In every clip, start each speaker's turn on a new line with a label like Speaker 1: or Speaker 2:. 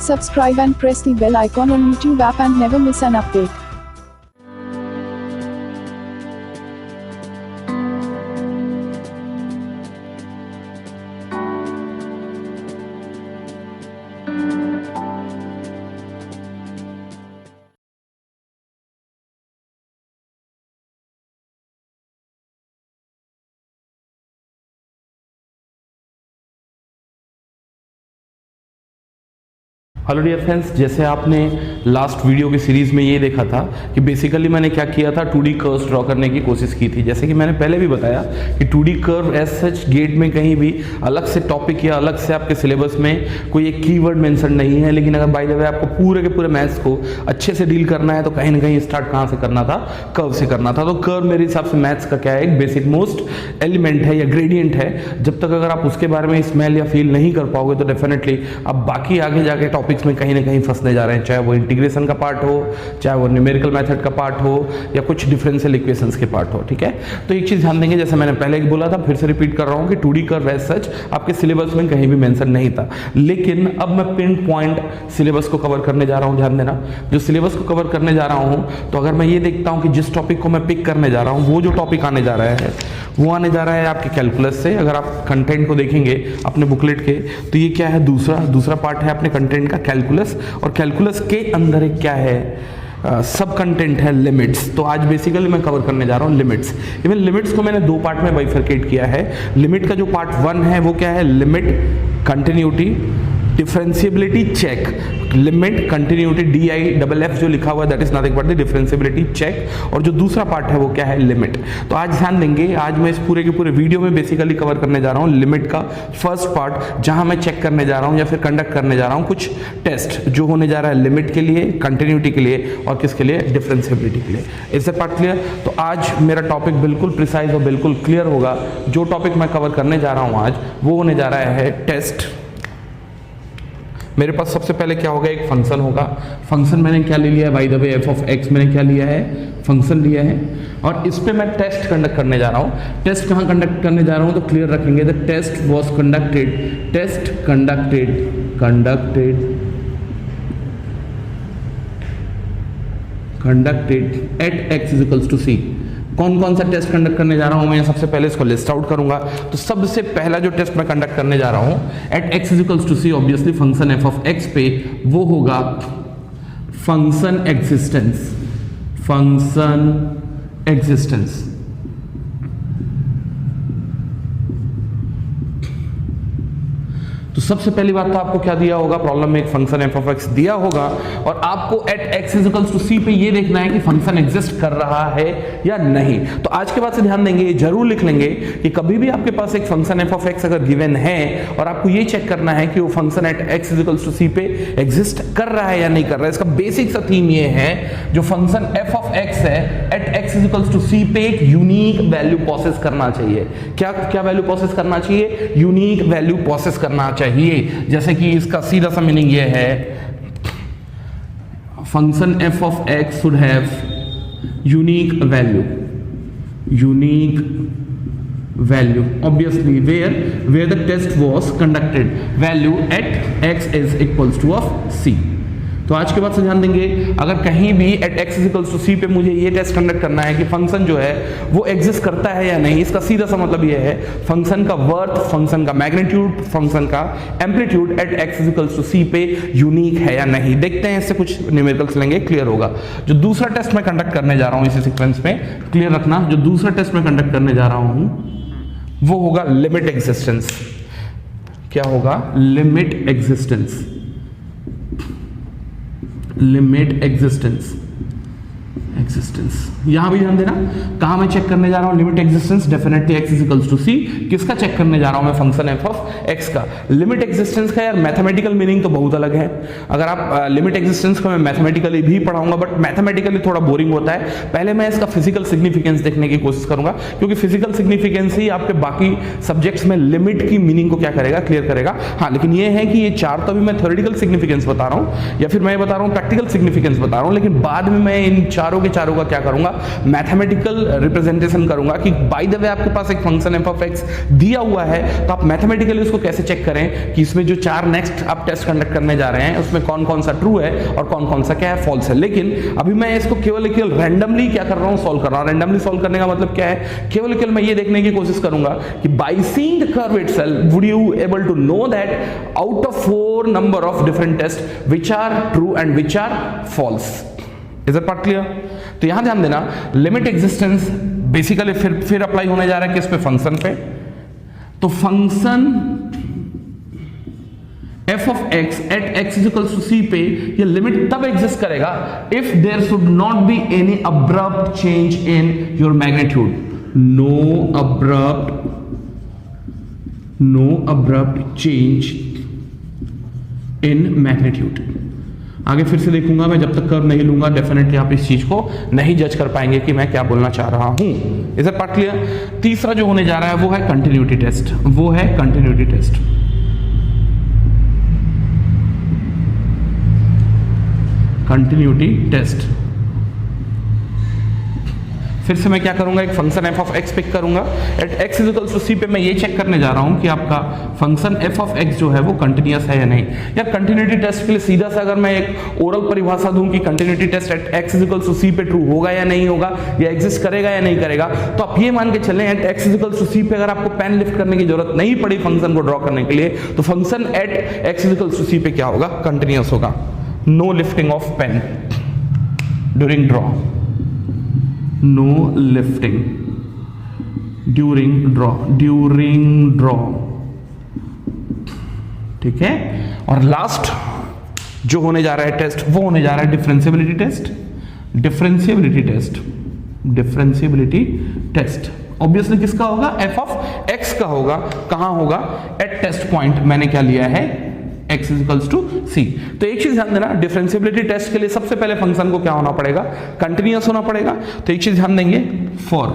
Speaker 1: Subscribe and press the bell icon on YouTube app and never miss an update.
Speaker 2: Hello dear friends, जैसे आपने last video की series में ये देखा था कि बेसिकली मैंने क्या किया था, 2D कर्व्स ड्रॉ करने की कोशिश की थी। जैसे कि मैंने पहले भी बताया कि 2D curve as such gate में कहीं भी अलग से टॉपिक या अलग से आपके सिलेबस में कोई एक कीवर्ड मेंशन नहीं है, लेकिन अगर बाय द वे आपको पूरे के पूरे मैथ्स को अच्छे से डील करना है तो कहीं ना कहीं स्टार्ट कहाँ से करना था, कर्व से करना था। तो कर्व मेरे हिसाब से मैथ्स का क्या है, एक बेसिक मोस्ट एलिमेंट है या ग्रेडियंट है। जब तक अगर आप उसके बारे में स्मेल या फील नहीं कर पाओगे तो डेफिनेटली आप बाकी आगे जाके टॉपिक्स में कहीं ना कहीं फंसने जा रहे हैं, चाहे वो इंटीग्रेशन का पार्ट हो, चाहे वो न्यूमेरिकल मेथड का पार्ट हो या कुछ डिफरेंशियल इक्वेशंस के पार्ट हो। ठीक है, तो एक चीज ध्यान देंगे, जैसे मैंने पहले ही बोला था, फिर से रिपीट कर रहा हूं कि 2D कर्व एज सच आपके सिलेबस में कहीं भी मेंशन नहीं था, लेकिन अब मैं पिन पॉइंट सिलेबस को कवर करने जा रहा हूं। ध्यान देना, जो सिलेबस को कवर करने जा रहा हूं, तो अगर मैं ये देखता हूं कि जिस टॉपिक को मैं पिक करने जा रहा हूं, वो जो टॉपिक आने जा रहा है वो आने जा रहा है आपके कैलकुलस से। अगर आप कंटेंट को देखेंगे अपने बुकलेट के, तो ये क्या है, दूसरा पार्ट है अपने कंटेंट का कैलकुलस, और कैलकुलस के अंदर एक क्या है, सब कंटेंट है लिमिट्स। तो आज बेसिकली मैं कवर करने जा रहा हूँ लिमिट्स। इवन लिमिट्स को मैंने दो पार्ट में बाइफरकेट किया है। लिमिट का जो पार्ट 1 है वो क्या है, limit continuity differentiability check, limit continuity DIFF जो लिखा हुआ है that is nothing but the differentiability check, और जो दूसरा पार्ट है वो क्या है, लिमिट। तो आज ध्यान देंगे, आज मैं इस पूरे के पूरे वीडियो में बेसिकली कवर करने जा रहा हूँ लिमिट का फर्स्ट पार्ट, जहां मैं चेक करने जा रहा हूँ या फिर कंडक्ट करने जा रहा हूँ कुछ टेस्ट जो होने जा रहा है लिमिट के लिए, कंटिन्यूटी के लिए और किसके लिए, डिफरेंशिएबिलिटी के लिए। इससे पार्ट क्लियर? तो आज मेरा टॉपिक बिल्कुल प्रिसाइज और बिल्कुल क्लियर होगा। जो टॉपिक मैं कवर करने जा रहा हूँ आज वो होने जा रहा है टेस्ट। मेरे पास सबसे पहले क्या होगा, एक फंक्शन होगा। फंक्शन मैंने क्या ले लिया है, by the way f of x मैंने क्या लिया है, फंक्शन लिया है, और इस पे मैं टेस्ट कंडक्ट करने जा रहा हूँ। टेस्ट कहाँ कंडक्ट करने जा रहा हूँ तो क्लियर रखेंगे, the test was conducted, test conducted at x is equals to c। कौन कौन सा टेस्ट कंडक्ट करने जा रहा हूं मैं, सबसे पहले इसको लिस्ट आउट करूंगा। तो सबसे पहला जो टेस्ट मैं कंडक्ट करने जा रहा हूं at x is equals to c, obviously function f of x पे, वो होगा फंक्शन एग्जिस्टेंस। तो सबसे पहली बात तो आपको क्या दिया होगा, प्रॉब्लम में एक फंक्शन f ऑफ x दिया होगा, और आपको at x is equals to c पे ये देखना है कि फंक्शन एग्जिस्ट कर रहा है या नहीं। तो आज के बाद से ध्यान देंगे, ये जरूर लिख लेंगे कि कभी भी आपके पास एक फंक्शन f ऑफ x अगर गिवन है और आपको ये चेक करना है कि वो function at x is equals to c पे एग्जिस्ट कर रहा है या नहीं कर रहा है, इसका बेसिक सा थीम ये है, जो फंक्शन f ऑफ x है at x is equals to c पे एक यूनिक वैल्यू प्रोसेस करना चाहिए। क्या वैल्यू प्रोसेस करना चाहिए, यूनिक वैल्यू प्रोसेस करना चाहिए। जैसे कि इसका सीधा सा मीनिंग ये है, function f of x should have unique value obviously where the test was conducted, value at x is equals to of c। तो आज के बाद से ध्यान देंगे, अगर कहीं भी at x is equals to c पे मुझे ये टेस्ट कंडक्ट करना है कि फंक्शन जो है वो एग्जिस्ट करता है या नहीं, इसका सीधा सा मतलब ये है फंक्शन का वर्थ, फंक्शन का मैग्नीट्यूड, फंक्शन का amplitude at x is equals to c पे यूनिक है या नहीं। देखते हैं, इससे कुछ न्यूमेरिकल्स लेंगे, क्लियर होगा। जो दूसरा टेस्ट मैं कंडक्ट करने जा रहा हूं इसी सीक्वेंस में, क्लियर रखना, जो दूसरा टेस्ट मैं कंडक्ट करने जा रहा हूं वो होगा लिमिट एग्जिस्टेंस। क्या होगा, लिमिट एग्जिस्टेंस यहां भी ध्यान देना, कहां मैं चेक करने जा रहा हूं limit existence, definitely x is equals to c। किसका चेक करने जा रहा हूं मैं, फंक्शन f ऑफ x का। लिमिट एग्जिस्टेंस का यार मैथमेटिकल मीनिंग तो बहुत अलग है। अगर आप लिमिट एग्जिस्टेंस को मैं मैथमेटिकली भी पढ़ाऊंगा, बट मैथमेटिकली थोड़ा बोरिंग होता है। पहले मैं इसका फिजिकल सिग्निफिकेंस देखने की कोशिश करूंगा, क्योंकि फिजिकल सिग्निफिकेंस ही आपके बाकी सब्जेक्ट्स में लिमिट की मीनिंग को क्या करेगा, क्लियर करेगा। हाँ, लेकिन ये है कि ये चार तो अभी मैं थ्योरेटिकल सिग्निफिकेंस बता रहा हूं या फिर मैं बता रहा हूं प्रैक्टिकल सिग्निफिकेंस बता रहा हूं, लेकिन बाद में मैं इन चारों के चारों का क्या करूंगा, मैथमेटिकल रिप्रेजेंटेशन करूंगा कि बाय द वे आपके पास एक फंक्शन एफ ऑफ एक्स दिया हुआ है, तो आप मैथमेटिकली उसको कैसे चेक करें कि इसमें जो 4 नेक्स्ट आप टेस्ट कंडक्ट करने जा रहे हैं उसमें कौन कौन सा ट्रू है और कौन कौन सा क्या है, फॉल्स है। लेकिन अभी मैं इसको केवल रैंडमली क्या कर रहा हूं, सॉल्व कर रहा हूं। रैंडमली सॉल्व करने का मतलब क्या है, केवल मैं ये देखने की कोशिश करूंगा कि by seeing the curve itself would you able to know that out of 4 number of different test which are true and which are false. Is it part clear? तो यहां ध्यान देना, लिमिट एग्जिस्टेंस बेसिकली फिर apply होने जा रहा है किस पे, फंक्शन पे। तो function f of x at x is equals to c पे ये लिमिट तब एग्जिस्ट करेगा if there should not be any abrupt change in your magnitude. No abrupt change in magnitude. आगे फिर से देखूंगा मैं, जब तक कर्व नहीं लूंगा डेफिनेटली आप इस चीज को नहीं जज कर पाएंगे कि मैं क्या बोलना चाह रहा हूं। Is it part clear? तीसरा जो होने जा रहा है वो है कंटिन्यूटी टेस्ट। वो है कंटिन्यूटी टेस्ट। Continuity test. फिर से मैं क्या करूंगा, एक function f of x pick करूंगा at x is equals to c पे। मैं ये चेक करने जा रहा हूं कि आपका फंक्शन f ऑफ x जो है वो कंटिन्यूअस है या नहीं। यार कंटिन्यूटी टेस्ट के लिए सीधा सा अगर मैं एक ओरल परिभाषा दूं कि continuity test at x is equals to c पे ट्रू होगा या नहीं होगा, या एग्जिस्ट करेगा या नहीं करेगा, तो आप ये मान के चलें at x is equals to c पे अगर आपको पेन लिफ्ट करने की जरूरत नहीं पड़ी फंक्शन को ड्रॉ करने के लिए, तो function at x is equals to c पे क्या होगा, कंटिन्यूअस होगा। No lifting of pen during draw, no lifting during draw, ठीक है। और लास्ट जो होने जा रहा है टेस्ट वो होने जा रहा है डिफरेंशिएबिलिटी टेस्ट। ऑब्वियसली किसका होगा, f ऑफ x का होगा। कहां होगा, एट टेस्ट पॉइंट मैंने क्या लिया है, x is equals to c। तो एक चीज ध्यान देना, डिफरेंशिएबिलिटी टेस्ट के लिए सबसे पहले फंक्शन को क्या होना पड़ेगा, कंटिन्यूअस होना पड़ेगा। तो एक चीज ध्यान देंगे, for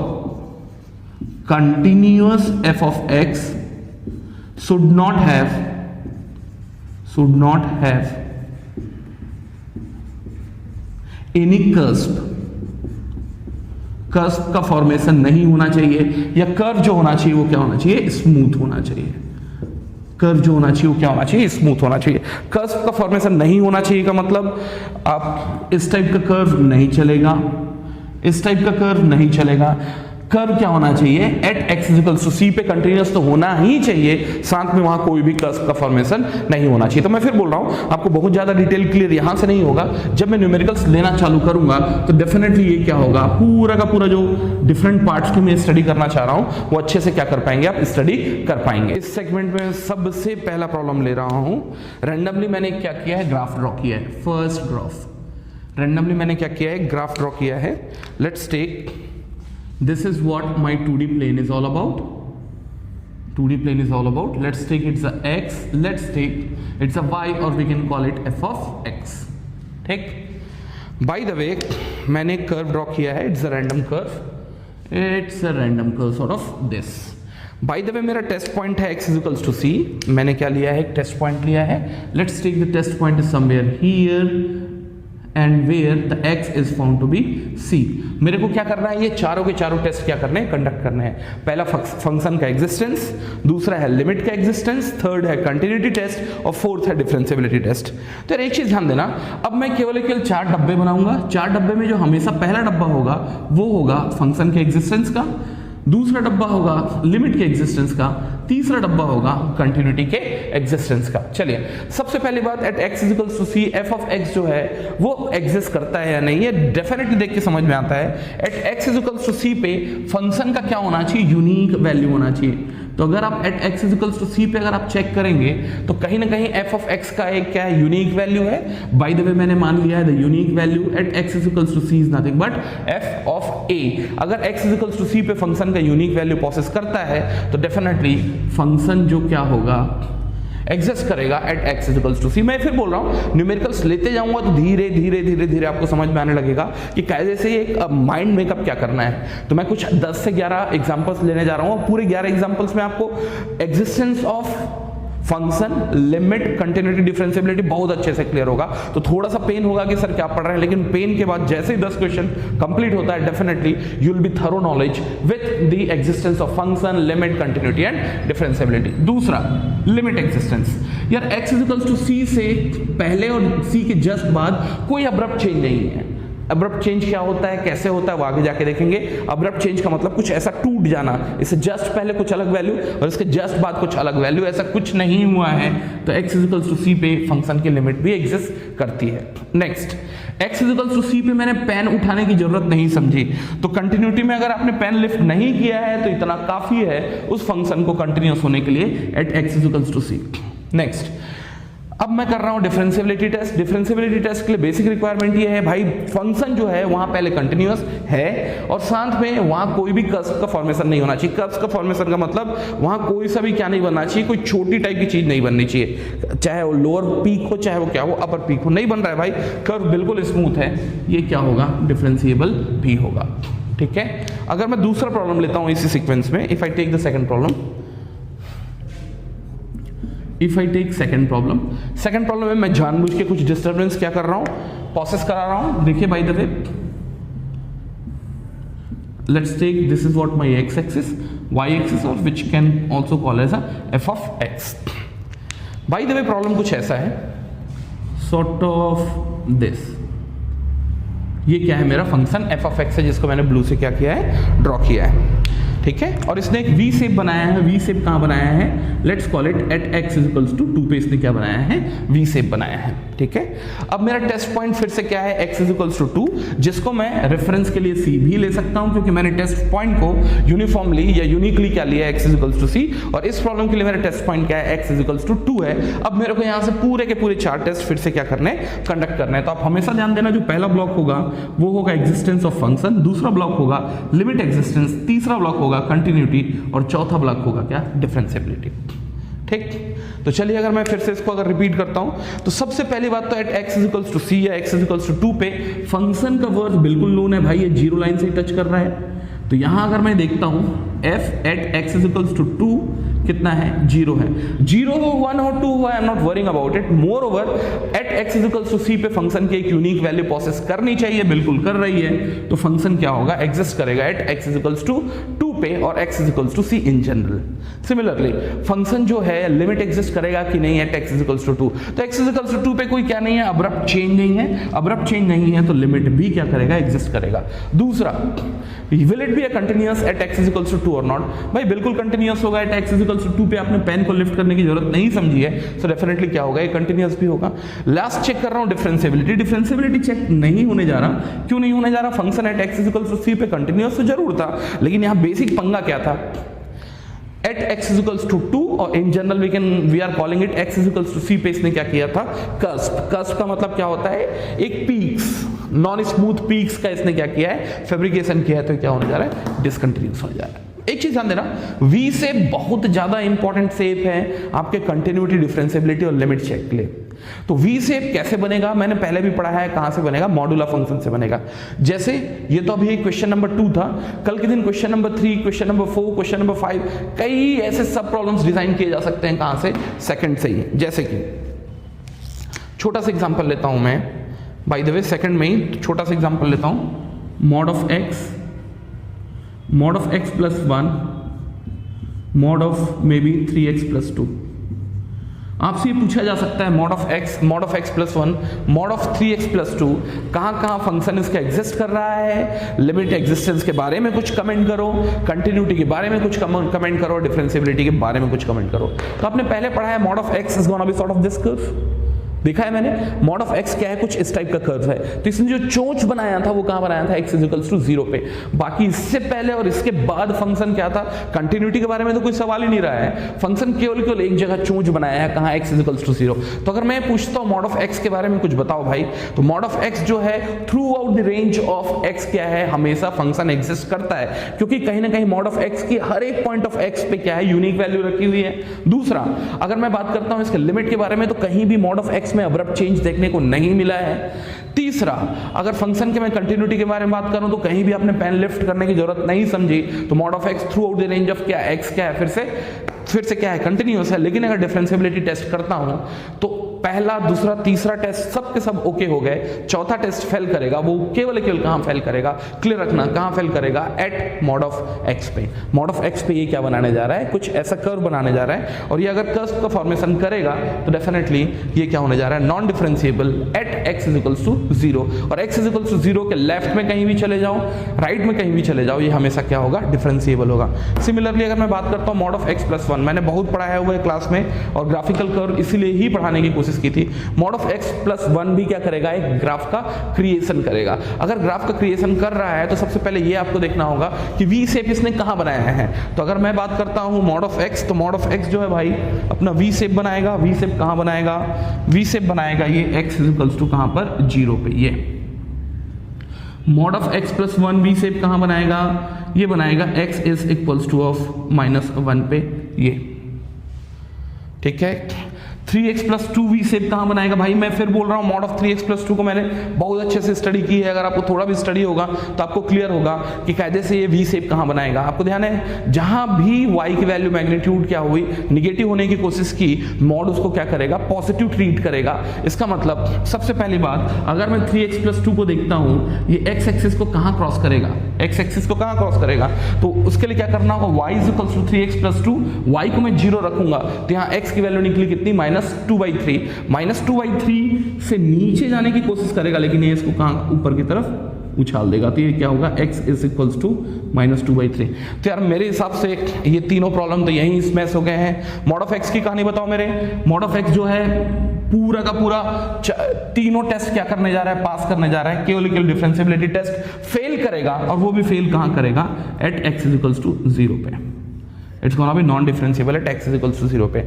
Speaker 2: continuous f of x should not have any curve का फॉर्मेशन नहीं होना चाहिए, या कर्व जो होना चाहिए वो क्या होना चाहिए, स्मूथ होना चाहिए। कर्व जो होना चाहिए वो क्या होना चाहिए, स्मूथ होना चाहिए। कर्व का फॉर्मेशन नहीं होना चाहिए का मतलब आप इस टाइप का कर्व नहीं चलेगा, इस टाइप का कर्व नहीं चलेगा। कर्व क्या होना चाहिए, at x is equals to c पे कंटिन्यूअस तो होना ही चाहिए, साथ में वहां कोई भी कर्व का फॉर्मेशन नहीं होना चाहिए। तो मैं फिर बोल रहा हूं, आपको बहुत ज्यादा डिटेल क्लियर यहां से नहीं होगा। जब मैं न्यूमेरिकल्स लेना चालू करूंगा तो डेफिनेटली ये क्या होगा, पूरा का पूरा जो डिफरेंट पार्ट्स की मैं स्टडी करना चाह रहा हूं वो अच्छे से क्या कर पाएंगे, आप स्टडी कर पाएंगे। इस सेगमेंट में सबसे पहला प्रॉब्लम ले रहा हूं, रैंडमली मैंने क्या किया है, ग्राफ ड्रॉ किया है। फर्स्ट ग्राफ रैंडमली मैंने क्या किया है, ग्राफ ड्रॉ किया है। Let's take, this is what my 2D plane is all about. 2D plane is all about. Let's take it's a x, let's take it's a y, or we can call it f of x. ठीक। By the way, मैंने एक curve draw किया है, it's a random curve. It's a random curve sort of this. By the way, मेरा test point है x is equals to c. मैंने क्या लिया है, एक टेस्ट पॉइंट लिया है। Let's take the test point is somewhere here and where the x is found to be c. मेरे को क्या करना है, ये चारों के चारों टेस्ट क्या करने हैं, कंडक्ट करने हैं। पहला फंक्शन का एग्जिस्टेंस, दूसरा है लिमिट का एग्जिस्टेंस, थर्ड है कंटिन्यूटी टेस्ट, और फोर्थ है डिफरेंशिएबिलिटी टेस्ट। तो एक चीज ध्यान देना, अब मैं केवल 4 डब्बे बनाऊंगा। 4 डब्बे में जो हमेशा पहला डब्बा होगा वो होगा फंक्शन के एग्जिस्टेंस का, दूसरा डब्बा होगा लिमिट के एग्जिस्टेंस का, तीसरा डब्बा होगा कंटिन्यूटी के एग्जिस्टेंस का। चलिए, सबसे पहली बात, at x is equals to c, f of x जो है वो एग्जिस्ट करता है या नहीं, ये डेफिनेटली देख के समझ में आता है। At x is equals to c पे फंक्शन का क्या होना चाहिए, यूनिक वैल्यू होना चाहिए। तो अगर आप at x is equals to c पे अगर आप चेक करेंगे तो कहीं ना कहीं f ऑफ x का एक क्या है, यूनिक वैल्यू है। बाय द वे मैंने मान लिया है the unique value at x is equals to c is nothing but f of a। अगर x is equals to c पे फंक्शन का यूनिक वैल्यू प्रोसेस करता है तो डेफिनेटली फंक्शन जो क्या होगा, एग्जिस्ट करेगा at x is equals to c। मैं फिर बोल रहा हूँ, न्यूमेरिकल्स लेते जाऊंगा तो धीरे धीरे धीरे धीरे आपको समझ में आने लगेगा कि कैसे से एक माइंड मेकअप क्या करना है। तो मैं कुछ 10 से 11 एग्जांपल्स लेने जा रहा हूँ, पूरे 11 एग्जांपल्स में आपको existence of function, limit, continuity, differentiability बहुत अच्छे से क्लियर होगा। तो थोड़ा सा पेन होगा कि सर क्या पढ़ रहे हैं, लेकिन पेन के बाद जैसे ही 10 क्वेश्चन कंप्लीट होता है definitely you will be thorough knowledge with the existence of function, limit, continuity and differentiability. दूसरा लिमिट एग्जिस्टेंस, यार x इक्वल्स टू c से पहले और c के जस्ट बाद कोई अब्रप्ट चेंज नहीं है। अब्रप्ट चेंज क्या होता है, कैसे होता है, वो आगे जाके देखेंगे। अब्रप्ट चेंज का मतलब कुछ ऐसा टूट जाना, इससे जस्ट पहले कुछ अलग वैल्यू और इसके जस्ट बाद कुछ अलग वैल्यू, ऐसा कुछ नहीं हुआ है। तो x इक्वल्स टू c पे फंक्शन की लिमिट भी एग्जिस्ट करती है। Next, x equals to c पे मैंने पेन उठाने की जरूरत नहीं समझी, तो कंटिन्यूटी में अगर आपने पेन लिफ्ट नहीं किया है तो इतना काफी है उस फंक्शन को कंटिन्यूअस होने के लिए at x equals to c। Next, अब मैं कर रहा हूं डिफरेंशिएबिलिटी टेस्ट। डिफरेंशिएबिलिटी टेस्ट के लिए बेसिक रिक्वायरमेंट ये है भाई, फंक्शन जो है वहां पहले कंटिन्यूअस है और साथ में वहां कोई भी कर्व का फॉर्मेशन नहीं होना चाहिए। कर्व का फॉर्मेशन का मतलब वहां कोई सा भी क्या नहीं बनना चाहिए, कोई छोटी टाइप की चीज नहीं बननी चाहिए, चाहे वो लोअर पीक हो चाहे वो क्या हो अपर पीक हो, नहीं बन रहा है भाई, कर्व बिल्कुल स्मूथ है, ये क्या होगा, डिफरेंशिएबल भी होगा। ठीक है, अगर मैं दूसरा प्रॉब्लम लेता हूं इसी सीक्वेंस में, if I take the second problem, if I take second problem में मैं जानबूझ के कुछ डिस्टर्बेंस क्या कर रहा हूं, प्रोसेस करा रहा हूं। देखिए by the way, let's take this is what my x axis, y axis और which can also call as a f of x. By the way problem कुछ ऐसा है, सॉर्ट ऑफ दिस, ये क्या है, मेरा फंक्शन एफ ऑफ एक्स है जिसको मैंने ब्लू से क्या किया है, ड्रॉ किया है। ठीक है, और इसने एक वी शेप बनाया है। वी शेप कहां बनाया है, let's call it at x equals to 2 पे इसने क्या बनाया है, वी शेप बनाया है। ठीक है, अब मेरा टेस्ट पॉइंट फिर से क्या है, x इक्वल्स टू 2, जिसको मैं रेफरेंस के लिए c भी ले सकता हूं क्योंकि मैंने टेस्ट पॉइंट को यूनिफॉर्मली या यूनिकली क्या लिया है, x इक्वल्स टू c, और इस प्रॉब्लम के लिए मेरा टेस्ट पॉइंट क्या है, x इक्वल्स टू 2 है। अब मेरे को यहां से पूरे के पूरे 4 टेस्ट फिर से क्या करने, कंडक्ट करने हैं। तो आप हमेशा ध्यान देना, जो पहला ब्लॉक होगा वो होगा एग्जिस्टेंस ऑफ फंक्शन, दूसरा ब्लॉक होगा लिमिट एग्जिस्टेंस, तीसरा ब्लॉक होगा कंटिन्यूटी और चौथा ब्लॉक होगा क्या, डिफरेंशिएबिलिटी। ठीक, तो चलिए अगर मैं फिर से इसको अगर रिपीट करता हूं तो सबसे पहली बात तो at x equals to c या x इक्वल्स टू 2 पे फंक्शन का वर्थ बिल्कुल नोन है भाई, ये जीरो लाइन से टच कर रहा है। तो यहां अगर मैं देखता हूं f at x equals to 2 कितना है, 0 है। 0 हो 1 हो 2 हो, I am not worrying about it. Moreover at x equals to c पे फंक्शन की एक यूनिक वैल्यू प्रोसेस करनी चाहिए, बिल्कुल कर रही है। तो फंक्शन क्या होगा, एग्जिस्ट करेगा एट x इक्वल्स टू 2 पे और x equals to c in general. Similarly function जो है लिमिट एग्जिस्ट करेगा कि नहीं एट x इक्वल्स टू 2, तो x इक्वल्स टू 2 पे कोई क्या नहीं है, अब्रप्ट चेंज नहीं है। अब्रप्ट चेंज नहीं है तो लिमिट भी क्या करेगा, एग्जिस्ट करेगा। दूसरा, will it be a continuous at x equals to 2 और नॉट, भाई बिल्कुल कंटिन्यूअस होगा एट x इक्वल्स टू 2 पे। आपने पेन को लिफ्ट करने की जरूरत नहीं समझी है, सो डेफिनेटली क्या होगा, ये कंटिन्यूअस भी होगा। लास्ट चेक कर रहा हूं डिफरेंशिएबिलिटी, डिफरेंशिएबिलिटी चेक नहीं होने जा रहा। क्यों नहीं होने जा रहा, function at x equals to c पे कंटिन्यूअस तो जरूर था, लेकिन यहां बेसिक पंगा क्या था, एट x इक्वल्स टू 2 और in general we are calling it x equals to c पे इसने क्या किया था, कस्प। कस्प का मतलब क्या होता है, एक पीक्स, नॉन स्मूथ पीक्स का इसने क्या किया है, फैब्रिकेशन किया है। तो क्या होने जा रहा है, डिसकंटिन्यूअस होने जा रहा है। एक चीज ध्यान देना, वी शेप बहुत ज्यादा इंपॉर्टेंट शेप है आपके कंटिन्यूटी, डिफरेंशिएबिलिटी और लिमिट चेक के लिए। तो वी शेप कैसे बनेगा, मैंने पहले भी पढ़ा है, कहां से बनेगा, मॉड्यूलर फंक्शन से बनेगा। जैसे ये तो अभी क्वेश्चन नंबर 2 था, कल के दिन question number 3, question number 4, question number 5, कई ऐसे सब प्रॉब्लम्स डिजाइन किए जा सकते हैं, कहां से, सेकंड से ही। जैसे कि छोटा सा एग्जांपल लेता हूं मैं, बाय द वे सेकंड में ही छोटा सा एग्जांपल लेता हूं, mod of x plus 1, mod of may be 3x plus 2। आपसे ये पूछा जा सकता है mod of x plus 1, mod of 3x plus 2, कहाँ फंक्शन इसका एग्जिस्ट कर रहा है, लिमिट एग्जिस्टेंस के बारे में कुछ कमेंट करो, कंटिन्यूटी के बारे में कुछ कमेंट करो, डिफरेंशिएबिलिटी के बारे में कुछ कमेंट करो। तो आपने पहले पढ़ा है mod of x is gonna B sort of this curve, देखा है मैंने, मॉड ऑफ x क्या है, कुछ इस टाइप का कर्व है। तो इसने जो चोंच बनाया था वो कहां बनाया था, x इक्वल्स टू 0 पे। बाकी इससे पहले और इसके बाद फंक्शन क्या था, कंटिन्यूटी के बारे में तो कोई सवाल ही नहीं रहा है, फंक्शन केवल एक जगह चोंच बनाया है, कहां, x इक्वल्स टू 0। तो अगर मैं पूछता हूं मॉड ऑफ x के बारे में कुछ बताओ भाई, तो मॉड ऑफ x जो है throughout the range of x क्या है, हमेशा फंक्शन एग्जिस्ट करता है, क्योंकि कहीं ना कहीं मॉड ऑफ x की हर एक पॉइंट ऑफ x पे क्या है, यूनिक वैल्यू रखी हुई है। दूसरा, अगर मैं बात करता हूं इसके लिमिट के बारे में, तो कहीं भी मॉड ऑफ x में अब्रप्ट चेंज देखने को नहीं मिला है। तीसरा, अगर फंक्शन के मैं कंटिन्यूटी के बारे में बात करूं तो कहीं भी आपने पेन लिफ्ट करने की जरूरत नहीं समझी। तो mod of x through out the range of क्या, x क्या है, फिर से फिर से क्या है, कंटिन्यूअस है, लेकिन अगर डिफरेंशिएबिलिटी टेस्ट करता हूं तो पहला, दूसरा, तीसरा टेस्ट सब के सब ओके हो गए, चौथा टेस्ट फेल करेगा, वो केवल कहां फेल करेगा, क्लियर रखना, कहां फेल करेगा, एट मॉड ऑफ एक्स पे। मॉड ऑफ एक्स पे ये क्या बनाने जा रहा है, कुछ ऐसा कर्व बनाने जा रहा है, और ये अगर कर्व का फॉर्मेशन करेगा तो डेफिनेटली ये क्या होने जा रहा है, non differentiable at x is equals to 0, और एक्स इज इक्वल्स टू 0 के लेफ्ट में कहीं भी चले जाओ, राइट में कहीं भी चले जाओ, ये हमेशा क्या होगा, डिफरेंशिएबल होगा। सिमिलरली अगर मैं बात करता हूं मॉड ऑफ एक्स प्लस 1, मैंने बहुत पढ़ाया हुआ है क्लास में, और ग्राफिकल कर्व इसीलिए ही पढ़ाने की कोशिश की थी। मॉड ऑफ एक्स प्लस 1 भी क्या करेगा, एक ग्राफ का क्रिएशन करेगा। अगर ग्राफ का क्रिएशन कर रहा है तो सबसे पहले ये आपको देखना होगा कि वी शेप इसने कहां बनाया है। तो अगर मैं बात करता हूं मॉड ऑफ एक्स, तो मॉड ऑफ एक्स जो है भाई अपना वी शेप बनाएगा। वी शेप कहां बनाएगा, वी शेप बनाएगा ये एक्स इज इक्वल्स टू कहां पर, 0 पे। ये mod of x plus 1 V shape कहां बनाएगा, ये बनाएगा x is equals to of -1 पे, ये ठीक है। 3x प्लस 2 वी शेप कहां बनाएगा भाई, मैं फिर बोल रहा हूं मॉड ऑफ 3x प्लस 2 को मैंने बहुत अच्छे से स्टडी की है। अगर आपको थोड़ा भी स्टडी होगा तो आपको क्लियर होगा कि कायदे से ये वी शेप कहां बनाएगा। आपको ध्यान है, जहां भी y की वैल्यू मैग्नीट्यूड क्या हुई, निगेटिव होने की कोशिश की, मॉड उसको क्या करेगा, पॉजिटिव ट्रीट करेगा। इसका मतलब सबसे पहली बात, अगर मैं 3x प्लस 2 को देखता हूं, ये x एक्सिस को कहां क्रॉस करेगा, x एक्सिस को कहां क्रॉस करेगा, तो उसके लिए क्या करना होगा, y is equals to 3x plus 2, y को मैं 0 रखूंगा तो यहां x की वैल्यू निकली कितनी, -2/3। -2/3 से नीचे जाने की कोशिश करेगा, लेकिन ये इसको कहां, ऊपर की तरफ उछाल देगा। तो ये क्या होगा, x इज इक्वल्स टू -2/3। तो यार मेरे हिसाब से ये तीनों प्रॉब्लम तो यहीं स्मैश हो गए हैं। मॉड ऑफ x की कहानी बताओ मेरे। मॉड ऑफ x जो है पूरा का पूरा तीनों टेस्ट क्या करने जा रहा है, पास करने जा रहा है। केवल डिफरेंशिएबिलिटी टेस्ट फेल करेगा, और वो भी फेल कहां करेगा, at x is equals to 0 पे। It's gonna be non differentiable at x is equals to 0 पे।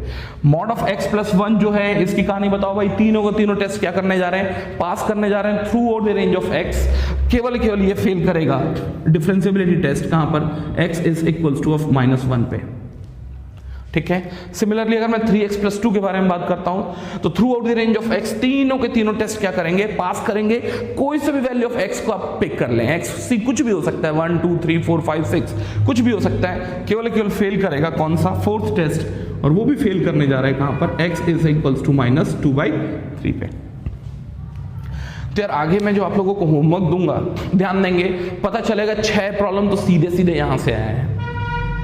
Speaker 2: मॉड ऑफ x प्लस 1 जो है, इसकी कहानी बताओ भाई। तीनों टेस्ट क्या करने जा रहे हैं, पास करने जा रहे हैं through out the range of x। केवल ये फेल करेगा डिफरेंशिएबिलिटी टेस्ट कहां पर, x is equals to of -1 पे, ठीक है। सिमिलरली अगर मैं 3x प्लस 2 के बारे में बात करता हूं, तो through out the range of x तीनों के तीनों टेस्ट क्या करेंगे, पास करेंगे। कोई से भी वैल्यू ऑफ x को आप पिक कर लें, x c कुछ भी हो सकता है, 1 2 3 4 5 6 कुछ भी हो सकता है। केवल फेल करेगा कौन सा, 4th टेस्ट, और वो भी फेल करने जा रहा है कहां पर, x इज इक्वल्स टू -2/3 पे। तो यार आगे मैं जो आप लोगों को होमवर्क दूंगा, ध्यान देंगे, पता चलेगा 6 प्रॉब्लम तो सीधे यहां से आए हैं।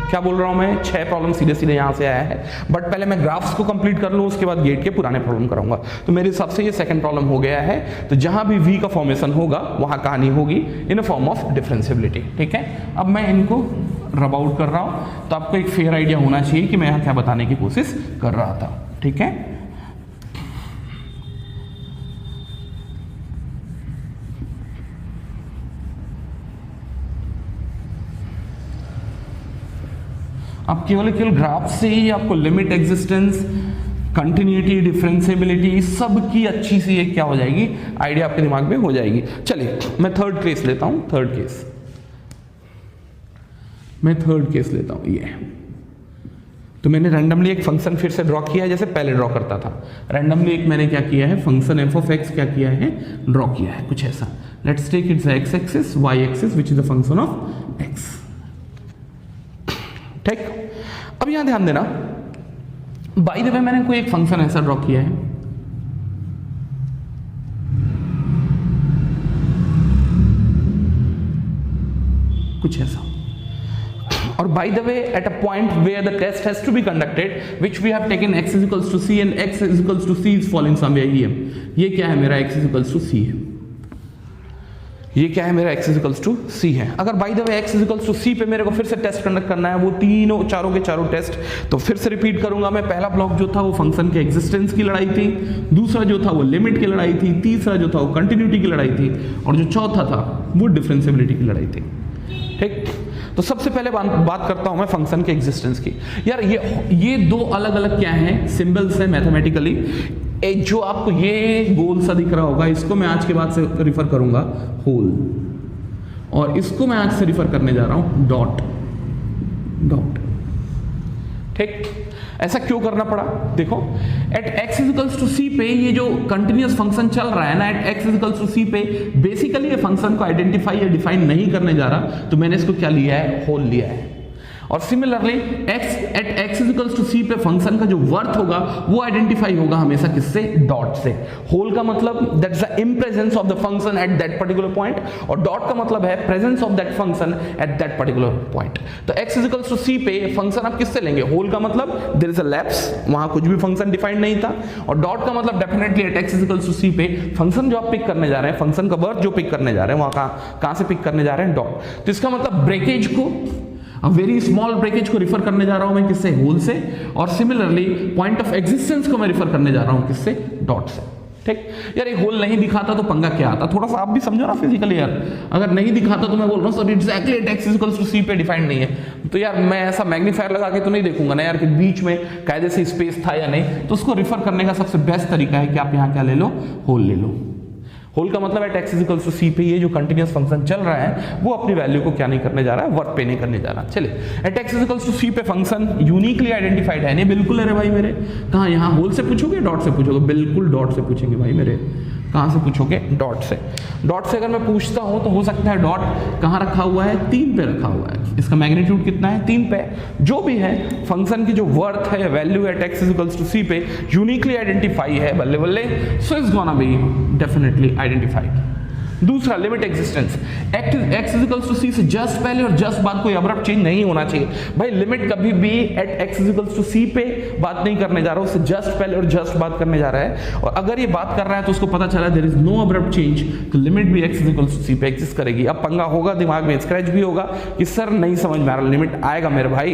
Speaker 2: क्या बोल रहा हूं मैं, 6 प्रॉब्लम सीधे यहां से आया है। बट पहले मैं ग्राफ्स को कंप्लीट कर लूं, उसके बाद गेट के पुराने प्रॉब्लम कराऊंगा। तो मेरे हिसाब से ये सेकंड प्रॉब्लम हो गया है। तो जहां भी v का फॉर्मेशन होगा वहां कहानी होगी इन अ फॉर्म ऑफ डिफरेंशिएबिलिटी, ठीक है। अब मैं इनको रब आउट कर रहा हूं, तो आपको एक फेयर आइडिया होना चाहिए कि मैं यहां क्या बताने की कोशिश कर रहा था, ठीक है। अब केवल ग्राफ से ही आपको लिमिट, एग्जिस्टेंस, कंटिन्यूटी, डिफरेंशिएबिलिटी सब की अच्छी सी एक क्या हो जाएगी, आइडिया आपके दिमाग में हो जाएगी। चलिए मैं थर्ड केस लेता हूं। मैं थर्ड केस लेता हूं। ये तो मैंने रैंडमली एक फंक्शन फिर से ड्रॉ किया है, जैसे पहले ड्रॉ करता था। रैंडमली एक मैंने क्या किया है, फंक्शन f ऑफ x क्या किया है, ड्रॉ किया है कुछ ऐसा। Let's take its x axis, y axis which is the function of x, ठीक। अब यहां ध्यान देना, बाय द वे मैंने कोई एक फंक्शन ऐसा ड्रॉ किया है, कुछ ऐसा, और by the way at a point where the test has to be conducted which we have taken x is equals to c and x is equals to c is falling somewhere here। ये क्या है मेरा, x is equals to c है, ये क्या है मेरा, x is equals to c है। अगर by the way x is equals to c पे मेरे को फिर से टेस्ट कंडक्ट करना है, वो चारों के चारों टेस्ट, तो फिर से रिपीट करूंगा मैं। पहला ब्लॉक जो था वो फंक्शन के एग्जिस्टेंस की लड़ाई थी, दूसरा जो था वो लिमिट की लड़ाई थी, तीसरा जो था वो कंटिन्यूटी की लड़ाई थी, और जो चौथा था वो डिफरेंशिएबिलिटी की लड़ाई थी, ठीक। तो सबसे पहले बात करता हूं मैं फंक्शन के एग्जिस्टेंस की। यार ये दो अलग अलग क्या हैं, सिंबल्स हैं मैथमेटिकली। जो आपको ये गोल सा दिख रहा होगा, इसको मैं आज के बाद से रिफर करूंगा होल, और इसको मैं आज से रिफर करने जा रहा हूं डॉट, ठीक। ऐसा क्यों करना पड़ा, देखो at x is equals to c पे ये जो कंटिन्यूअस फंक्शन चल रहा है ना, at x is equals to c पे बेसिकली ये फंक्शन को आइडेंटिफाई या डिफाइन नहीं करने जा रहा, तो मैंने इसको क्या लिया है, होल लिया है। और similarly x equals to c पे फंक्शन का जो वर्थ होगा वो आइडेंटिफाई होगा हमेशा किससे, डॉट से। होल का मतलब that is the impresence of the function at that particular point, और डॉट का मतलब है presence of that function at that particular point. तो x इक्वल्स टू c पे फंक्शन आप किससे लेंगे, होल का मतलब देयर इज अ लैप्स, वहां कुछ भी फंक्शन डिफाइंड नहीं था, और डॉट का मतलब definitely at x equals to c पे फंक्शन जो आप पिक करने जा रहे हैं, फंक्शन का वर्थ जो पिक करने जा रहे हैं, वहां कहां से पिक करने जा रहे हैं, डॉट। तो इसका मतलब ब्रेकेज को, वेरी स्मॉल ब्रेकेज को रिफर करने जा रहा हूं मैं किससे, होल से, और सिमिलरली पॉइंट ऑफ एग्जिस्टेंस को मैं रिफर करने जा रहा हूं किससे, डॉट से। ठीक यार, ये होल नहीं दिखाता तो पंगा क्या आता, थोड़ा सा आप भी समझो ना फिजिकली यार। अगर नहीं दिखाता तो मैं बोल रहा हूं sir exactly at x equals to c पे डिफाइंड नहीं है, तो यार मैं ऐसा मैग्नीफायर लगा के तो नहीं देखूंगा ना यार कि बीच में कायदे से स्पेस था या नहीं। तो उसको रिफर करने का सबसे बेस्ट तरीका है कि आप यहां क्या ले लो, होल ले लो। होल का मतलब at x equals to c पे ये जो कंटिन्यूअस फंक्शन चल रहा है वो अपनी वैल्यू को क्या नहीं करने जा रहा है, वर्थ पे नहीं करने जा रहा। चलिए, at x equals to c पे फंक्शन यूनिकली आइडेंटिफाइड है नहीं, बिल्कुल अरे भाई मेरे, कहाँ यहाँ होल से पूछोगे डॉट से पूछोगे, बिल्कुल डॉट से पूछेंगे भाई मेरे। कहाँ से पूछोगे, डॉट से। डॉट से अगर मैं पूछता हूँ तो हो सकता है डॉट कहाँ रखा हुआ है, 3 पे रखा हुआ है, इसका मैग्नीट्यूड कितना है, 3 पे। जो भी है फंक्शन की जो वर्थ है, value at x equals to c पे यूनिकली आइडेंटिफाई है, बल्ले बल्ले, so is gonna be definitely identified. दूसरा, limit existence. x equals to c से जस्ट पहले और जस्ट बाद कोई अब्रप्ट चेंज नहीं होना चाहिए भाई। लिमिट कभी भी at x equals to c पे बात नहीं करने जा रहा, उससे जस्ट पहले और जस्ट बात करने जा रहा है। और अगर ये बात कर रहा है तो उसको पता चला there is no abrupt change, तो लिमिट भी x इक्वल्स टू c पे एग्जिस्ट करेगी। अब पंगा होगा, दिमाग में स्क्रैच भी होगा कि सर नहीं समझ में आ रहा, लिमिट आएगा मेरे भाई,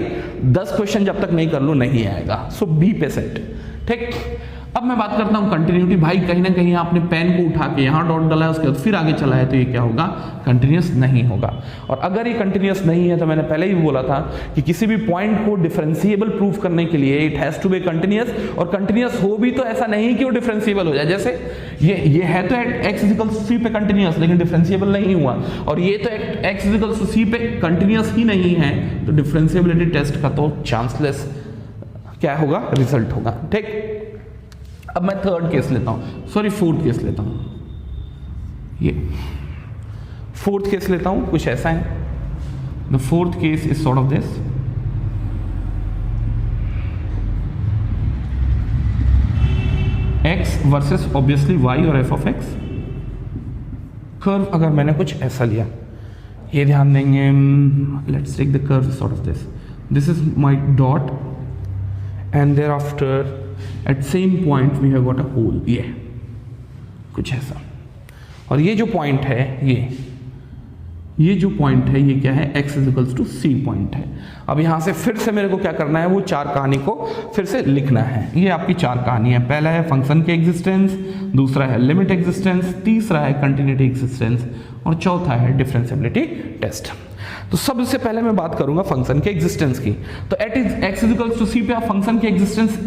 Speaker 2: 10 क्वेश्चन जब तक नहीं कर लो नहीं आएगा। सो बी पे सेट। ठीक, अब मैं बात करता हूं कंटिन्यूटी। भाई कहीं ना कहीं आपने पेन को उठा के यहां डॉट डाला है, उसके बाद फिर आगे चला है, तो ये क्या होगा, कंटिन्यूअस नहीं होगा। और अगर ये कंटिन्यूअस नहीं है तो मैंने पहले ही बोला था कि किसी भी पॉइंट को डिफरेंशिएबल प्रूव करने के लिए it has to be continuous, और कंटिन्यूअस हो भी तो ऐसा नहीं कि वो डिफरेंशिएबल हो जाए। जैसे ये है तो x इक्वल्स टू c पे कंटिन्यूअस लेकिन डिफरेंशिएबल नहीं हुआ, और ये तो x इक्वल्स टू c पे कंटिन्यूअस ही नहीं है, तो डिफरेंशिएबिलिटी टेस्ट का तो चांसलेस क्या होगा, रिजल्ट होगा। ठीक, अब मैं थर्ड केस लेता हूं, सॉरी फोर्थ केस लेता हूं, ये फोर्थ केस लेता हूं, कुछ ऐसा है। The fourth case is sort of this. x versus obviously y और f ऑफ x। कर्व अगर मैंने कुछ ऐसा लिया, ये ध्यान देंगे, let's take the curve sort of this, this is my dot and thereafter at same point we have got a hole, ये कुछ ऐसा। और ये जो पॉइंट है, ये जो पॉइंट है, ये क्या है, x equals to c point है। अब यहां से फिर से मेरे को क्या करना है, वो 4 कहानी को फिर से लिखना है। ये आपकी 4 कहानी है। पहला है फंक्शन के एग्जिस्टेंस, दूसरा है लिमिट एग्जिस्टेंस, तीसरा है कंटिन्यूटी एग्जिस्टेंस, और चौथा है डिफरेंशिएबिलिटी टेस्ट। तो सबसे पहले मैं बात करूंगा फंक्शन के एग्जिस्टेंस की। तो at x equals to c पे आप फंक्शन के एग्जिस्टेंस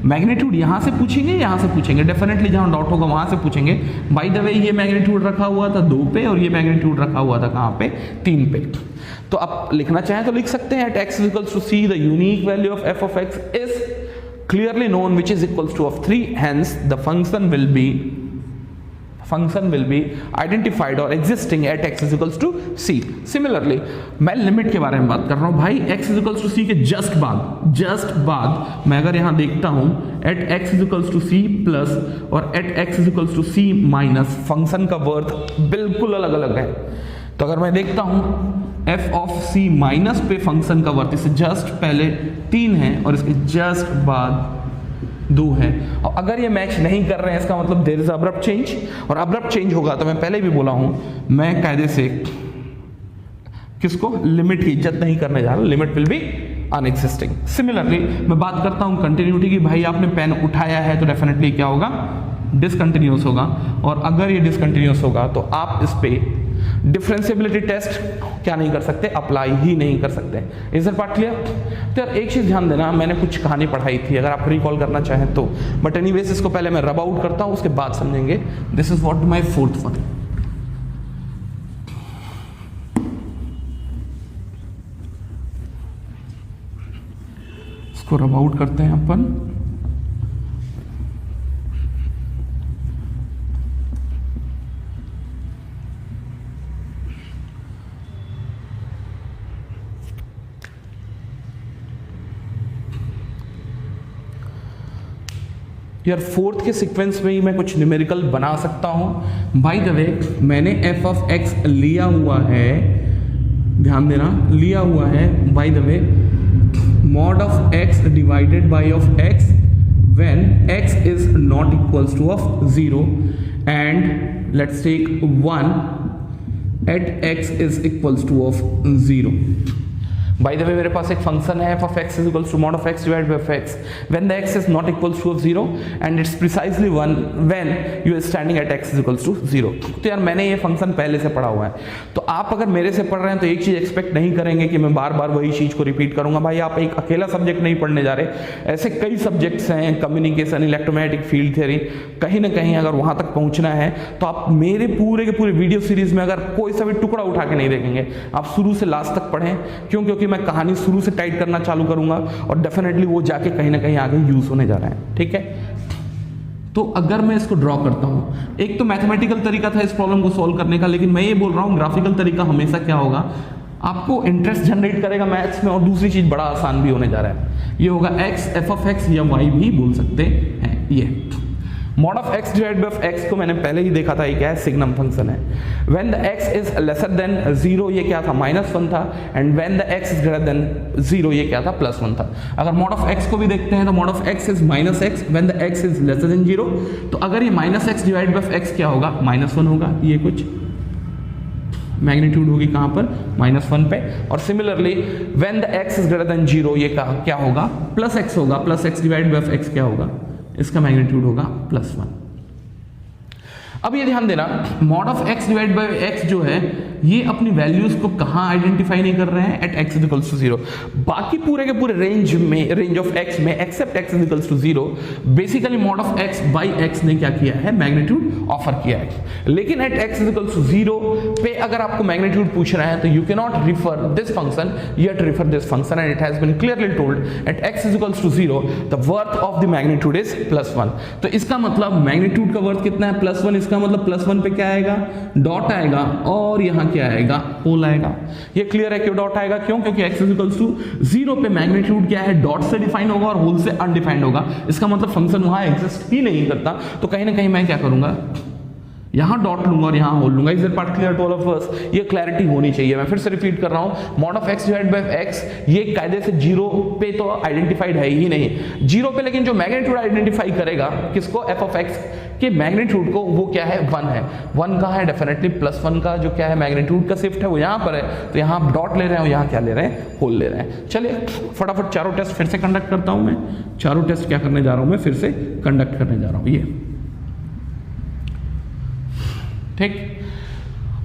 Speaker 2: मैग्नीट्यूड यहां से पूछेंगे, यहां से पूछेंगे, डेफिनेटली जहां डॉट होगा वहां से पूछेंगे। बाय द वे ये मैग्नीट्यूड रखा हुआ था 2 पे, और ये मैग्नीट्यूड रखा हुआ था कहां पे, 3 पे। तो आप लिखना चाहें तो लिख सकते हैं, at x equals to c the unique value of f of x is clearly known which is equals to of 3, hence the function will be identified or existing at x is equals to c. Similarly, मैं limit के बारे में बात कर रहा हूं भाई। x is equals to c के जस्ट बाद मैं अगर यहां देखता हूं at x is equals to c plus और at x is equals to c minus, function का वर्थ बिल्कुल अलग अलग है। तो अगर मैं देखता हूं f ऑफ c माइनस पे फंक्शन का वर्थ इससे जस्ट पहले 3 है और इसके जस्ट बाद 2 है, और अगर ये मैच नहीं कर रहे हैं इसका मतलब देयर इज अब्रप्ट चेंज, और अब्रप्ट चेंज होगा तो मैं पहले भी बोला हूं, मैं कायदे से किसको, लिमिट की इज्जत नहीं करने जा रहा, लिमिट विल बी अनएग्जिस्टिंग। सिमिलरली मैं बात करता हूं कंटिन्यूटी की। भाई आपने पेन उठाया है तो डेफिनेटली क्या होगा, डिसकंटिन्यूअस होगा, और अगर ये डिसकंटिन्यूअस होगा तो आप इस पे डिफरेंशिएबिलिटी टेस्ट क्या नहीं कर सकते, अप्लाई ही नहीं कर सकते। Is that part clear? तो यार एक चीज ध्यान देना, मैंने कुछ कहानी पढ़ाई थी, अगर आप रिकॉल करना चाहें तो, बट एनीवेज इसको पहले मैं रब आउट करता हूं, उसके बाद समझेंगे। This is what my fourth one. इसको रब आउट करते हैं अपन। यार फोर्थ के सीक्वेंस में ही मैं कुछ न्यूमेरिकल बना सकता हूं। बाय द वे मैंने f ऑफ x लिया हुआ है, ध्यान देना, लिया हुआ है by the way mod of x divided by of x when x is not equals to of 0 and let's take 1 at x is equals to of 0. Bye the वे मेरे पास एक फंक्शन है f of x is equals to mod of x divided by x when the x is not equals to of 0 and it's precisely 1 when you are standing at x is equals to 0. तो यार मैंने ये function पहले से पढ़ा हुआ है, तो आप अगर मेरे से पढ़ रहे हैं तो एक चीज़ एक्सपेक्ट नहीं करेंगे कि मैं बार बार वही चीज़ को रिपीट करूंगा। भाई आप एक अकेला सब्जेक्ट नहीं पढ़ने जा रहे, ऐसे कई सब्जेक्ट्स हैं, कम्युनिकेशन, इलेक्ट्रोमैग्नेटिक फील्ड थ्योरी, कहीं ना कहीं अगर वहाँ तक पहुँचना है तो आप मेरे पूरे के पूरे वीडियो सीरीज में अगर कोई सा भी टुकड़ा उठा के नहीं देखेंगे, आप शुरू से लास्ट तक पढ़ें। क्योंकि मैं कहानी शुरू से टाइट करना चालू करूंगा और डेफिनेटली वो जाके कहीं ना कहीं आगे यूज होने जा रहा है, ठीक है। तो अगर मैं इसको ड्रॉ करता हूं, एक तो मैथमेटिकल तरीका था इस प्रॉब्लम को सॉल्व करने का, लेकिन मैं ये बोल रहा हूं ग्राफिकल तरीका हमेशा क्या होगा, आपको इंटरेस्ट जनरेट करेगा मैथ्स में, और दूसरी चीज बड़ा आसान भी होने जा रहा है, ये होगा x f of x या y भी बोल सकते हैं। ये mod of x divided by x को मैंने पहले ही देखा था, ये क्या है, सिग्नम फंक्शन है। when the x is lesser than 0 ये क्या था, -1 था, and when the x is greater than 0 ये क्या था, +1 था। अगर mod of x को भी देखते हैं तो mod of x is -x when the x is lesser than 0, तो अगर ये -x divided by x क्या होगा, -1 होगा। ये कुछ मैग्नीट्यूड होगी कहाँ पर, -1 पे। और similarly when the x is greater than 0 ये क्या होगा, +x होगा, +x divided by x क्या होगा, इसका मैग्नीट्यूड होगा +1। अब ये ध्यान देना, mod of x divide by x जो है ये अपनी वैल्यूज को कहाँ आइडेंटिफाई नहीं कर रहे हैं, एट x इक्वल्स टू 0। बाकी पूरे के पूरे रेंज ऑफ x में except x equals to 0 basically mod of x by x ने क्या किया है, मैग्नीट्यूड ऑफर किया है। लेकिन एट x इक्वल्स टू 0 पे अगर आपको मैग्नीट्यूड पूछ रहा है तो you can not refer this function, yet refer this function, and it has been clearly told at x equals to 0 the worth of the magnitude is +1। तो इसका मतलब मैग्नीट्यूड का वर्थ कितना है, +1। इसका मतलब +1 पे क्या आएगा, डॉट आएगा, और यहाँ क्या आएगा, होल आएगा। ये क्लियर है क्यों डॉट आएगा, क्यों, क्योंकि x इक्वल्स टू 0 पे मैग्नीट्यूड क्या है, डॉट से डिफाइन होगा और होल से अनडिफाइंड होगा। इसका मतलब फंक्शन वहां एग्जिस्ट ही नहीं करता। तो कहीं ना कहीं मैं क्या करूंगा, यहां डॉट लूंगा और यहां होल लूंगा। Is that part clear to all of us? ये क्लैरिटी होनी चाहिए। मैं फिर से रिपीट कर रहा हूं, mod of x divide by x ये कायदे से 0 पे तो आइडेंटिफाइड है ही नहीं, 0 पे लेकिन जो मैग्नीट्यूड आइडेंटिफाई करेगा किसको, f of x के मैग्नीट्यूड को, वो क्या है, 1 है। 1 कहाँ है, डेफिनेटली +1 का जो क्या है मैग्नीट्यूड का शिफ्ट है वो यहाँ पर है। तो यहाँ आप डॉट ले रहे हैं, यहाँ क्या ले रहे हैं, होल ले रहे हैं। चलिए फटाफट चारों टेस्ट फिर से कंडक्ट करता हूँ मैं। चारों टेस्ट क्या करने जा रहा हूँ मैं, फिर से कंडक्ट करने जा रहा हूँ। ये ठीक,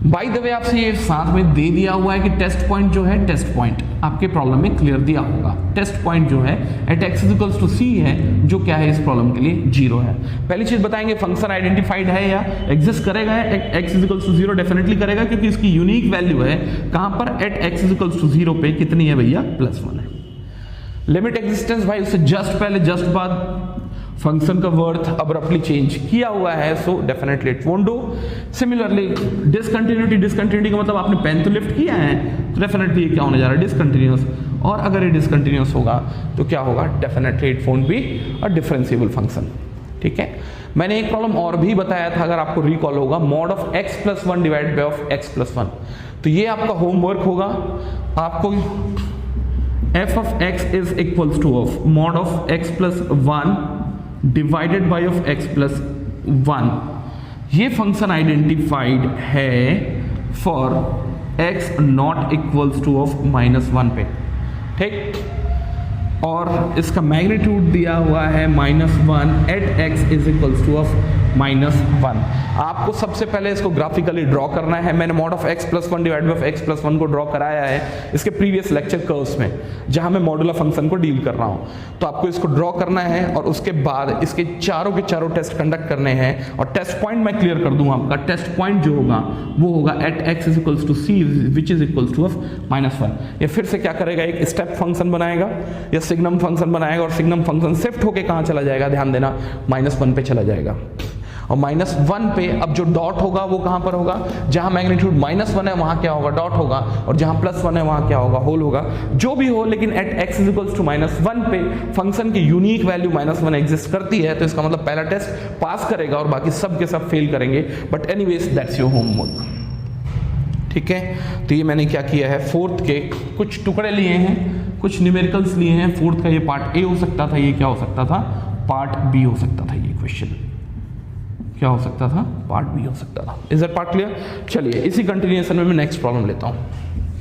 Speaker 2: बाय द वे आपसे ये साथ में दे दिया हुआ है कि टेस्ट पॉइंट जो है, टेस्ट पॉइंट आपके प्रॉब्लम में क्लियर दिया होगा। टेस्ट पॉइंट जो है at x equals to c है, जो क्या है इस प्रॉब्लम के लिए 0 है। पहली चीज बताएंगे फंक्शन आइडेंटिफाइड है या एग्जिस्ट करेगा, x इक्वल्स टू 0 डेफिनेटली करेगा, क्योंकि इसकी यूनिक वैल्यू है कहां पर, एट x इक्वल्स टू 0 पे कितनी है भैया, +1 है। लिमिट एग्जिस्टेंस भाई उससे जस्ट पहले, जस्ट बाद फंक्शन का वर्थ अब्रप्टली चेंज किया हुआ है, so definitely it won't do. Similarly discontinuity का मतलब आपने पेन तो लिफ्ट किया है, तो डेफिनेटली ये क्या होने जा रहा है, डिसकंटिन्यूअस। और अगर ये डिसकंटिन्यूअस होगा तो क्या होगा, definitely it won't be a differentiable function. ठीक है, मैंने एक प्रॉब्लम और भी बताया था, अगर आपको रिकॉल होगा, mod of x + 1 divide by of x + 1। तो ये आपका होमवर्क होगा, आपको f of x is equals to of mod of x + 1 divided by of x + 1। ये फंक्शन आइडेंटिफाइड है for x not equals to of -1 पे। ठीक, और इसका मैग्नीट्यूड दिया हुआ है -1 at x is equals to of -1। आपको सबसे पहले इसको ग्राफिकली ड्रॉ करना है। मैंने mod of x + 1 divide by of x + 1 को ड्रॉ कराया है इसके प्रीवियस लेक्चर कर्व्स में, जहां मैं मॉडुलर फंक्शन को डील कर रहा हूं। तो आपको इसको ड्रॉ करना है और उसके बाद इसके चारों के चारों टेस्ट कंडक्ट करने हैं, और टेस्ट पॉइंट मैं क्लियर कर दूंगा। आपका टेस्ट पॉइंट जो होगा वो होगा at x is equals to c which is equals to of -1। ये फिर से क्या करेगा, एक स्टेप फंक्शन बनाएगा या सिग्नम फंक्शन बनाएगा, और सिग्नम फंक्शन शिफ्ट होके कहां चला जाएगा, ध्यान देना, -1 पे चला जाएगा। और -1 पे अब जो डॉट होगा वो कहां पर होगा, जहां मैग्नीट्यूड -1 है वहां क्या होगा, डॉट होगा, और जहां +1 है वहां क्या होगा, होल होगा, जो भी हो, लेकिन एट x इक्वल्स टू -1 पे फंक्शन की यूनिक वैल्यू -1 एग्जिस्ट करती है, तो इसका मतलब पहला टेस्ट पास करेगा और बाकी सब के सब फेल करेंगे। But anyways that's your homework, ठीक है। तो ये मैंने क्या किया है, फोर्थ के कुछ टुकड़े लिए हैं, कुछ न्यूमेरिकल्स लिए हैं। फोर्थ का ये पार्ट ए हो सकता था, ये क्या हो सकता था, पार्ट बी हो सकता था। ये क्वेश्चन क्या हो सकता था, पार्ट बी हो सकता था। Is that part clear? चलिए इसी कंटिन्यूएशन में मैं नेक्स्ट प्रॉब्लम लेता हूं।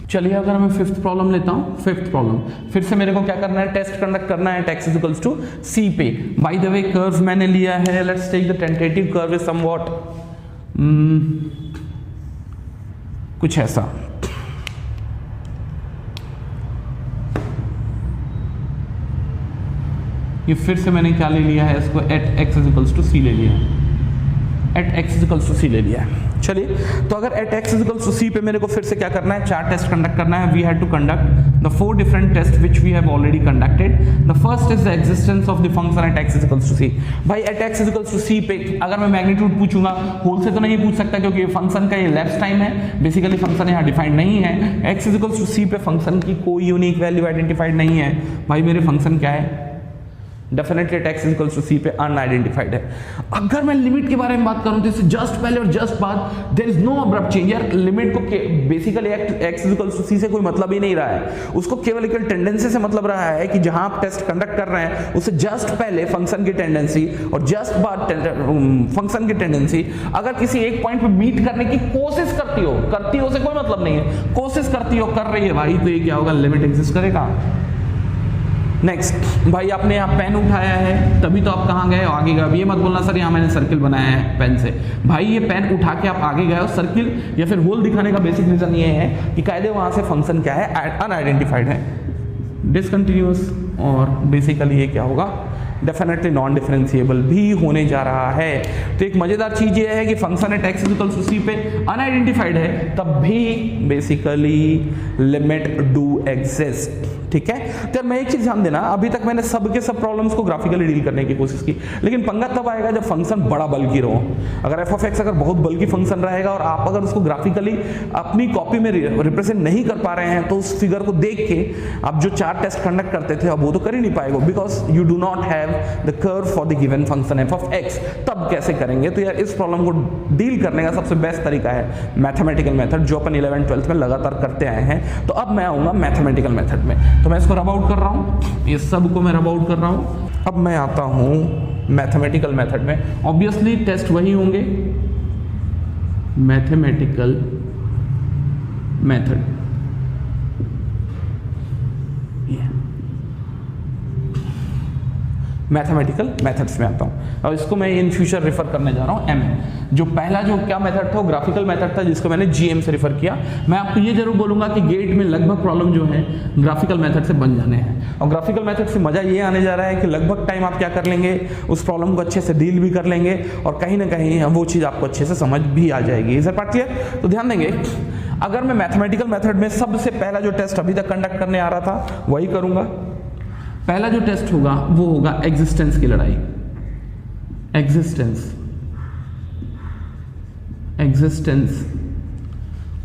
Speaker 2: चलिए अगर मैं फिफ्थ प्रॉब्लम लेता हूं, फिफ्थ प्रॉब्लम फिर से मेरे को क्या करना है, टेस्ट कंडक्ट करना है x इक्वल्स टू c पे। बाय द वे कर्व मैंने लिया है, let's take the tentative curve is somewhat कुछ ऐसा, ये फिर से मैंने क्या ले लिया है, इसको at x equals to c ले लिया है, at x equals to c ले लिया है। चलिए तो अगर at x equals to c पे मेरे को फिर से क्या करना है, 4 टेस्ट कंडक्ट करना है। We had to conduct the 4 different test which we have already conducted. The first is the existence of the function at x equals to c। भाई at x equals to c पे अगर मैं magnitude पूछूंगा, whole से तो नहीं पूछ सकता क्योंकि फंक्शन का ये लेफ्ट टाइम है, बेसिकली फंक्शन यहाँ डिफाइंड नहीं है। x इक्वल्स टू c पे फंक्शन की कोई यूनिक वैल्यू आइडेंटिफाइड नहीं है। भाई मेरे फंक्शन क्या है, definitely x equals to c पे अनआइडेंटिफाइड है। अगर मैं लिमिट के बारे में बात करूं तो इससे जस्ट पहले और जस्ट बाद there is no abrupt change. यार लिमिट को basically x equals to c से कोई मतलब ही नहीं रहा है, उसको केवल एक टेंडेंसी से मतलब रहा है कि जहां आप टेस्ट कंडक्ट कर रहे हैं उससे जस्ट पहले फंक्शन की टेंडेंसी और जस्ट बाद फंक्शन की टेंडेंसी अगर किसी एक पॉइंट पे मीट करने की कोशिश करती हो से कोई मतलब नहीं है, कोशिश करती हो, कर रही है भाई, तो ये क्या होगा, लिमिट एग्जिस्ट करेगा। नेक्स्ट भाई आपने यहाँ पेन उठाया है तभी तो आप कहाँ गए हो, आगे गए। अब ये मत बोलना सर यहाँ मैंने सर्किल बनाया है पेन से। भाई ये पेन उठा के आप आगे गए हो, सर्किल या फिर होल दिखाने का बेसिक रीजन ये है कि कायदे वहाँ से फंक्शन क्या है, अनआइडेंटिफाइड है, डिसकंटिन्यूअस, और बेसिकली ये क्या होगा, डेफिनेटली नॉन डिफरेंशिएबल भी होने जा रहा है। तो एक मजेदार चीज ये है कि function at x equals to c पे अनआइडेंटिफाइड है, तब भी बेसिकली लिमिट डू एग्जिस्ट, ठीक है। तो मैं एक चीज ध्यान देना, अभी तक मैंने सब के सब प्रॉब्लम्स को ग्राफिकली डील करने की कोशिश की, लेकिन पंगा तब आएगा जब फंक्शन बड़ा बल्कि रहो। अगर f ऑफ x अगर बहुत बल्कि फंक्शन रहेगा और आप अगर उसको ग्राफिकली अपनी कॉपी में रिप्रेजेंट नहीं कर पा रहे हैं, तो उस फिगर को देख के आप जो 4 टेस्ट कंडक्ट करते थे अब वो तो कर ही नहीं पाएगा, because you do not have the curve for the given function f of x। तब कैसे करेंगे? तो यार इस प्रॉब्लम को डील करने का सबसे बेस्ट तरीका है मैथमेटिकल मेथड, जो अपन 11th-12th में लगातार करते आए हैं। तो अब मैं आऊंगा मैथमेटिकल मेथड में, तो मैं इसको रब आउट कर रहा हूं, ये सब को मैं रब आउट कर रहा हूं। अब मैं आता हूं मैथमेटिकल मेथड में। ऑब्वियसली टेस्ट वही होंगे, मैथमेटिकल मेथड, मैथमेटिकल मेथड्स में आता हूं और इसको मैं इन फ्यूचर रेफर करने जा रहा हूं एम। जो पहला जो क्या मेथड था वो ग्राफिकल मेथड था, जिसको मैंने जीएम से रेफर किया। मैं आपको ये जरूर बोलूंगा कि गेट में लगभग प्रॉब्लम जो है ग्राफिकल मेथड से बन जाने हैं, और ग्राफिकल मेथड से मजा ये आने जा रहा है कि लगभग टाइम आप क्या कर लेंगे, उस प्रॉब्लम को अच्छे से डील भी कर लेंगे और कहीं ना कहीं वो चीज आपको अच्छे से समझ भी आ जाएगी। इस पार्ट क्लियर? तो ध्यान देंगे, अगर मैं मैथमेटिकल मेथड में सबसे पहला जो टेस्ट अभी तक कंडक्ट करने आ रहा था वही करूंगा। पहला जो टेस्ट होगा वो होगा एग्जिस्टेंस की लड़ाई, existence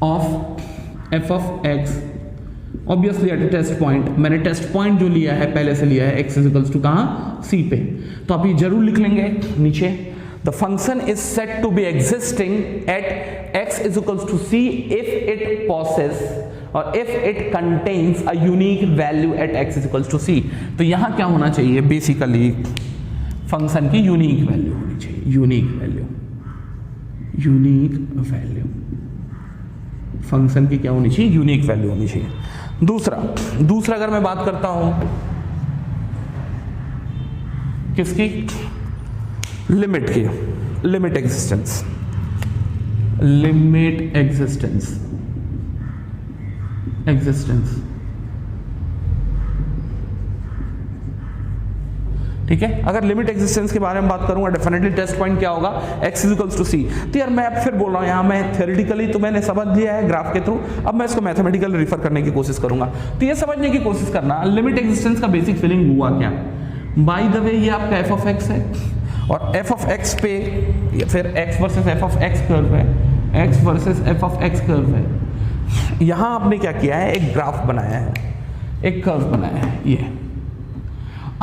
Speaker 2: of f of x obviously at a test point. मैंने टेस्ट पॉइंट जो लिया है पहले से लिया है x इक्वल्स टू कहां, c पे। तो आप ये जरूर लिख लेंगे नीचे, the function is set to be existing at x is equals to c if it possess और if it contains a unique value at x is equals to c। तो यहां क्या होना चाहिए, बेसिकली फंक्शन की यूनिक वैल्यू होनी चाहिए, unique value function की क्या होनी चाहिए, यूनिक वैल्यू होनी चाहिए। दूसरा अगर मैं बात करता हूं किसकी, लिमिट की, लिमिट एग्जिस्टेंस, ठीक है। अगर लिमिट एग्जिस्टेंस के बारे में बात करूंगा, डेफिनेटली टेस्ट पॉइंट क्या होगा, x इक्वल्स टू c। तो यार मैं फिर बोल रहा हूं, यहां मैं थ्योरेटिकली तो मैंने समझ लिया है ग्राफ के थ्रू, अब मैं इसको मैथमेटिकल रेफर करने की कोशिश करूंगा। तो ये समझने की कोशिश करना लिमिट एग्जिस्टेंस का बेसिक फीलिंग हुआ क्या। बाय द वे ये आपका f ऑफ x है और एफ ऑफ एक्स पे फिर x versus f of x curve है, x versus f of x curve है। यहां आपने क्या किया है, एक ग्राफ बनाया है, एक कर्व बनाया है। ये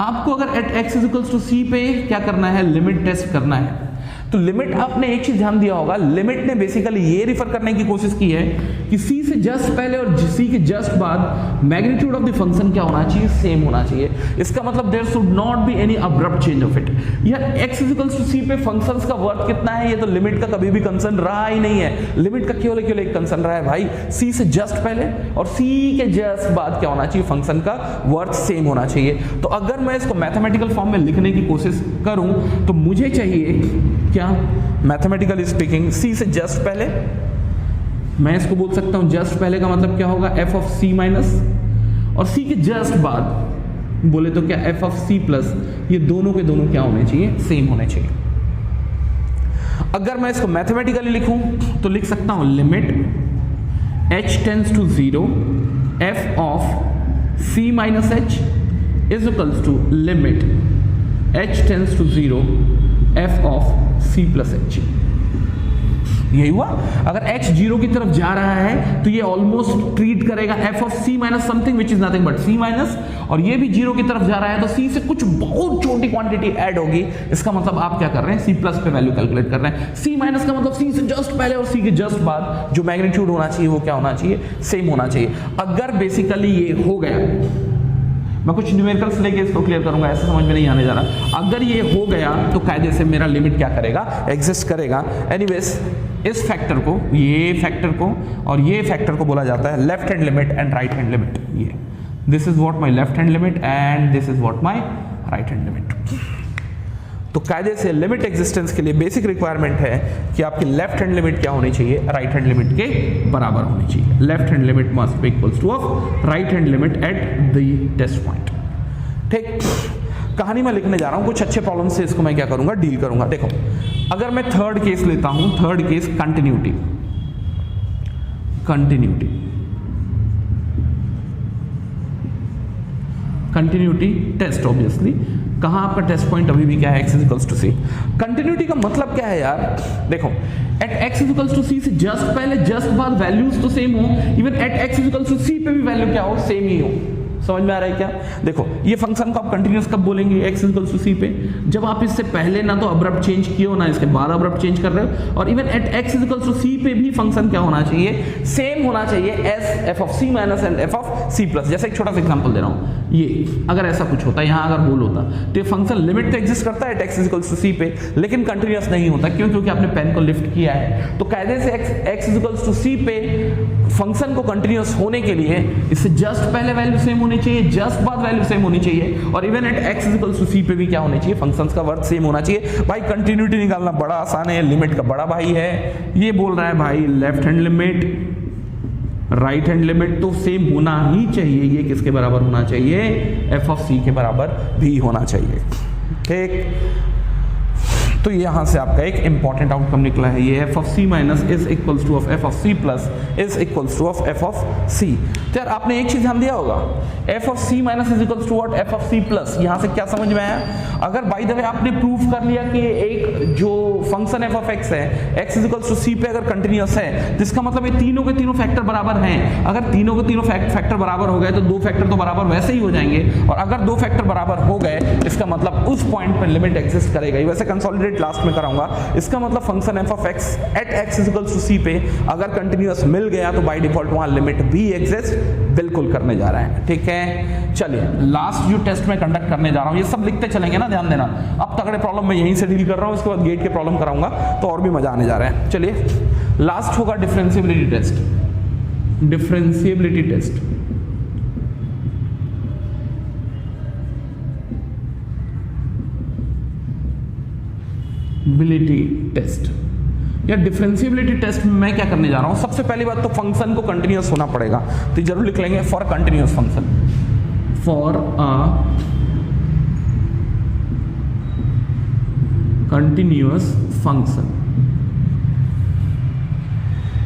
Speaker 2: आपको अगर eight x equals to c पे क्या करना है, लिमिट टेस्ट करना है। तो लिमिट, आपने एक चीज ध्यान दिया होगा, लिमिट ने बेसिकली ये रिफर करने की कोशिश की है कि सी से जस्ट पहले और सी के जस्ट बाद मैग्नीट्यूड ऑफ द फंक्शन क्या होना चाहिए, सेम होना चाहिए। इसका मतलब there should not be any abrupt change of it. या एक्स इक्वल्स टू सी पे फंक्शंस का वर्थ कितना है, ये तो लिमिट का कभी भी कंसर्न रहा ही नहीं है। लिमिट का केवल एक कंसर्न रहा है भाई, सी से जस्ट पहले और सी के जस्ट बाद क्या होना चाहिए, फंक्शन का वर्थ सेम होना चाहिए। तो अगर मैं इसको मैथमेटिकल फॉर्म में लिखने की कोशिश करूं तो मुझे चाहिए क्या, मैथमेटिकली स्पीकिंग सी से जस्ट पहले, मैं इसको बोल सकता हूं जस्ट पहले का मतलब क्या होगा, एफ ऑफ सी माइनस, और सी के जस्ट बाद बोले तो क्या, एफ ऑफ सी प्लस। ये दोनों के दोनों क्या होने चाहिए, सेम होने चाहिए। अगर मैं इसको मैथमेटिकली लिखूं तो लिख सकता हूं limit h tends to 0 f of c minus h is equals to limit h tends to 0 f of c plus h. यही हुआ। अगर h 0 की तरफ जा रहा है तो ये ऑलमोस्ट ट्रीट करेगा f of c minus something which is nothing but c minus, और ये भी 0 की तरफ जा रहा है तो c से कुछ बहुत छोटी क्वांटिटी ऐड होगी। इसका मतलब आप क्या कर रहे हैं, c प्लस पे वैल्यू कैलकुलेट कर रहे हैं। c माइनस का मतलब c से जस्ट पहले और c के जस्ट बाद जो मैग्नीट्यूड होना चाहिए वो क्या होना चाहिए, सेम होना चाहिए। अगर बेसिकली ये हो गया, मैं कुछ न्यूमेरिकल्स लेके इसको क्लियर करूंगा, ऐसे समझ में नहीं आने जा रहा। अगर ये हो गया तो कायदे से मेरा लिमिट क्या करेगा, एग्जिस्ट करेगा। एनीवेज, इस फैक्टर को, ये फैक्टर को और ये फैक्टर को बोला जाता है left hand limit and right hand limit. ये this is what my left hand limit and this is what my right hand limit. तो कायदे से लिमिट एग्जिस्टेंस के लिए बेसिक रिक्वायरमेंट है कि आपकी लेफ्ट हैंड लिमिट क्या होनी चाहिए, राइट हैंड लिमिट के बराबर होनी चाहिए। Left hand limit must be equals to of right hand limit at the test point. ठीक, कहानी मैं लिखने जा रहा हूं, कुछ अच्छे प्रॉब्लम से इसको मैं क्या करूंगा, डील करूंगा। देखो, अगर मैं थर्ड केस लेता हूं, third case continuity, continuity test, obviously कहां आपका टेस्ट पॉइंट अभी भी क्या है, x equals to c. Continuity का मतलब क्या है यार, देखो at x equals to c से जस्ट पहले जस्ट बाद वैल्यूज तो सेम हो, even at x equals to c पे भी वैल्यू क्या हो, सेम ही हो। समझ में आ रहा है क्या? देखो, ये फंक्शन को आप कंटिन्यूअस कब बोलेंगे, x इक्वल्स टू सी पे, जब आप इससे पहले ना तो अब्रप्ट चेंज किए हो ना इसके बाद अब्रप्ट चेंज कर रहे हो। और even at x equals to c पे भी फंक्शन क्या होना चाहिए, सेम होना चाहिए as f of c minus and f of c plus. जैसे एक छोटा सा एग्जांपल दे रहा हूं, ये अगर ऐसा कुछ होता, यहाँ अगर होल होता तो ये फंक्शन लिमिट तो एग्जिस्ट करता है at x equals to c पे, लेकिन कंटिन्यूअस नहीं होता। क्यों? क्योंकि आपने पेन को लिफ्ट किया है। तो कायदे से x इक्वल्स टू सी पे फंक्शन को कंटिन्यूअस होने के लिए इससे जस्ट पहले वैल्यू सेम होनी चाहिए, जस्ट बाद वैल्यू सेम होनी चाहिए, और even at x equals to c पे भी क्या होनी चाहिए, फंक्शंस का वर्थ सेम होना चाहिए। भाई कंटिन्यूटी निकालना बड़ा आसान है, लिमिट का बड़ा भाई है। ये बोल रहा है भाई left hand limit right hand limit तो सेम होना ही चाहिए। ये किसके बराबर होना चाहिए, एफ ऑफ सी के बराबर भी होना चाहिए। ठीक, तो यहां से आपका एक इंपॉर्टेंट आउटकम निकला है, ये f of c minus is equals to of f of c plus is equals to of f of c. तो यार आपने एक चीज ध्यान दिया होगा, f of c minus is equals to what, f of c plus. यहां से क्या समझ में आया, अगर बाय द वे आपने प्रूफ कर लिया कि एक जो फंक्शन एफ ऑफ एक्स है, x is equals to c पे अगर कंटिन्यूअस है, तो इसका मतलब ये तीनों के तीनों फैक्टर बराबर हैं। अगर तीनों के तीनों फैक्टर बराबर हो गए तो दो फैक्टर तो बराबर वैसे ही हो जाएंगे, और अगर दो फैक्टर बराबर हो गए इसका मतलब उस पॉइंट पर लिमिट एग्जिस्ट करेगा। वैसे कंसोलिडेट लास्ट में कराऊंगा। इसका मतलब function f of x at x is equals to c पे अगर कंटिन्यूअस मिल गया तो बाय डिफॉल्ट वहां लिमिट भी एग्जिस्ट बिल्कुल करने जा रहा है। ठीक है, चलिए लास्ट जो टेस्ट में कंडक्ट करने जा रहा हूं, ये सब लिखते चलेंगे ना, ध्यान देना। अब तगड़े प्रॉब्लम मैं यहीं से डील कर रहा हूं, इसके बाद गेट के प्रॉब्लम कराऊंगा तो और भी मजा आने जा रहा है। चलिए लास्ट होगा differentiability test. Differentiability test test या डिफरेंशिएबिलिटी टेस्ट में मैं क्या करने जा रहा हूं, सबसे पहली बात तो फंक्शन को कंटिन्यूअस होना पड़ेगा, तो जरूर लिख लेंगे for continuous function, for a continuous function.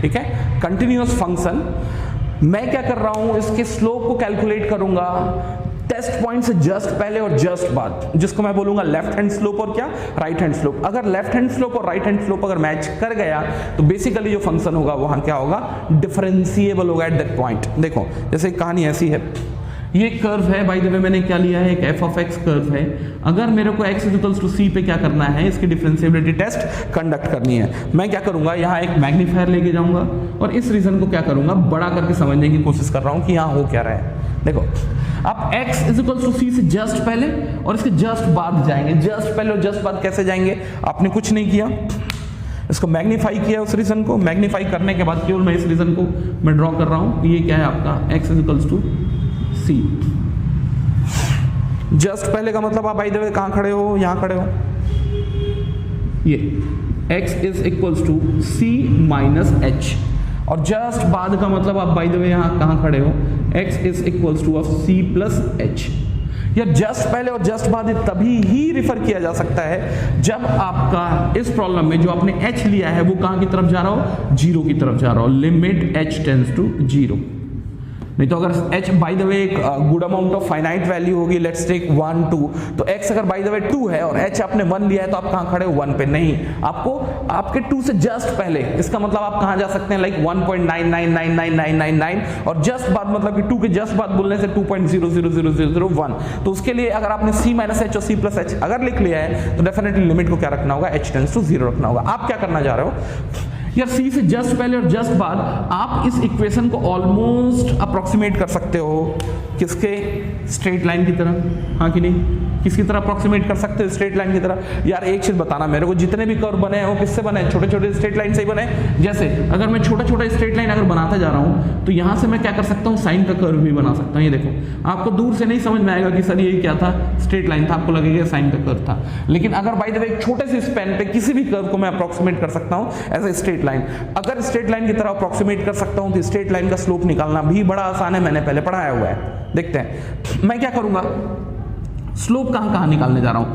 Speaker 2: ठीक है, कंटिन्यूअस फंक्शन मैं क्या कर रहा हूं, इसके स्लोप को कैलकुलेट करूंगा टेस्ट पॉइंट से जस्ट पहले और जस्ट बाद, जिसको मैं बोलूंगा लेफ्ट हैंड स्लोप और क्या राइट हैंड स्लोप। अगर लेफ्ट हैंड स्लोप और राइट हैंड स्लोप अगर मैच कर गया तो बेसिकली जो फंक्शन होगा वहां क्या होगा, डिफरेंशिएबल होगा एट दैट पॉइंट। देखो जैसे कहानी ऐसी है, ये कर्व है, बाय द वे मैंने क्या लिया है, एक एफ ऑफ एक्स कर्व है। अगर मेरे को x इक्वल्स टू c पे क्या करना है, इसकी डिफरेंशिएबिलिटी टेस्ट कंडक्ट करनी है, मैं क्या करूंगा, यहाँ एक मैग्नीफायर लेके जाऊंगा और इस रीजन को क्या करूंगा, बड़ा करके समझने की कोशिश कर रहा हूं कि यहाँ हो क्या रहा है। देखो आप x इक्वल्स टू c से जस्ट पहले और इसके जस्ट बाद जाएंगे। जस्ट पहले और जस्ट बाद कैसे जाएंगे, आपने कुछ नहीं किया, इसको मैग्नीफाई किया, उस रीजन को मैग्नीफाई करने के बाद केवल मैं इस रीजन को मैं ड्रॉ कर रहा हूं, ये क्या है आपका x equals to C। Just पहले का मतलब आप बाय द वे कहां खड़े हो, यहां खड़े हो, ये x is equals to C minus H, और जस्ट बाद का मतलब आप बाय द वे यहां कहां खड़े हो, x is equals to of C plus H। या जस्ट पहले और जस्ट बाद तभी ही रिफर किया जा सकता है जब आपका इस प्रॉब्लम में जो आपने h लिया है वो कहां की तरफ जा रहा हो, जीरो की तरफ जा रहा हो, limit h tends to zero. नहीं तो अगर h बाय द वे एक good amount of finite value होगी, लेट्स टेक 1 2, तो x अगर बाय द वे 2 है और h आपने 1 लिया है तो आप कहां खड़े हो, 1 पे। नहीं, आपको आपके 2 से जस्ट पहले, इसका मतलब आप कहां जा सकते हैं, लाइक 1.9999999, और जस्ट बाद मतलब कि 2 के जस्ट बाद बोलने से 2.000001। तो उसके लिए अगर आपने c माइनस h और c प्लस h अगर लिख लिया है तो डेफिनेटली लिमिट को क्या रखना होगा, h टेंड्स टू 0 रखना होगा। आप क्या करना जा रहे हो यार, c से जस्ट पहले और जस्ट बाद आप इस इक्वेशन को ऑलमोस्ट अप्रोक्सीमेट कर सकते हो, किसके, स्ट्रेट लाइन की तरह, हाँ कि नहीं, किसकी तरह अप्रोक्सीमेट कर सकते हो, स्ट्रेट लाइन की तरह। यार एक चीज बताना मेरे को, जितने भी कर्व बने हैं वो किससे बने हैं, छोटे छोटे स्ट्रेट लाइन से ही बने। जैसे अगर मैं छोटा छोटा स्ट्रेट लाइन अगर बनाता जा रहा हूं तो यहां से मैं क्या कर सकता हूं, साइन का कर्व भी बना सकता हूं। ये देखो, आपको दूर से नहीं समझ में आएगा कि सर ये क्या था, स्ट्रेट लाइन था, आपको लगेगा साइन का कर्व था, लेकिन अगर बाय द वे एक छोटे से स्पैन पे किसी भी कर्व को मैं अप्रोक्सीमेट कर सकता हूं एज ए स्ट्रेट लाइन। अगर स्ट्रेट लाइन की तरह अप्रोक्सीमेट कर सकता हूं तो स्ट्रेट लाइन का स्लोप निकालना भी बड़ा आसान है, मैंने पहले पढ़ाया हुआ है। देखते हैं मैं क्या करूंगा, स्लोप कहां निकालने जा रहा हूं,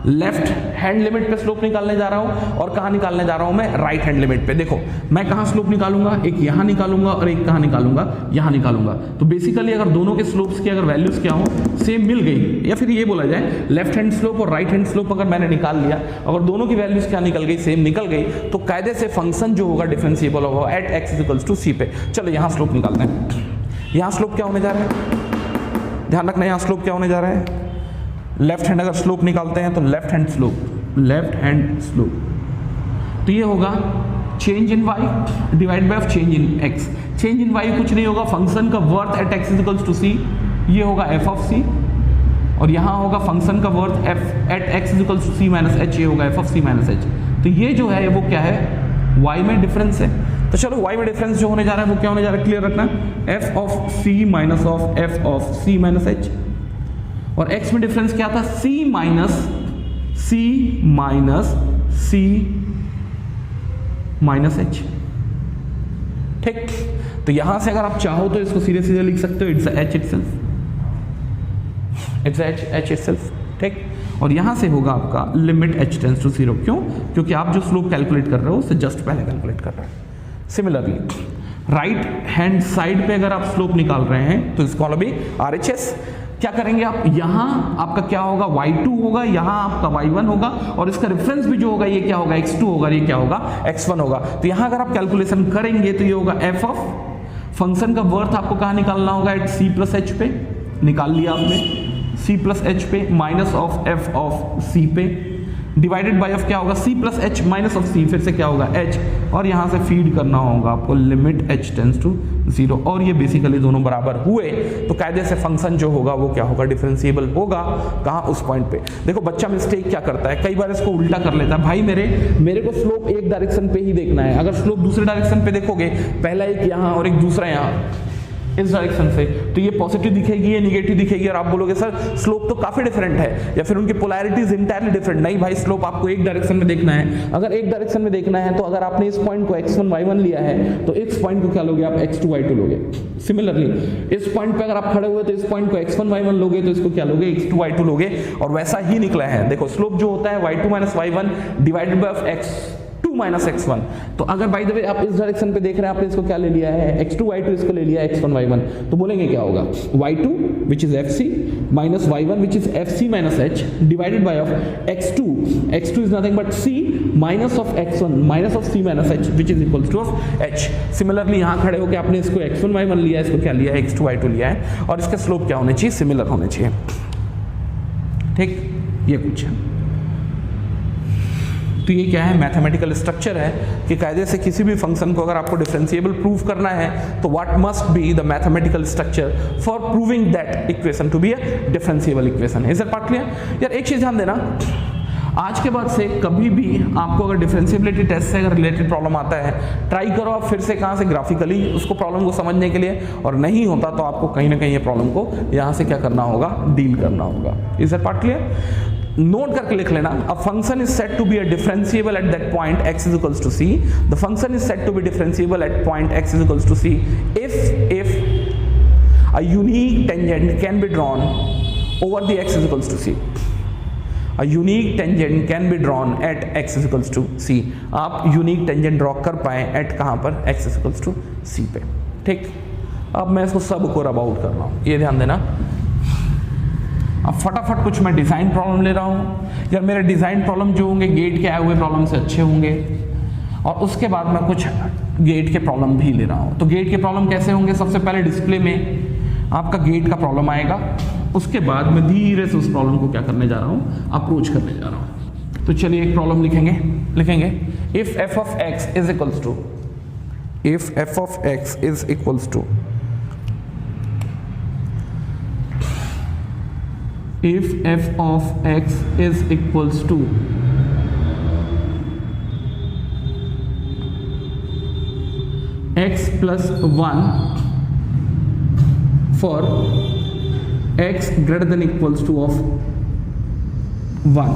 Speaker 2: लेफ्ट हैंड लिमिट पे स्लोप निकालने जा रहा हूं, और कहां निकालने जा रहा हूं मैं, राइट हैंड लिमिट पे। देखो मैं कहां स्लोप निकालूंगा, एक यहां निकालूंगा और एक कहां निकालूंगा, यहां निकालूंगा। तो बेसिकली अगर दोनों के स्लोप्स की अगर वैल्यूज क्या हो, सेम मिल गई, या फिर ये बोला जाए लेफ्ट हैंड स्लोप और राइट हैंड स्लोप अगर मैंने निकाल लिया, अगर दोनों की वैल्यूज क्या निकल गई, सेम निकल गई, तो कायदे से फंक्शन जो होगा डिफरेंशिएबल होगा at x equals to c पे। चलो यहां स्लोप निकालते हैं, यहां स्लोप क्या होने जा रहा है, ध्यान रखना, यहां स्लोप क्या होने जा रहा है, लेफ्ट हैंड अगर स्लोप निकालते हैं तो लेफ्ट हैंड स्लोप, तो ये होगा change in y divide by of change in x। Change in y कुछ नहीं होगा, फंक्शन का worth at x equals to c, ये होगा f ऑफ c, और यहां होगा फंक्शन का worth f at x equals to c minus h, ये होगा f of c minus h। तो ये जो है वो क्या है, y में डिफरेंस है। तो चलो y में डिफरेंस जो होने जा रहा है वो क्या होने जा रहा है, क्लियर रखना, f of c minus of f of c minus h, और x में डिफरेंस क्या था, c minus c minus h। ठीक, तो यहां से अगर आप चाहो तो इसको सीधे सीधे लिख सकते हो, it's h itself, it's h itself. ठीक, और यहां से होगा आपका लिमिट h टेंड्स टू 0। क्यों, क्योंकि आप जो स्लोप कैलकुलेट कर रहे हो उससे जस्ट पहले कैलकुलेट कर रहे हैं। सिमिलरली राइट हैंड साइड पे अगर आप स्लोप निकाल रहे हैं तो इसको भी RHS क्या करेंगे आप, यहां आपका क्या होगा, y2 होगा, यहां आपका y1 होगा, और इसका रेफरेंस भी जो होगा ये क्या होगा, x2 होगा, ये क्या होगा, x1 होगा। तो यहां अगर आप कैलकुलेशन करेंगे तो ये होगा f ऑफ फंक्शन का वर्थ आपको कहां निकालना होगा, एट c प्लस h पे, निकाल लिया आपने, c प्लस h पे, minus of f of c पे, डिवाइडेड बाय ऑफ क्या होगा, c plus h minus of c, फिर से क्या होगा h, और यहां से फीड करना होगा आपको लिमिट h टेंड्स टू 0, और ये बेसिकली दोनों बराबर हुए तो कायदे से फंक्शन जो होगा वो क्या होगा, डिफरेंशिएबल होगा। कहां, उस पॉइंट पे। देखो बच्चा मिस्टेक क्या करता है, कई बार इसको उल्टा कर लेता है, भाई मेरे को स्लोप एक डायरेक्शन पे ही देखना है, अगर स्लोप दूसरे डायरेक्शन पे देखोगे, पहला एक यहां और एक दूसरा यहां इस डायरेक्शन से, तो ये पॉजिटिव दिखेगी, ये नेगेटिव दिखेगी, और आप बोलोगे सर स्लोप तो काफी डिफरेंट है, या फिर उनकी पोलैरिटीज इंटायरली डिफरेंट। नहीं भाई, स्लोप आपको एक डायरेक्शन में देखना है। अगर एक डायरेक्शन में देखना है तो अगर आपने इस पॉइंट को x1 y1 लिया है तो इस पॉइंट को क्या लोगे आप, x2 y2 लोगे। सिमिलरली इस पॉइंट पे अगर आप खड़े हुए तो इस पॉइंट को x1 y1 लोगे, तो इसको क्या लोगे, x2 y2 लोगे, और वैसा ही निकला है। देखो स्लोप जो होता है y2 minus y1 divided by x2 minus x1। तो अगर बाय द वे आप इस डायरेक्शन पे देख रहे हैं, आपने इसको क्या ले लिया है, x2 y2, इसको ले लिया x1 y1, तो बोलेंगे क्या होगा, y2 which is fc minus y1 which is fc minus h divided by of x2 is nothing but c minus of x1 minus of c minus h which is equals to of h। Similarly यहां खड़े होकर आपने इसको x1 y1 लिया है, इसको क्या लिया है, x2 y2 लिया है, और इसका स्लोप क्या होना चाहिए, सिमिलर होने चाहिए। ठीक, ये कुछ है। तो ये क्या है, मैथमेटिकल स्ट्रक्चर है कि कायदे से किसी भी फंक्शन को अगर आपको डिफरेंशिएबल प्रूव करना है तो what must be the mathematical structure for proving that equation two be a differentiable equation. Is that part clear? यार एक चीज ध्यान देना, आज के बाद से कभी भी आपको अगर डिफरेंशिएबिलिटी टेस्ट से अगर रिलेटेड प्रॉब्लम आता है, ट्राई करो आप फिर से कहाँ से ग्राफिकली उसको प्रॉब्लम को समझने के लिए, और नहीं होता तो आपको कहीं ना कहीं ये प्रॉब्लम को यहाँ से क्या करना होगा, डील करना होगा। Is that part clear? Note करके लिख लेना, a function is said to be a differentiable at that point x is equals to c, the function is said to be differentiable at point x is equals to c if a unique tangent can be drawn over the x is equals to c। A unique tangent can be drawn at x is equals to c। आप unique tangent draw कर पाए eight कहाँ पर, x is equals to c पे। ठीक, अब मैं इसको सब को रब आउट कर रहा हूँ, ये ध्यान देना। अब फटाफट कुछ मैं डिज़ाइन प्रॉब्लम ले रहा हूँ, यार मेरे डिज़ाइन प्रॉब्लम जो होंगे गेट के आए हुए प्रॉब्लम से अच्छे होंगे, और उसके बाद मैं कुछ गेट के प्रॉब्लम भी ले रहा हूँ। तो गेट के प्रॉब्लम कैसे होंगे, सबसे पहले डिस्प्ले में आपका गेट का प्रॉब्लम आएगा, उसके बाद मैं धीरे से उस प्रॉब्लम को क्या करने जा रहा हूँ, अप्रोच करने जा रहा हूँ। तो चलिए एक प्रॉब्लम लिखेंगे if f of x is equals to, if f of x is equals to, if f of x is equals to x plus 1 for x greater than equals to of 1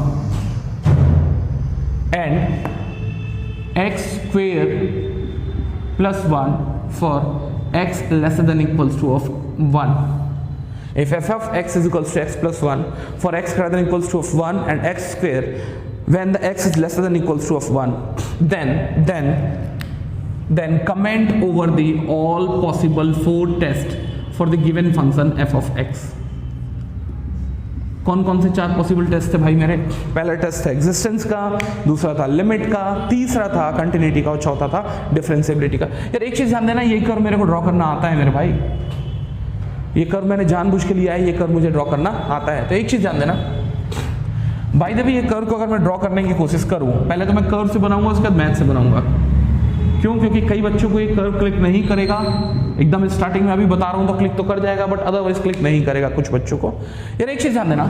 Speaker 2: and x square plus 1 for x lesser than equals to of 1. If f of x is equals to x plus 1 for x greater than equals to of 1 and x square when the x is lesser than equals to of 1, then comment over the all possible 4 tests for the given function f of x। कौन कौन से 4 possible test थे भाई मेरे? पहला test था existence का, दूसरा था लिमिट का, तीसरा था कंटिन्यूटी का, और चौथा था डिफरेंशिएबिलिटी का। यार एक चीज ध्यान देना, ये कर्व मेरे को ड्रॉ करना आता है मेरे भाई, ये कर्व मैंने जानबूझ के लिया है, ये कर्व मुझे ड्रॉ करना आता है। तो एक चीज ध्यान देना, बाय द वे ये कर्व को अगर मैं ड्रॉ करने की कोशिश करूं, पहले तो मैं कर्व से बनाऊंगा, उसके बाद मैथ से बनाऊंगा। क्यों? क्योंकि कई बच्चों को ये कर्व क्लिक नहीं करेगा, एकदम स्टार्टिंग में अभी बता रहा हूं तो क्लिक तो कर जाएगा, बट अदरवाइज क्लिक नहीं करेगा कुछ बच्चों को। यार एक चीज ध्यान देना,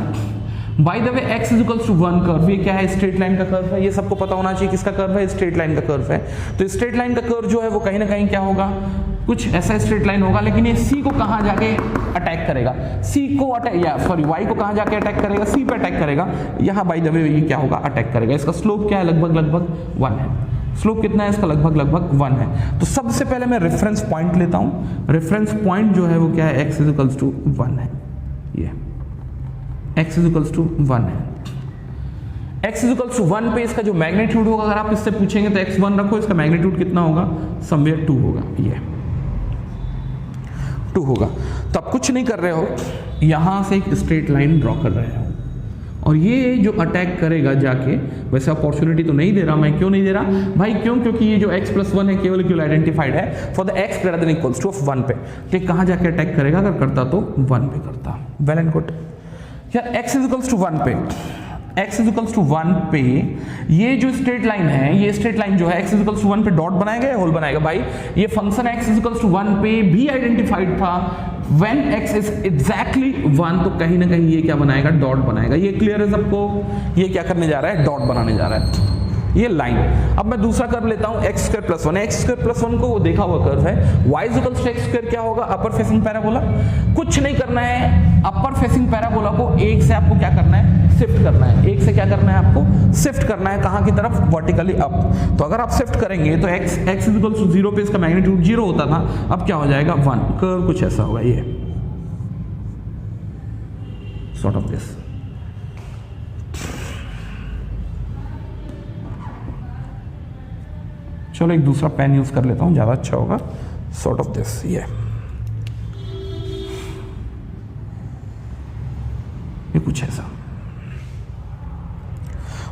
Speaker 2: by the way x is equals to 1 curve, ये क्या है, स्ट्रेट लाइन का कर्व है, ये सबको पता होना चाहिए किसका कर्व है, स्ट्रेट लाइन का कर्व है। तो स्ट्रेट लाइन का कर्व जो है वो कहीं ना कहीं क्या होगा, कुछ ऐसा स्ट्रेट लाइन होगा, लेकिन ये c को कहां जाके अटैक करेगा, c को अटैक या सॉरी y को कहां जाके अटैक करेगा, c पे अटैक करेगा। यहां बाय द वे ये क्या होगा, अटैक करेगा। इसका स्लोप क्या है, लगभग 1 है। स्लोप कितना है इसका, लगभग 1 है। तो सबसे पहले मैं रेफरेंस पॉइंट लेता हूं, रेफरेंस पॉइंट जो है वो क्या है, x इज इक्वल्स टू 1 है, ये x इज इक्वल्स टू 1 है। x इज इक्वल्स टू 1 पे इसका जो मैग्नीट्यूड होगा, अगर आप इससे पूछेंगे तो x 1 रखो, इसका मैग्नीट्यूड कितना होगा, समवेयर 2 होगा, ये 2 होगा। तो आप कुछ नहीं कर रहे हो, यहां से एक स्ट्रेट लाइन ड्रॉ कर रहे हो, और ये जो अटैक करेगा जाके, वैसे अपॉर्चुनिटी तो नहीं दे रहा मैं, क्यों नहीं दे रहा भाई, क्यों? क्योंकि ये जो x प्लस 1 है केवल आइडेंटिफाइड है for the x greater than equals to of 1 पे। तो कहां जाके अटैक करेगा, अगर करता तो 1 पे करता। Well and good. यार x इज इक्वल्स टू 1 पे, x इज इक्वल्स टू 1 पे ये जो स्ट्रेट लाइन है, ये स्ट्रेट लाइन जो है x इज इक्वल्स टू 1 पे डॉट बनाएगा या होल बनाएगा? भाई ये function x is equals to 1 पे भी आइडेंटिफाइड था when x is exactly 1, तो कहीं ना कहीं ये क्या बनाएगा, डॉट बनाएगा। ये क्लियर है सबको? ये क्या करने जा रहा है, डॉट बनाने जा रहा है ये लाइन। अब मैं दूसरा कर्व लेता हूं x square plus 1, x square plus 1 को वो देखा हुआ कर्व है, y is equals to x square क्या होगा, अपर फेसिंग पैराबोला। कुछ नहीं करना है, अपर फेसिंग पैराबोला को एक से आपको क्या करना है, शिफ्ट करना है। एक से क्या करना है आपको, शिफ्ट करना है, कहां की तरफ, वर्टिकली अप। तो अगर आप शिफ्ट करेंगे तो x इज इक्वल्स टू 0 पे इसका मैग्नीट्यूड 0 होता था, अब क्या हो जाएगा 1। कर्व कुछ ऐसा होगा, ये सॉर्ट ऑफ दिस। चलो एक दूसरा पेन यूज कर लेता हूँ, ज्यादा अच्छा होगा। सॉर्ट ऑफ दिस, ये कुछ ऐसा।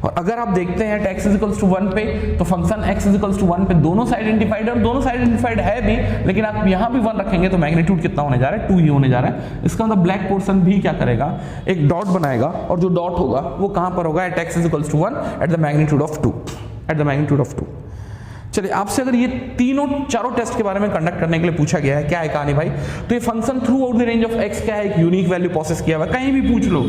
Speaker 2: और अगर आप देखते हैं x इज टू 1 पे, तो फंक्शन x इज टू 1 पे दोनों साइड आइडेंटिफाइड है, और दोनों साइड आइडेंटिफाइड है भी, लेकिन आप यहां भी 1 रखेंगे तो मैग्नीट्यूड कितना होने जा रहा है, 2 ही होने जा रहा है। इसका मतलब ब्लैक पोर्शन भी क्या करेगा, एक डॉट बनाएगा, और जो डॉट होगा वो कहां पर होगा, at x is to 1 at the magnitude of 2, at the magnitude of 2। चलिए आपसे अगर ये चारों टेस्ट के बारे में कंडक्ट करने के लिए पूछा गया है, क्या है कहानी भाई, तो ये function throughout the range of x क्या है, एक यूनिक वैल्यू प्रोसेस किया हुआ, कहीं भी पूछ लो।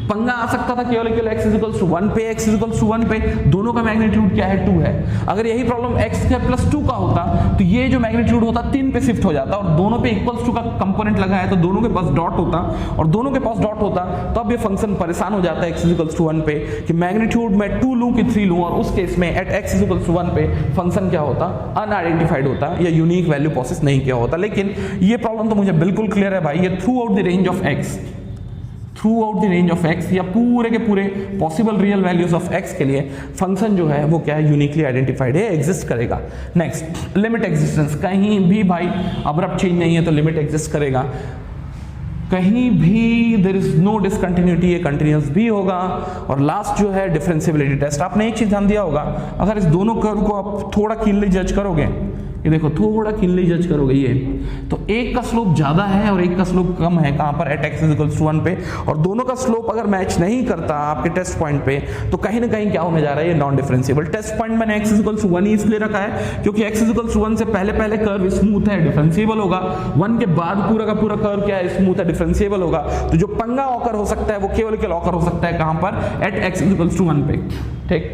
Speaker 2: पंगा आ सकता था केवल x इज इक्वल टू 1 पे, x इज इक्वल टू 1 पे दोनों का मैग्नीट्यूड क्या है, 2 है। अगर यही प्रॉब्लम x स्क्वायर प्लस 2 का होता तो ये जो मैग्नीट्यूड होता 3 पे शिफ्ट हो जाता, और दोनों पे इक्वल्स टू का कंपोनेंट लगा है तो दोनों के पास डॉट होता, और दोनों के पास डॉट होता तो अब ये फंक्शन परेशान हो जाता है x इज इक्वल टू 1 पे कि मैग्नीट्यूड में 2 लूं कि 3 लूं, और उस केस में at x is equal to 1 पे फंक्शन क्या होता, अनआइडेंटिफाइड होता या यूनिक वैल्यू प्रोसेस नहीं किया होता। लेकिन ये प्रॉब्लम तो मुझे बिल्कुल क्लियर है भाई, ये throughout the range of x, through out the range of x या पूरे के पूरे possible real values of x के लिए फंक्शन जो है वो क्या है, यूनिकली आइडेंटिफाइड है, एग्जिस्ट करेगा। नेक्स्ट, लिमिट एग्जिस्टेंस, कहीं भी भाई अब्रप्ट चेंज नहीं है तो लिमिट एग्जिस्ट करेगा, कहीं भी देयर इज नो डिसकंटिन्यूटी, ये कंटिन्यूअस भी होगा। और लास्ट जो है डिफरेंशिएबिलिटी टेस्ट, आपने एक चीज ध्यान दिया होगा, अगर इस दोनों कर्व को आप थोड़ा कीनली जज करोगे, ये देखो थोड़ा कीनली जज करोगे ये, तो एक का स्लोप ज्यादा है और एक का स्लोप कम है, कहां पर, at x is equal to 1 पे, और दोनों का स्लोप अगर मैच नहीं करता आपके टेस्ट पॉइंट पे तो कहीं ना कहीं क्या होने जा रहा है, ये नॉन डिफरेंशिएबल। टेस्ट पॉइंट मैंने x इज इक्वल टू 1 ही इसलिए रखा है क्योंकि x इज इक्वल टू 1 से पहले पहले कर्व स्मूथ है, डिफरेंशिएबल होगा, 1 के बाद पूरा का पूरा कर्व क्या है, स्मूथ है, डिफरेंशिएबल होगा। तो जो पंगा ऑकर हो सकता है वो केवल ऑकर हो सकता है कहां पर, at x is equal to 1 पे। ठीक,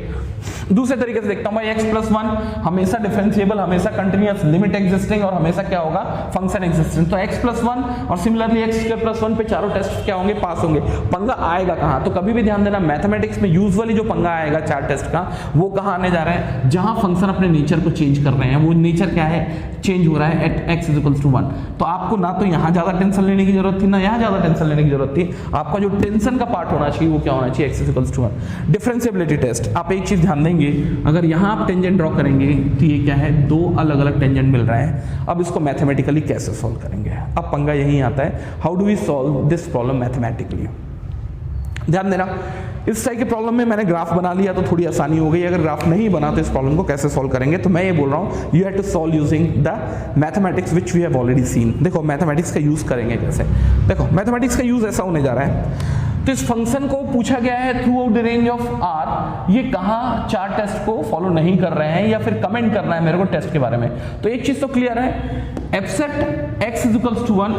Speaker 2: दूसरे तरीके से देखता हूं भाई, x प्लस 1 हमेशा डिफरेंशिएबल, हमेशा कंटिन्यूअस, लिमिट एग्जिस्टिंग, और हमेशा क्या होगा, फंक्शन एग्जिस्टिंग। तो x प्लस 1 और सिमिलरली x स्क्वायर प्लस 1 पे चारों टेस्ट क्या होंगे, पास होंगे। पंगा आएगा कहां, तो कभी भी ध्यान देना मैथमेटिक्स में यूजुअली जो पंगा आएगा 4 टेस्ट का, वो कहां आने जा रहा है, जहां फंक्शन अपने नेचर को चेंज कर रहे हैं, वो नेचर क्या है, चेंज हो रहा है at x is equal to 1। तो आपको ना तो यहां ज्यादा टेंशन लेने की जरूरत थी, ना यहां ज्यादा टेंशन लेने की जरूरत थी, आपका जो टेंशन का पार्ट होना चाहिए वो क्या होना चाहिए, x is equal to 1। Differentiability test, आप एक चीज ध्यान देंगे, अगर यहां आप टेंजेंट ड्रॉ करेंगे तो ये क्या है, 2 अलग अलग टेंजेंट मिल रहे हैं। अब इसको मैथमेटिकली कैसे सॉल्व करेंगे, अब पंगा यही आता है, how do we solve this problem mathematically. ध्यान देना, इस टाइप के प्रॉब्लम में मैंने ग्राफ बना लिया तो थोड़ी आसानी हो गई, अगर ग्राफ नहीं बना तो इस प्रॉब्लम को कैसे सॉल्व करेंगे, तो मैं ये बोल रहा हूं you have to solve using the mathematics which we have already seen. देखो मैथमेटिक्स का यूज करेंगे कैसे, देखो मैथमेटिक्स का यूज ऐसा होने जा रहा है, तो इस फंक्शन को पूछा गया है throughout the range of r, ये कहां 4 टेस्ट को फॉलो नहीं कर रहे हैं या फिर कमेंट करना है मेरे को टेस्ट के बारे में। तो एक चीज तो क्लियर है, except x is equal to 1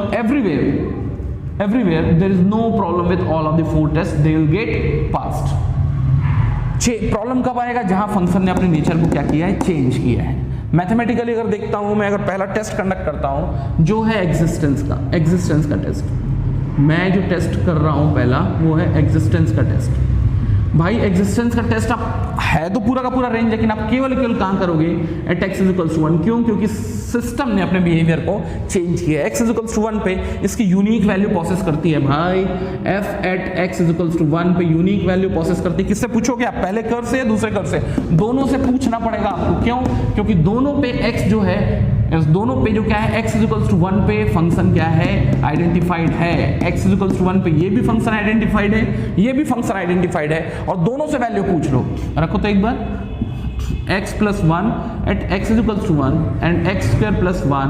Speaker 2: everywhere there is no problem with all of the 4 tests, they will get passed। Problem कब आएगा, जहां फंक्शन ने अपने नेचर को क्या किया है, चेंज किया है। मैथमेटिकली अगर देखता हूं मैं, अगर पहला टेस्ट कंडक्ट करता हूं जो है एग्जिस्टेंस का टेस्ट, मैं जो टेस्ट कर रहा हूं पहला वो है एग्जिस्टेंस का टेस्ट। भाई एग्जिस्टेंस का टेस्ट आप है तो पूरा का पूरा रेंज, लेकिन आप केवल कहां करोगे, at x is equal to 1। क्यों, क्योंकि सिस्टम ने अपने बिहेवियर को चेंज किया। x इज इक्वल टू 1 पे इसकी यूनिक वैल्यू प्रोसेस करती है भाई, f at x is equal to 1 पे यूनिक वैल्यू प्रोसेस करती है। किससे पूछोगे आप, पहले कर्व से या दूसरे कर्व से, दोनों से पूछना पड़ेगा आपको। क्यों, क्योंकि दोनों पे x जो है, दोनों पे जो क्या है, x इज इक्वल टू 1 पे फंक्शन क्या है, आइडेंटिफाइड है। x इज इक्वल टू 1 पे ये भी फंक्शन आइडेंटिफाइड है, ये भी फंक्शन आइडेंटिफाइड है, और दोनों से वैल्यू पूछ लो। रखो तो एक बार, x plus 1 at x is equal to 1 and x square plus 1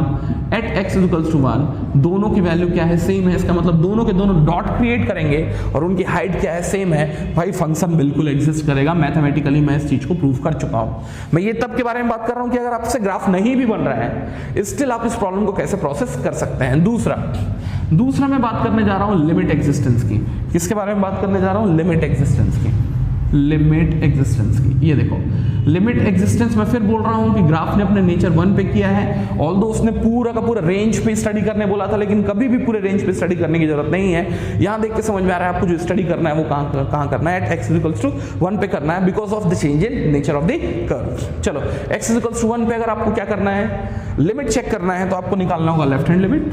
Speaker 2: at x is equal to 1, दोनों की वैल्यू क्या है, सेम है। इसका मतलब दोनों के दोनों डॉट क्रिएट करेंगे और उनकी हाइट क्या है, सेम है। भाई फंक्शन बिल्कुल एग्जिस्ट करेगा, मैथमेटिकली मैं इस चीज को प्रूव कर चुका हूं। मैं ये तब के बारे में बात कर रहा हूं कि अगर आपसे ग्राफ नहीं भी बन रहा है, स्टिल आप इस प्रॉब्लम को कैसे प्रोसेस कर सकते हैं। दूसरा मैं बात करने जा रहा हूं लिमिट एग्जिस्टेंस की। किसके बारे में बात करने जा रहा हूं, लिमिट एग्जिस्टेंस की। ये देखो लिमिट एग्जिस्टेंस, मैं फिर बोल रहा हूं कि ग्राफ ने अपने नेचर 1 पे किया है, ऑल्दो उसने पूरा का पूरा रेंज पे स्टडी करने बोला था, लेकिन कभी भी पूरे रेंज पे स्टडी करने की जरूरत नहीं है। यहां देख के समझ में आ रहा है आपको, जो स्टडी करना है वो कहां करना है, एट x इक्वल्स टू 1 पे करना है, because of the change in nature of the curve. चलो x इक्वल्स टू 1 पे अगर आपको क्या करना है, लिमिट चेक करना है, तो आपको निकालना होगा लेफ्ट हैंड लिमिट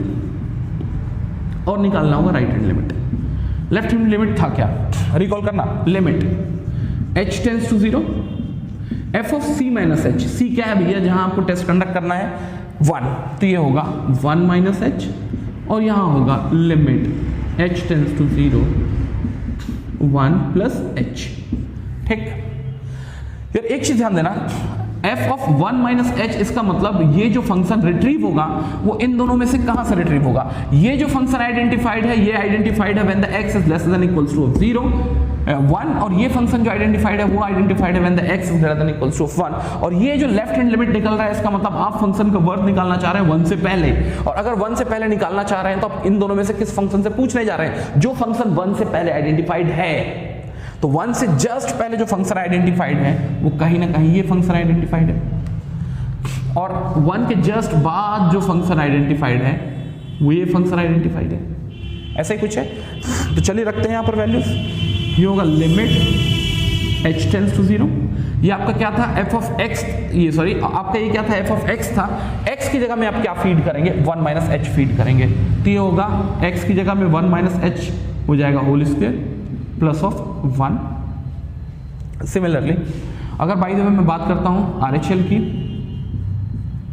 Speaker 2: और निकालना होगा right hand limit. Left hand limit था क्या, रिकॉल करना, limit h tends to 0, f of c minus h, c क्या है भैया जहां आपको टेस्ट कंडक्ट करना है 1, तो ये होगा 1 माइनस एच और यहां होगा limit h tends to 0 1 plus h. ठीक, फिर एक चीज ध्यान देना, f ऑफ 1 माइनस एच, इसका मतलब ये जो फंक्शन रिट्रीव होगा वो इन दोनों में से कहां से रिट्रीव होगा? ये जो फंक्शन आइडेंटिफाइड है ये आइडेंटिफाइड है when the x is less than equals to 0 1, और ये फंक्शन जो आइडेंटिफाइड है वो आइडेंटिफाइड है when the x is greater than equals to 1, और ये जो लेफ्ट हैंड लिमिट निकल रहा है इसका मतलब आप फंक्शन का वर्थ निकालना चाह रहे हैं 1 से पहले, और अगर 1 से पहले निकालना चाह रहे हैं तो आप इन दोनों में से किस फंक्शन से पूछने जा रहे हैं? जो फंक्शन 1 से पहले आइडेंटिफाइड है। तो 1 से जस्ट पहले जो फंक्शन आइडेंटिफाइड है वो कहीं ना कहीं ये फंक्शन आइडेंटिफाइड है, और 1 के जस्ट बाद जो फंक्शन आइडेंटिफाइड है वो ये फंक्शन आइडेंटिफाइड है। ऐसा ही कुछ है। तो चलिए रखते हैं यहां पर वैल्यूज। ये होगा लिमिट h टेंड्स टू 0, ये आपका क्या था f ऑफ x, ये सॉरी आपका ये क्या था f ऑफ x था, x की जगह में आप क्या फीड करेंगे? 1 माइनस एच फीड करेंगे, तो ये होगा x की जगह में 1 माइनस एच हो जाएगा whole square plus of 1। Similarly अगर बाय द वे मैं बात करता हूं RHL की,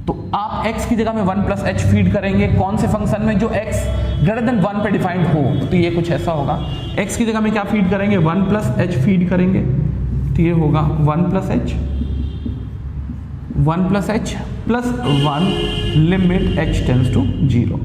Speaker 2: तो आप x की जगह में 1 प्लस एच फीड करेंगे कौन से फंक्शन में? जो x ग्रेटर देन 1 पे डिफाइंड हो, तो ये कुछ ऐसा होगा। x की जगह में क्या फीड करेंगे? 1 प्लस एच फीड करेंगे, तो ये होगा 1 plus h 1 plus h plus 1 limit h tends to 0।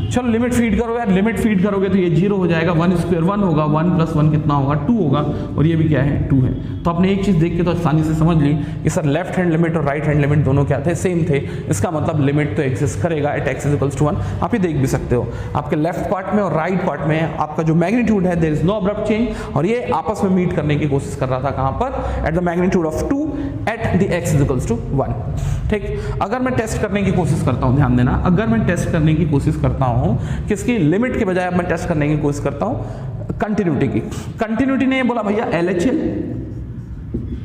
Speaker 2: चलो लिमिट फीड करो यार, लिमिट फीड करोगे तो ये 0 हो जाएगा, 1 स्क्वायर 1 होगा, 1 प्लस 1 कितना होगा? 2 होगा, और ये भी क्या है? 2 है। तो आपने एक चीज देख के तो आसानी से समझ ली कि सर लेफ्ट हैंड लिमिट और राइट हैंड लिमिट दोनों क्या थे? सेम थे। इसका मतलब लिमिट तो एग्जिस्ट करेगा एट x इक्वल्स टू 1। आप ये देख भी सकते हो, आपके लेफ्ट पार्ट में और राइट पार्ट में आपका जो मैग्नीट्यूड है there is no abrupt change, और ये आपस में मीट करने की कोशिश कर रहा था कहां पर? At the magnitude of 2 at the x equals to 1। ठीक, अगर मैं टेस्ट करने की कोशिश करता हूं, ध्यान देना, अगर मैं टेस्ट करने की कोशिश करता हूं किसकी? लिमिट के बजाय अब मैं टेस्ट करने की कोशिश करता हूं कंटिन्यूटी की। कंटिन्यूटी ने बोला भैया LHL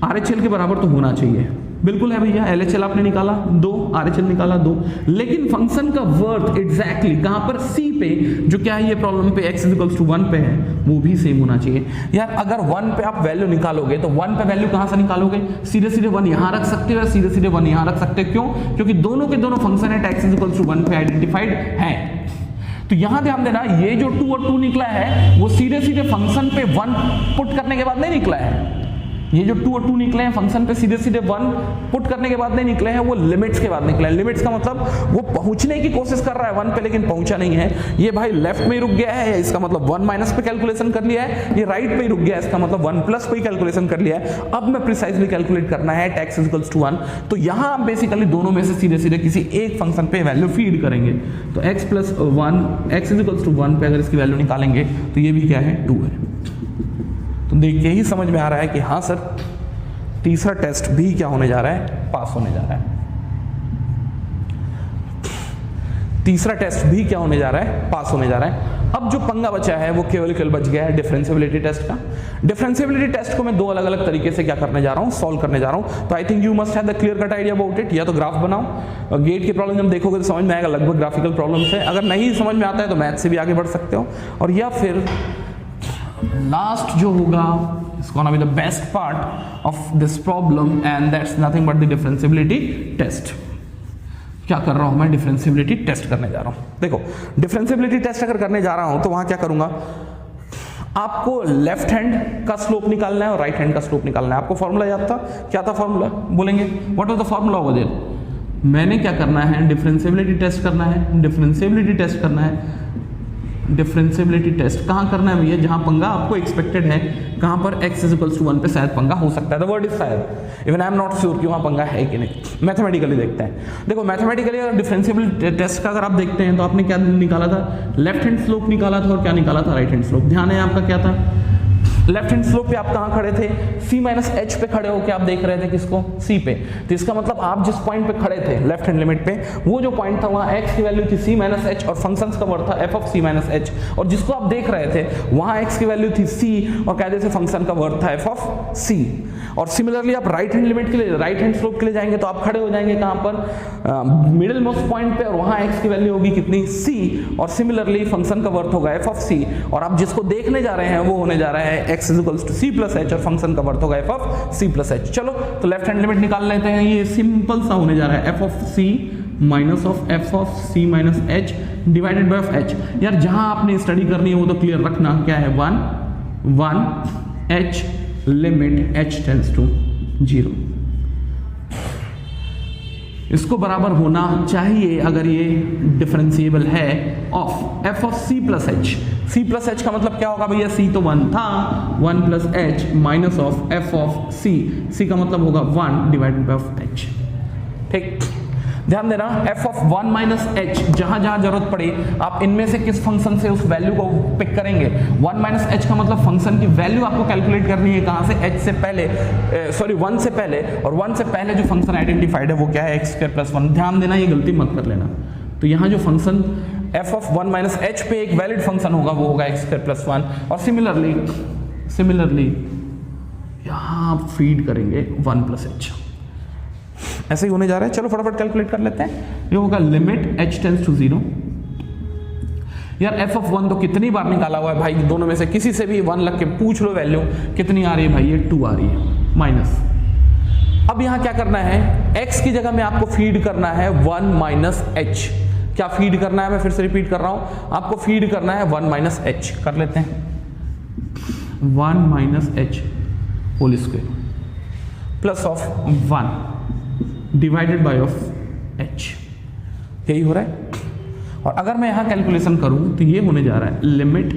Speaker 2: RHL के बराबर तो होना चाहिए, बिल्कुल है भैया। LHL आपने निकाला 2, RHL निकाला 2, लेकिन फंक्शन का वर्थ एग्जैक्टली कहां पर? C पे, जो क्या है ये प्रॉब्लम पे x इक्वल्स टू 1 पे है, वो भी सेम होना चाहिए। यार अगर 1 पे आप वैल्यू निकालोगे तो 1 पे वैल्यू कहां से निकालोगे? सीधे सीधे 1 यहां रख सकते हो या सीधे सीधे 1 यहां रख सकते हो। क्यों? क्योंकि दोनों के दोनों फंक्शन है x इक्वल्स टू 1 पे आइडेंटिफाइड है। तो यहां ध्यान देना, ये जो 2 और 2 निकला है वो सीधे सीधे फंक्शन पे 1 पुट करने के बाद नहीं निकला है। ये जो 2 और 2 निकले हैं फंक्शन पे सीधे सीधे 1 पुट करने के बाद नहीं निकले हैं, वो लिमिट्स के बाद निकले हैं। लिमिट्स का मतलब वो पहुंचने की कोशिश कर रहा है 1 पे लेकिन पहुंचा नहीं है। ये भाई लेफ्ट में ही रुक गया है, इसका मतलब 1 माइनस पे कैलकुलेशन कर लिया है। ये राइट पे ही रुक गया है, इसका मतलब 1 प्लस पे ही कैलकुलेशन कर लिया है। अब मैं प्रिसाइजली कैलकुलेट करना है x इक्वल्स टू 1, तो यहां आप बेसिकली दोनों में से सीधे सीधे किसी एक फंक्शन पे वैल्यू फीड करेंगे। तो x plus 1 x equals to 1 पे अगर इसकी वैल्यू निकालेंगे तो ये भी क्या है? 2 है। तो देख के ही समझ में आ रहा है कि हाँ सर तीसरा टेस्ट भी क्या होने जा रहा है? पास होने जा रहा है। तीसरा टेस्ट भी क्या होने जा रहा है? पास होने जा रहा है। अब जो पंगा बचा है वो केवल बच गया है डिफरेंशिएबिलिटी टेस्ट का। डिफरेंशिएबिलिटी टेस्ट को मैं 2 अलग अलग तरीके से क्या करने जा रहा हूं? सॉल्व करने जा रहा हूं। तो I think you must have the clear cut idea about it. या तो ग्राफ बनाओ, गेट की प्रॉब्लम जब देखोगे तो समझ में आएगा, लगभग ग्राफिकल प्रॉब्लम्स है। अगर नहीं समझ में आता है तो मैथ से भी आगे बढ़ सकते हो, और या फिर लास्ट जो होगा is gonna be the best part of this problem and that's nothing but the differentiability test। क्या कर रहा हूं मैं? डिफरेंशिएबिलिटी टेस्ट करने जा रहा हूं। देखो डिफरेंशिएबिलिटी टेस्ट अगर करने जा रहा हूं तो वहां क्या करूंगा? आपको लेफ्ट हैंड का स्लोप निकालना है और राइट हैंड का स्लोप निकालना है। आपको फॉर्मूला याद था? क्या था फॉर्मूला? बोलेंगे what was the formula over there? मैंने क्या करना है? डिफरेंशिएबिलिटी टेस्ट करना है। डिफरेंशिएबिलिटी टेस्ट करना है। डिफरेंशिएबिलिटी टेस्ट कहां करना है भैया? जहां पंगा आपको एक्सपेक्टेड है, कहां पर x इक्वल्स टू 1 पे शायद पंगा हो सकता है। द वर्ड इज शायद, even I am not sure कि वहां पंगा है कि नहीं। मैथमेटिकली देखते हैं। देखो मैथमेटिकली अगर डिफरेंशिएबिलिटी टेस्ट का अगर आप देखते हैं तो आपने क्या निकाला था? लेफ्ट हैंड स्लोप निकाला था, और क्या निकाला था? Right hand slope. ध्यान है आपका क्या था? लेफ्ट हैंड स्लोप पे आप कहां खड़े थे? c माइनस एच पे खड़े होकर आप देख रहे थे किसको? c पे। तो इसका मतलब आप जिस पॉइंट पे खड़े थे लेफ्ट हैंड लिमिट पे, वो जो पॉइंट था वहां x की वैल्यू थी c माइनस एच और फंक्शंस का वर्ड था f of c minus H, और जिसको आप देख रहे थे वहां x की वैल्यू थी c और कहते थे फंक्शन का वर्ड था f ऑफ c। और सिमिलरली आप राइट हैंड लिमिट के लिए, राइट हैंड स्लोप के लिए जाएंगे तो आप खड़े हो जाएंगे कहां पर? मिडिल मोस्ट पॉइंट पे, और वहां x की वैल्यू होगी कितनी? c, और सिमिलरली फंक्शन का वर्ड होगा f ऑफ c, और आप जिसको देखने जा रहे हैं वो होने जा रहा है x equals to c plus h और फंक्शन का वर्थ होगा f of c plus h. चलो तो लेफ्ट हैंड लिमिट निकाल लेते हैं। ये सिंपल सा होने जा रहा है f of c minus of f of c minus h divided by of h. यार जहां आपने स्टडी करनी है वो तो क्लियर रखना, क्या है 1 h limit h tends to 0, इसको बराबर होना चाहिए अगर ये डिफरेंशिएबल है of f of c plus h. C plus h का मतलब क्या होगा भैया, सी तो 1 था, 1 plus h minus of f of c, c का मतलब होगा 1 डिवाइडेड बाय ऑफ एच। ठीक, ध्यान देना एफ ऑफ 1 माइनस एच, जहां जहां जरूरत पड़े आप इनमें से किस फंक्शन से उस वैल्यू को पिक करेंगे। 1 माइनस एच का मतलब फंक्शन की वैल्यू आपको कैलकुलेट करनी है कहां से, एच से पहले, सॉरी 1 से पहले, और 1 से पहले जो फंक्शन आइडेंटिफाइड है वो क्या है, एक्स स्क्वायर प्लस 1। ध्यान देना ये गलती मत कर लेना। तो यहाँ जो function f of 1 minus H पे एक वैलिड फंक्शन होगा वो होगा एक्स स्क्वायर प्लस 1, और सिमिलरली यहाँ आप फीड करेंगे 1 प्लस एच, ऐसे ही होने जा रहा है। चलो फटाफट कैलकुलेट कर लेते हैं। ये होगा लिमिट h टेंड्स टू 0। यार f ऑफ 1 तो कितनी बार निकाला हुआ है भाई, दोनों में से किसी से भी 1 लग के पूछ लो वैल्यू कितनी आ रही है भाई, ये 2 आ रही है माइनस। अब यहां क्या करना है, x की जगह में आपको फीड करना है 1 माइनस एच। क्या फीड करना है, मैं फिर से रिपीट कर रहा हूं, आपको फीड करना है 1 माइनस एच। कर लेते हैं 1 minus h whole square plus of 1 divided by of h, यही हो रहा है। और अगर मैं यहां कैलकुलेशन करूं तो ये होने जा रहा है limit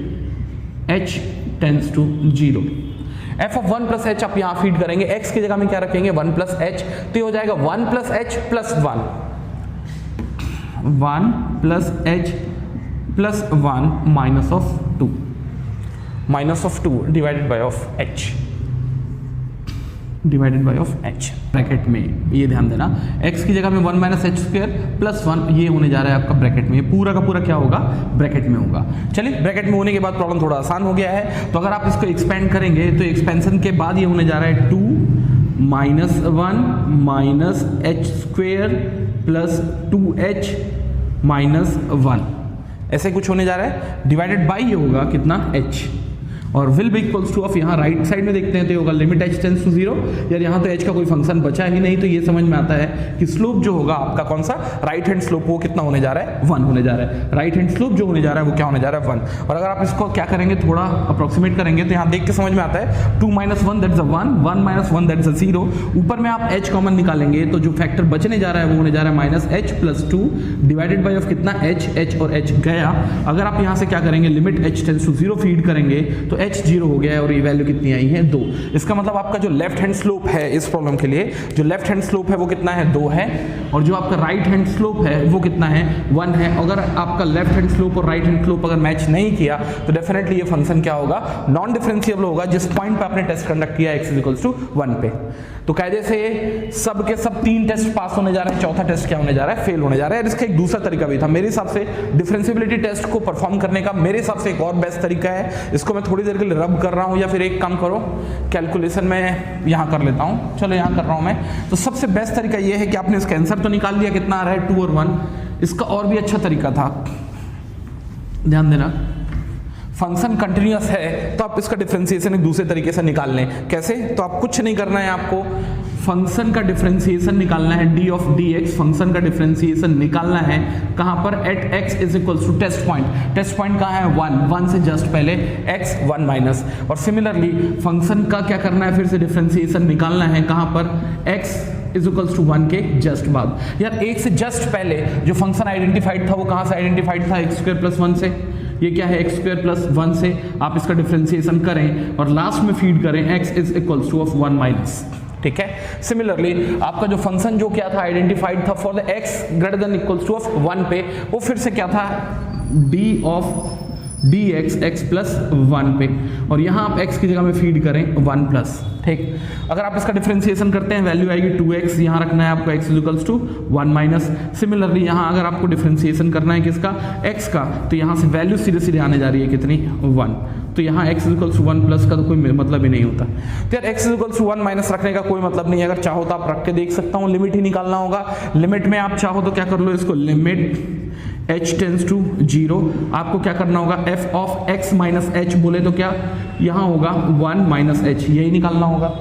Speaker 2: h tends to 0। f of 1 plus h आप यहां फीड करेंगे, x की जगह में क्या रखेंगे 1 प्लस एच, तो ये हो जाएगा 1 plus h plus 1, 1 plus h plus 1 minus of 2 divided by of h, divided by of h bracket में। ये ध्यान देना x की जगह में 1 माइनस एच स्क्वायर प्लस 1, ये होने जा रहा है आपका ब्रैकेट में, ये पूरा का पूरा क्या होगा ब्रैकेट में होगा। चलिए ब्रैकेट में होने के बाद प्रॉब्लम थोड़ा आसान हो गया है। तो अगर आप इसको एक्सपेंड करेंगे तो एक्सपेंशन के बाद ये होने जा रहा है 2 minus 1 minus H square plus 2h minus 1, ऐसे कुछ होने जा रहा है। डिवाइडेड बाई ये होगा कितना h, और will be equals to of यहाँ राइट साइड में देखते हैं तो होगा लिमिट h टेंड्स टू 0। यार यहाँ तो h का कोई फंक्शन बचा ही नहीं, तो ये समझ में आता है कि स्लोप जो होगा आपका कौन सा, राइट हैंड स्लोप, वो कितना होने जा रहा है 1 होने जा रहा है। राइट हैंड स्लोप जो होने जा रहा है वो क्या होने जा रहा है 1। और अगर आप इसको क्या करेंगे, थोड़ा अप्रोक्सीमेट करेंगे तो यहाँ देख के समझ में आता है 2 माइनस 1 दैट्स 1, 1 माइनस 1 दैट्स 0। ऊपर में आप h कॉमन निकालेंगे तो जो फैक्टर बचने जा रहा है वो होने जा रहा है minus h plus 2 divided by of कितना h और h गया। अगर आप यहाँ से क्या करेंगे limit h tends to 0 feed करेंगे तो h 0 हो गया है, और ये वैल्यू कितनी आई है 2। इसका मतलब आपका जो लेफ्ट हैंड स्लोप है इस प्रॉब्लम के लिए, जो लेफ्ट हैंड स्लोप है वो कितना है 2 है, और जो आपका राइट हैंड स्लोप है वो कितना है 1 है। अगर आपका लेफ्ट हैंड स्लोप और राइट हैंड स्लोप अगर मैच नहीं किया तो डेफिनेटली ये फंक्शन क्या होगा, नॉन डिफरेंशिएबल होगा जिस पॉइंट पे आपने टेस्ट कंडक्ट किया x इक्वल्स टू 1 पे। तो कायदे से सब के सब 3 टेस्ट पास होने जा रहे हैं, चौथा टेस्ट क्या होने जा रहा है, फेल होने जा रहा है। इसका एक दूसरा तरीका भी था मेरे हिसाब से, डिफरेंशिएबिलिटी टेस्ट को परफॉर्म करने का मेरे हिसाब से एक और बेस्ट तरीका है। इसको मैं थोड़ी देर के लिए रब कर रहा हूं, या फिर एक काम करो कैलकुलेशन में यहां कर लेता हूं। चलो यहां कर रहा हूं मैं। तो सबसे बेस्ट तरीका यह है कि आपने इसका आंसर तो निकाल लिया कितना आ रहा है 2 और 1। इसका और भी अच्छा तरीका था, ध्यान देना, फंक्शन कंटिन्यूअस है तो आप इसका डिफरेंशिएशन एक दूसरे तरीके से निकाल लें। कैसे, तो आप कुछ नहीं करना है, आपको फंक्शन का डिफरेंशिएशन निकालना है d ऑफ dx। फंक्शन का डिफरेंशिएशन निकालना है कहां पर, at x is equals to test point. Test point कहां है 1 से जस्ट पहले x 1 माइनस। और सिमिलरली फंक्शन का क्या करना है, फिर से डिफरेंशिएशन निकालना है कहां पर, x इज इक्वल्स टू 1 के जस्ट बाद। यार 1 से जस्ट पहले जो फंक्शन आइडेंटिफाइड था वो कहां से आइडेंटिफाइड था, x स्क्वायर प्लस 1 से। ये क्या है, x स्क्वायर प्लस 1 से आप इसका डिफरेंशिएशन करें और लास्ट में फीड करें x is equals to of 1 minus. ठीक है, सिमिलरली आपका जो फंक्शन जो क्या था आइडेंटिफाइड था for the x greater than equals to of 1 पे, वो फिर से क्या था d of dx x plus 1 पे, और यहाँ आप x की जगह में फीड करें 1 प्लस। ठीक, अगर आप इसका डिफरेंशिएशन करते हैं वैल्यू आएगी 2x, यहाँ रखना है आपको x equals to 1 minus. Similarly यहाँ अगर आपको डिफरेंशिएशन करना है किसका, x का, तो यहाँ से वैल्यू सीधे सीधे आने जा रही है कितनी 1, तो यहाँ x इक्वल्स टू 1 प्लस का तो कोई मतलब ही नहीं होता। तो यार x इक्वल्स टू 1 माइनस रखने का कोई मतलब नहीं है, अगर चाहो तो आप रख के देख सकता हूँ। लिमिट ही निकालना होगा, लिमिट में आप चाहो तो क्या कर लो, इसको लिमिट h टेंस टू 0, आपको क्या करना होगा, f of x minus h बोले तो क्या यहाँ होगा 1 माइनस h, यही निकालना होगा।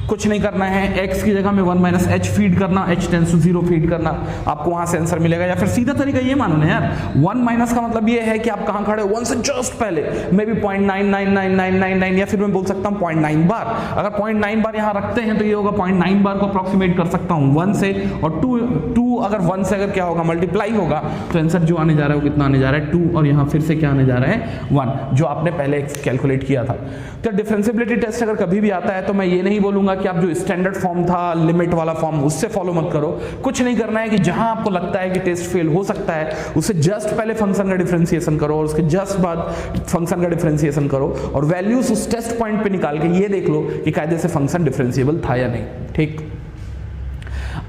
Speaker 2: कुछ नहीं करना है, x की जगह में 1 माइनस h फीड करना, h टेंस टू 0 फीड करना, आपको वहां से आंसर मिलेगा। या फिर सीधा तरीका ये मानो ना यार, 1 माइनस का मतलब ये है कि आप कहां खड़े हो, 1 से जस्ट पहले, मे बी 0.999999 या फिर मैं बोल सकता हूं 0.9 बार। अगर 0.9 बार यहां रखते हैं तो ये होगा 0.9 बार को अप्रोक्सीमेट कर सकता हूं 1 से, और 2 अगर 1 से अगर क्या होगा मल्टीप्लाई होगा तो आंसर जो आने जा रहा है वो कितना आने जा रहा है 2, और यहां फिर से क्या आने जा रहा है 1, जो आपने पहले कैलकुलेट किया था। तो डिफरेंशिएबिलिटी टेस्ट अगर कभी भी आता है तो मैं ये नहीं बोलूंगा कि आप जो स्टैंडर्ड फॉर्म था लिमिट वाला फॉर्म उससे फॉलो मत करो। कुछ नहीं करना है कि जहां आपको लगता है कि टेस्ट फेल हो सकता है उससे जस्ट पहले फंक्शन का डिफरेंशिएशन करो और उसके जस्ट बाद फंक्शन का डिफरेंशिएशन करो, और वैल्यूज उस टेस्ट पॉइंट पे निकाल के ये देख लो कि कायदे से फंक्शन डिफरेंशिएबल था या नहीं। ठीक,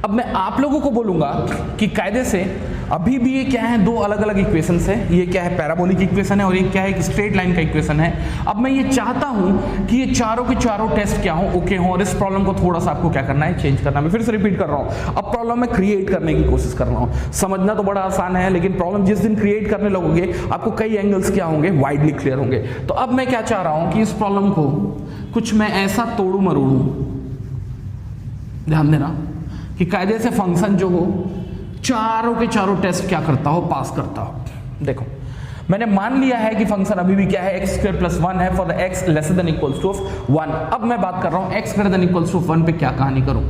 Speaker 2: अब मैं आप लोगों को बोलूंगा कि कायदे से अभी भी ये क्या है, दो अलग अलग इक्वेशंस है, ये क्या है पैराबोलिक इक्वेशन है और ये क्या है एक स्ट्रेट लाइन का इक्वेशन है। अब मैं ये चाहता हूं कि ये चारों के चारों टेस्ट क्या हो, ओके हो, और इस प्रॉब्लम को थोड़ा सा आपको क्या करना है, चेंज करना है। मैं फिर से रिपीट कर रहा हूं, अब प्रॉब्लम में क्रिएट करने की कोशिश कर रहा हूं। समझना तो बड़ा आसान है, लेकिन प्रॉब्लम जिस दिन क्रिएट करने लगोगे आपको कई एंगल्स क्या होंगे, वाइडली क्लियर होंगे। तो अब मैं क्या चाह रहा हूं कि इस प्रॉब्लम को कुछ मैं ऐसा तोड़ू मरोड़ू, ध्यान देना कि कायदे से फंक्शन जो हो चारों के चारों टेस्ट क्या करता हो, पास करता हो। देखो मैंने मान लिया है कि फंक्शन अभी भी क्या है, x²+1 है for the x less than equals to 1। अब मैं बात कर रहा हूं x greater than equals to 1 पे क्या कहानी करूं,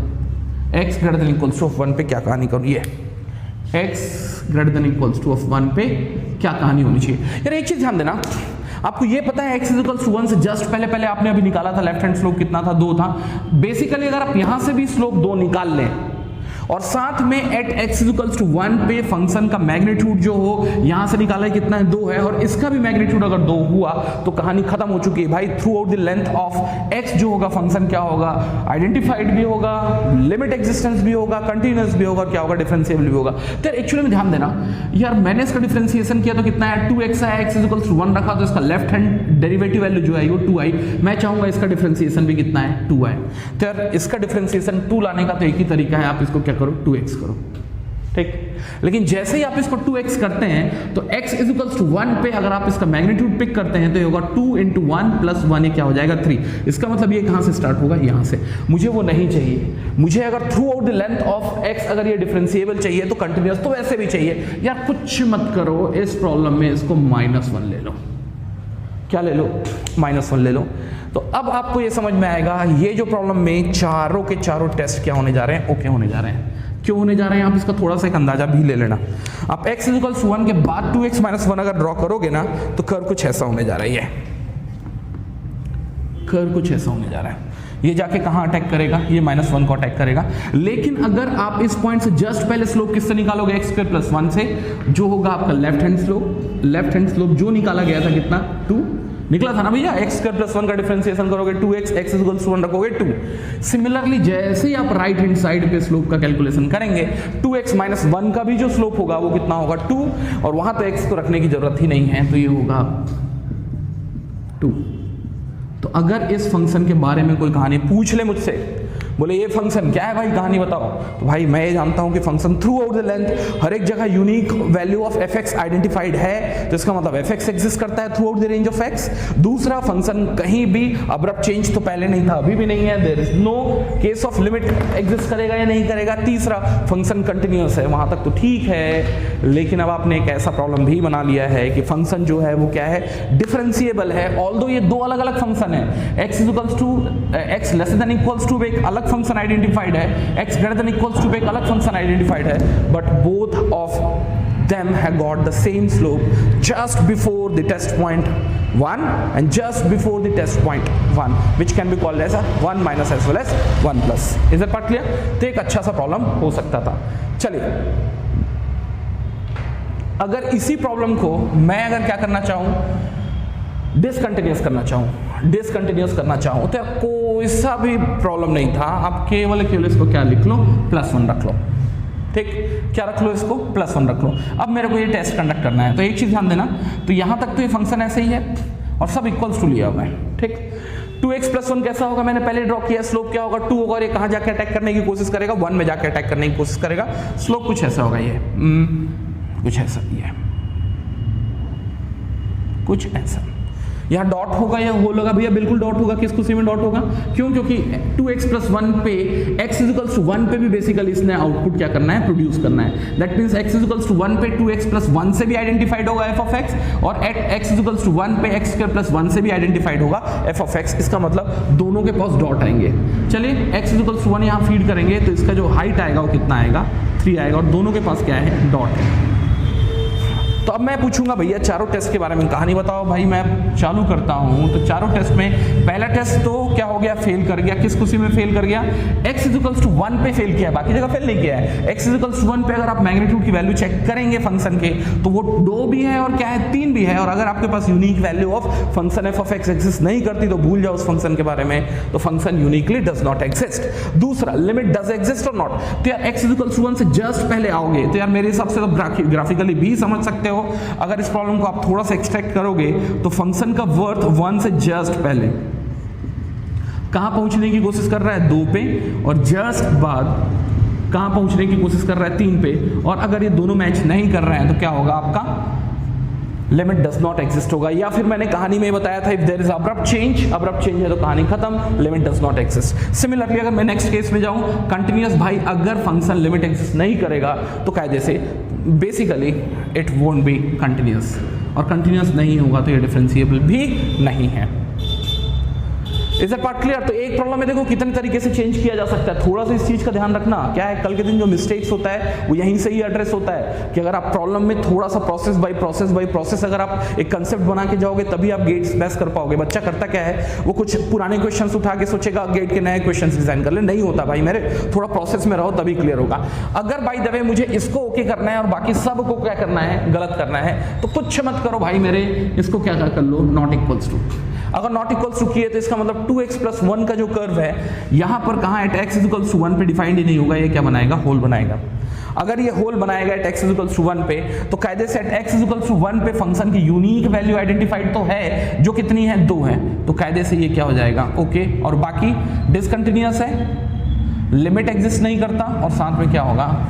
Speaker 2: x greater than equals to 1 पे क्या कहानी करूं, ये x greater than equals to 1 पे क्या कहानी होनी चाहिए। यार एक चीज ध्यान देना, आपको ये पता है x इक्वल्स टू 1 से जस्ट पहले पहले आपने अभी निकाला था लेफ्ट हैंड स्लोप कितना था, 2 था। बेसिकली अगर आप यहां से भी स्लोप 2 निकाल लें और साथ में एट x इक्वल्स टू 1 पे फंक्शन का मैग्नीट्यूड जो हो यहां से निकाला है कितना है, 2 है, और इसका भी मैग्नीट्यूड अगर 2 हुआ तो कहानी खत्म हो चुकी है भाई। Through out the length of x जो होगा फंक्शन क्या होगा, आइडेंटिफाइड भी होगा, लिमिट एग्जिस्टेंस भी होगा, कंटिन्यूअस भी होगा, क्या होगा, डिफरेंशिएबल भी होगा। तो एक्चुअली में ध्यान देना यार, मैंने इसका डिफरेंशिएशन किया तो कितना है, 2x है, x इक्वल्स टू 1 रखा तो इसका लेफ्ट हैंड डेरिवेटिव वैल्यू जो है वो 2 आई। मैं चाहूंगा इसका डिफरेंशिएशन भी कितना है, 2 है। तो यार इसका डिफरेंशिएशन 2 लाने का तो एक ही तरीका है, आप इसको क्या करो, 2x करो। ठीक, लेकिन जैसे ही आप इसको 2x करते हैं तो x इज इक्वल्स टू 1 पे अगर आप इसका मैग्नीट्यूड पिक करते हैं तो ये होगा 2 इंटू 1 प्लस 1, ये क्या हो जाएगा 3। इसका मतलब ये कहां से स्टार्ट होगा, यहां से। मुझे वो नहीं चाहिए, मुझे अगर through out the length of x अगर ये डिफरेंशिएबल चाहिए तो कंटिन्यूअस तो वैसे भी चाहिए। यार कुछ मत करो, इस प्रॉब्लम में इसको -1 ले लो। क्या ले लो, -1 ले लो। तो अब आपको ये समझ में आएगा ये जो प्रॉब्लम में चारों के चारों टेस्ट क्या होने जा रहे हैं, ओके होने जा रहे हैं। क्यों होने जा रहे हैं, आप इसका थोड़ा सा एक अंदाजा भी ले लेना। आप x इक्वल्स 1 के बाद 2x - 1 अगर ड्रॉ करोगे ना तो कर्व कुछ ऐसा होने जा रहा है, कर्व कुछ ऐसा होने जा रहा है। ये जाके कहां अटैक करेगा, ये -1 को अटैक करेगा। लेकिन अगर आप इस पॉइंट से जस्ट पहले स्लोप किससे निकालोगे, x²+1 से, जो होगा आपका left hand slope. Left hand slope जो निकाला गया था कितना, 2 निकला था ना भैया। x²+1 का डिफरेंशिएशन करोगे 2x, x इक्वल्स टू 1 रखोगे 2। सिमिलरली जैसे ही आप राइट हैंड साइड पे स्लोप का कैलकुलेशन करेंगे 2x - 1 का भी जो स्लोप होगा वो कितना होगा, 2, और वहां तो x को रखने की जरूरत ही नहीं है तो ये होगा 2। तो अगर इस फंक्शन के बारे में कोई कहानी पूछ ले मुझसे, बोले ये फंक्शन क्या है भाई, कहानी बताओ, तो भाई मैं ये जानता हूं कि function throughout the length हर एक जगह unique value of fx identified है, तो इसका मतलब fx एग्जिस्ट करता है throughout the range of x। दूसरा, फंक्शन कहीं भी अब्रप्ट चेंज तो पहले नहीं था, अभी भी नहीं है, there is no case of limit exist करेगा या नहीं करेगा। तीसरा, फंक्शन कंटिन्यूअस है, वहां तक तो ठीक है, लेकिन अब आपने एक ऐसा प्रॉब्लम भी बना लिया है कि फंक्शन जो है वो क्या है, डिफरेंशिएबल है। ऑल्दो ये दो अलग अलग फंक्शन है, x equals to x less than equals to एक अलग फंक्शन आइडेंटिफाइड है, x greater than equals to एक अलग फंक्शन आइडेंटिफाइड है, but both of them have got the same slope just before the test point 1 and just before the test point 1, which can be called as a 1 minus as well as 1 plus. Is that part clear? तो एक अच्छा सा problem हो सकता था। चलिए, अगर इसी प्रॉब्लम को मैं अगर क्या करना चाहूं, डिसकंटिन्यूअस करना चाहूं तो कोई सा भी प्रॉब्लम नहीं था, आप केवल इसको क्या लिख लो, +1 रख लो। ठीक, क्या रख लो, इसको +1 रख लो। अब मेरे को ये टेस्ट कंडक्ट करना है, तो एक चीज ध्यान देना, तो यहां तक तो ये फंक्शन ऐसे ही है और सब इक्वल्स टू लिया हुआ है। ठीक, 2x + 1 कैसा होगा, मैंने पहले ड्रॉ किया, स्लोप क्या होगा, 2 होगा, और ये कहां जाके अटैक करने की कोशिश करेगा, 1 में जाके अटैक करने की कोशिश करेगा। स्लोप कुछ ऐसा होगा, ये कुछ ऐसा ये, कुछ ऐसा। यहाँ डॉट होगा या होल होगा भैया? बिल्कुल डॉट होगा। किस खुशी में डॉट होगा? क्यों? क्योंकि 2x + 1 पे x = 1 पे भी बेसिकली इसने आउटपुट क्या करना है? प्रोड्यूस करना है। दैट मींस x = 1 पे 2x + 1 से भी आइडेंटिफाइड होगा f ऑफ x, और एट x = 1 पे x² + 1 से भी आइडेंटिफाइड होगा f ऑफ x। इसका मतलब दोनों के पास डॉट आएंगे। चलिए x = 1 यहाँ फीड करेंगे तो इसका जो हाइट आएगा वो कितना आएगा? 3 आएगा, और दोनों के पास क्या है? डॉट है। तो अब मैं पूछूंगा भैया चारों टेस्ट के बारे में कहानी बताओ। भाई मैं चालू करता हूं। तो चारों टेस्ट में पहला टेस्ट तो क्या हो गया? फेल कर गया। किस खुशी में फेल कर गया? x = 1 पे फेल किया है, बाकी जगह फेल नहीं किया है। x = 1 पे अगर आप मैग्नीट्यूड की वैल्यू चेक करेंगे फंक्शन के तो वो 2 भी है और क्या है? 3 भी है। और अगर आपके पास unique value of function f of x exist नहीं करती तो भूल जाओ उस फंक्शन के बारे में, तो function uniquely does not exist. दूसरा, लिमिट डज एग्जिस्ट और नॉट। तो यार x = 1 से जस्ट पहले आओगे तो यार मेरे हिसाब से तो ग्राफिकली भी समझ सकते हो। अगर इस प्रॉब्लम को आप थोड़ा सा एक्सट्रैक्ट करोगे तो फंक्शन का वर्थ 1 से जस्ट पहले कहां पहुंचने की कोशिश कर रहा है? 2 पे, और जस्ट बाद कहां पहुंचने की कोशिश कर रहा है? 3 पे। और अगर ये दोनों मैच नहीं कर रहे हैं तो क्या होगा आपका? लिमिट डज नॉट एग्जिस्ट होगा। या फिर मैंने कहानी में बताया था if there is abrupt change है तो कहानी खत्म, limit does not exist. Similarly अगर मैं नेक्स्ट केस में जाऊं, कंटिन्यूअस, भाई अगर फंक्शन लिमिट एग्जिस्ट नहीं करेगा तो कायदे से basically it won't be continuous, और कंटिन्यूअस नहीं होगा तो ये डिफरेंशिएबल भी नहीं है। Is that part clear? तो एक प्रॉब्लम में देखो कितने तरीके से चेंज किया जा सकता है। थोड़ा सा इस चीज का ध्यान रखना, क्या है कल के दिन जो मिस्टेक्स होता है वो यहीं से ही एड्रेस होता है कि अगर आप प्रॉब्लम में थोड़ा सा प्रोसेस बाय प्रोसेस अगर आप एक कंसेप्ट बना के जाओगे तभी आप गेट्स बेस कर पाओगे। बच्चा करता क्या है, वो कुछ पुराने क्वेश्चंस उठा के सोचेगा गेट के नए क्वेश्चंस डिजाइन कर ले, नहीं होता भाई मेरे, थोड़ा प्रोसेस में रहो तभी क्लियर होगा। अगर बाय द वे मुझे इसको ओके करना है और बाकी सब को क्या करना है? गलत करना है, तो कुछ मत करो भाई मेरे, इसको क्या कर लो? Not equals to. अगर नॉट इक्वल्स टू किए तो इसका मतलब 2x + 1 का जो कर्व है यहां पर कहां एट x = 1 पे डिफाइंड ही नहीं होगा, ये क्या बनाएगा? होल बनाएगा। अगर ये होल बनाएगा एट x = 1 पे तो कायदे से एट x = 1 पे फंक्शन की यूनिक वैल्यू आइडेंटिफाइड तो है, जो कितनी है? 2 है। तो कायदे से ये क्या हो जाएगा? ओके। और बाकी डिसकंटिन्यूअस है, लिमिट एग्जिस्ट नहीं करता, और साथ में क्या होगा?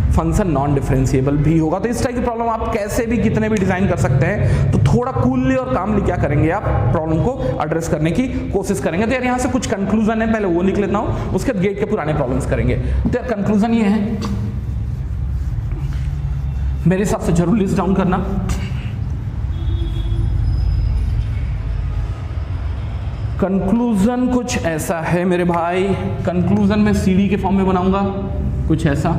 Speaker 2: फंक्शन नॉन डिफरेंशिएबल भी होगा। तो इस टाइप की प्रॉब्लम आप कैसे भी कितने भी डिजाइन कर सकते हैं। तो थोड़ा कूलली और कामली क्या करेंगे, आप प्रॉब्लम को एड्रेस करने की कोशिश करेंगे। तो यार यहाँ से कुछ कंक्लूजन है, पहले वो लिख लेता हूं, उसके बाद गेट के पुराने प्रॉब्लम्स करेंगे। तो यार कंक्लूजन ये है, मेरे हिसाब से जरूर लिस्ट डाउन करना। कंक्लूजन कुछ ऐसा है मेरे भाई, कंक्लूजन में सीडी के फॉर्म में बनाऊंगा कुछ ऐसा।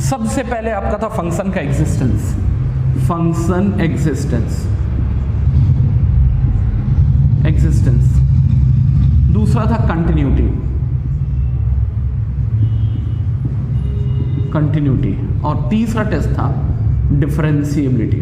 Speaker 2: सबसे पहले आपका था फंक्शन का एग्जिस्टेंस, दूसरा था कंटिन्यूटी, और तीसरा टेस्ट था डिफरेंशिएबिलिटी।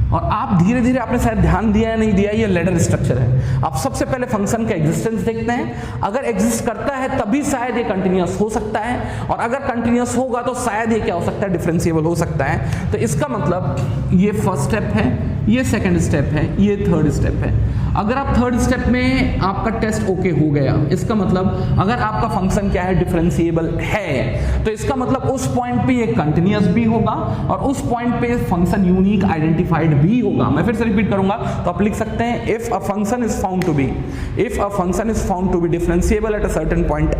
Speaker 2: और आप धीरे धीरे आपने शायद ध्यान दिया या नहीं दिया, ये लैडर स्ट्रक्चर है। आप सबसे पहले फंक्शन का एग्जिस्टेंस देखते हैं, अगर एग्जिस्ट करता है तभी शायद ये कंटिन्यूअस हो सकता है, और अगर कंटिन्यूअस होगा तो शायद ये क्या हो सकता है? डिफरेंशिएबल हो सकता है। तो इसका मतलब ये फर्स्ट स्टेप है, ये सेकंड स्टेप है, ये थर्ड स्टेप है। अगर आप थर्ड स्टेप में आपका टेस्ट ओके हो गया, इसका मतलब अगर आपका फंक्शन क्या है? डिफरेंशिएबल है, तो इसका मतलब उस पॉइंट पे ये कंटिन्यूअस भी होगा और उस पॉइंट पे फंक्शन यूनिक आइडेंटिफाइड भी होगा। मैं फिर से रिपीट करूंगा, तो आप लिख सकते हैं if a function is found to be differentiable at a certain point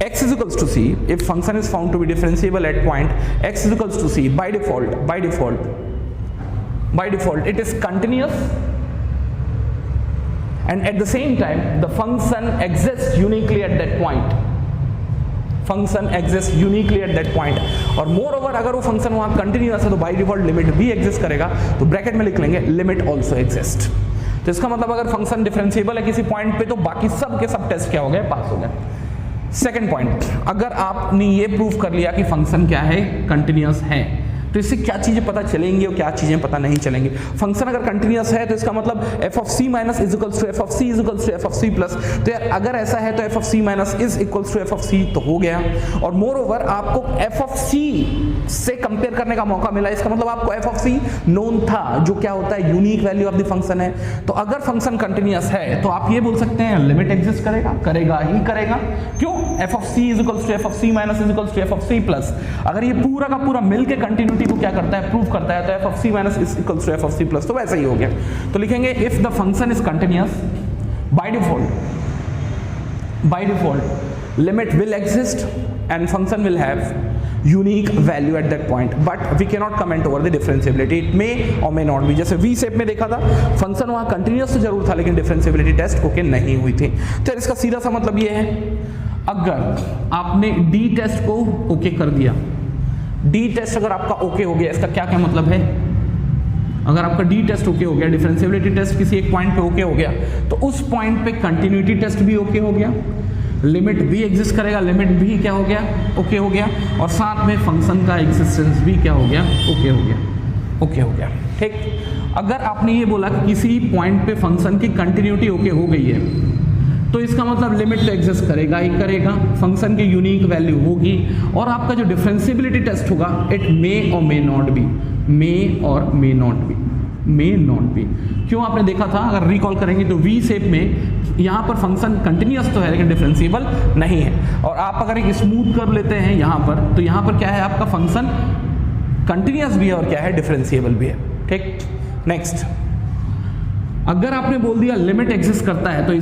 Speaker 2: x is equals to c, if function is found to be differentiable at point x is equals to c, by default it is continuous, and at the same time the function exists uniquely at that point, और more over अगर वो function वहां continuous है तो by default limit भी exist करेगा। तो bracket में लिख लेंगे लिमिट ऑल्सो एग्जिस्ट। तो इसका मतलब अगर फंक्शन डिफरेंशिएबल है किसी पॉइंट पे तो बाकी सब के सब टेस्ट क्या हो गए? पास हो गए। सेकेंड पॉइंट, अगर आपने ये प्रूव कर लिया कि फंक्शन क्या है? कंटिन्यूअस है, तो इससे क्या चीजें पता चलेंगी और क्या चीजें पता नहीं चलेंगी। फंक्शन अगर कंटिन्यूअस है तो इसका मतलब f of c minus is equals to f of c is equals to f of c plus. तो यार अगर ऐसा है तो f of c minus is equals to f of c तो हो गया। और मोर ओवर आपको एफ ऑफ सी से कंपेयर करने का मौका मिला, इसका मतलब आपको एफ ऑफ सी नोन था, जो क्या होता है unique value of the function है। तो अगर फंक्शन कंटिन्यूअस है तो आप ये बोल सकते हैं लिमिट एग्जिस्ट करेगा, करेगा ही करेगा। क्यों? F of c is equals to f of c minus is equals to f of c plus. अगर ये पूरा का पूरा मिलके कंटिन्यूटी को क्या करता है, प्रूव करता है, तो f of c minus is equals to f of c plus. तो वैसा ही हो गया। तो लिखेंगे if the function is continuous by default limit will exist and function will have unique value at that point, but we cannot comment over the differentiability. It may or may not be. जैसे V shape में देखा था function वहाँ continuous तो जरूर था लेकिन differentiability test okay नहीं हुई थी। तो इसका सीधा सा मतलब ये है, अगर आपने D टेस्ट को ओके कर दिया, D टेस्ट अगर आपका ओके हो गया, इसका क्या क्या मतलब है, अगर आपका D टेस्ट ओके हो गया, डिफरेंशिएबिलिटी टेस्ट किसी एक पॉइंट पे ओके हो गया, तो उस पॉइंट पे कंटिन्यूटी टेस्ट भी ओके हो गया, लिमिट भी एग्जिस्ट करेगा, लिमिट भी क्या हो गया, ओके हो गया, और साथ में फंक्शन का एग्जिस्टेंस भी क्या हो गया, ओके हो गया, ओके हो गया। ठीक, अगर आपने ये बोला कि किसी पॉइंट पे फंक्शन की कंटिन्यूटी ओके हो गई है, तो इसका मतलब लिमिट तो एग्जिस्ट करेगा ही करेगा, फंक्शन की यूनिक वैल्यू होगी, और आपका जो डिफरेंशिएबिलिटी टेस्ट होगा इट मे और मे नॉट बी, मे और may not B, may not B. क्यों? आपने देखा था, अगर रिकॉल करेंगे तो वी शेप में यहाँ पर फंक्शन कंटिन्यूअस तो है लेकिन डिफरेंशिएबल नहीं है, और आप अगर एक स्मूथ कर लेते हैं यहाँ पर, तो यहाँ पर क्या है, आपका फंक्शन कंटिन्यूअस भी है और क्या है, डिफरेंशिएबल भी है। ठीक, नेक्स्ट, अगर आपने बोल दिया लिमिट एग्जिस्ट करता है तो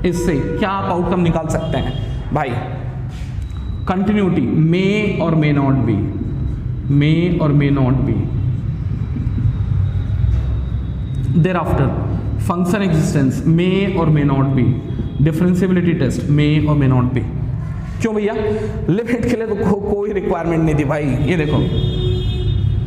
Speaker 2: इससे क्या आप आउटकम निकाल सकते हैं भाई, कंटिन्यूटी मे और मे नॉट बी, मे और may not B, thereafter function existence may or may not be, differentiability test may or may not be। क्यों भैया? लिमिट के लिए तो कोई रिक्वायरमेंट नहीं थी भाई। ये देखो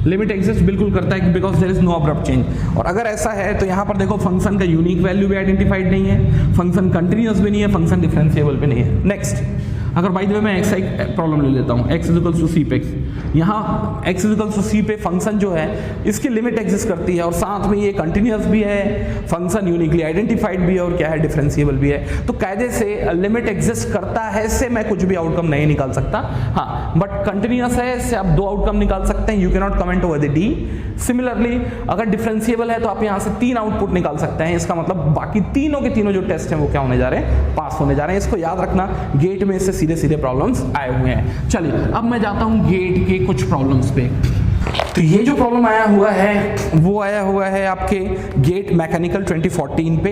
Speaker 2: लिमिट एग्जिस्ट बिल्कुल करता है because there is no abrupt change. और अगर ऐसा है तो यहाँ पर देखो फंक्शन का यूनिक वैल्यू भी आइडेंटिफाइड नहीं है, फंक्शन कंटिन्यूअस भी नहीं है, फंक्शन डिफरेंशिएबल भी नहीं है। नेक्स्ट, अगर बाय द वे मैं एक्स प्रॉब्लम ले लेता हूँ, x इक्वल्स टू सी पे x, यहाँ x इक्वल्स टू सी पे फंक्शन जो है इसकी लिमिट एग्जिस्ट करती है और साथ में ये कंटिन्यूअस भी है, फंक्शन यूनिकली आइडेंटिफाइड भी है और क्या है, डिफरेंशिएबल भी है। तो कायदे से लिमिट एग्जिस्ट करता है से मैं कुछ भी आउटकम नहीं निकाल सकता। हाँ, बट कंटिन्यूअस है से आप दो आउटकम निकाल सकते हैं, you can not comment over the D. Similarly अगर डिफरेंशिएबल है तो आप यहाँ से 3 आउटपुट निकाल सकते हैं, इसका मतलब बाकी तीनों के तीनों जो टेस्ट हैं वो क्या होने जा रहे हैं, पास होने जा रहे हैं। इसको याद रखना, गेट में इससे सीधे सीधे प्रॉब्लम्स आए हुए हैं। चलिए अब मैं जाता हूं गेट के कुछ प्रॉब्लम्स पे। तो ये जो प्रॉब्लम आया हुआ है वो आया हुआ है आपके गेट मैकेनिकल 2014 पे।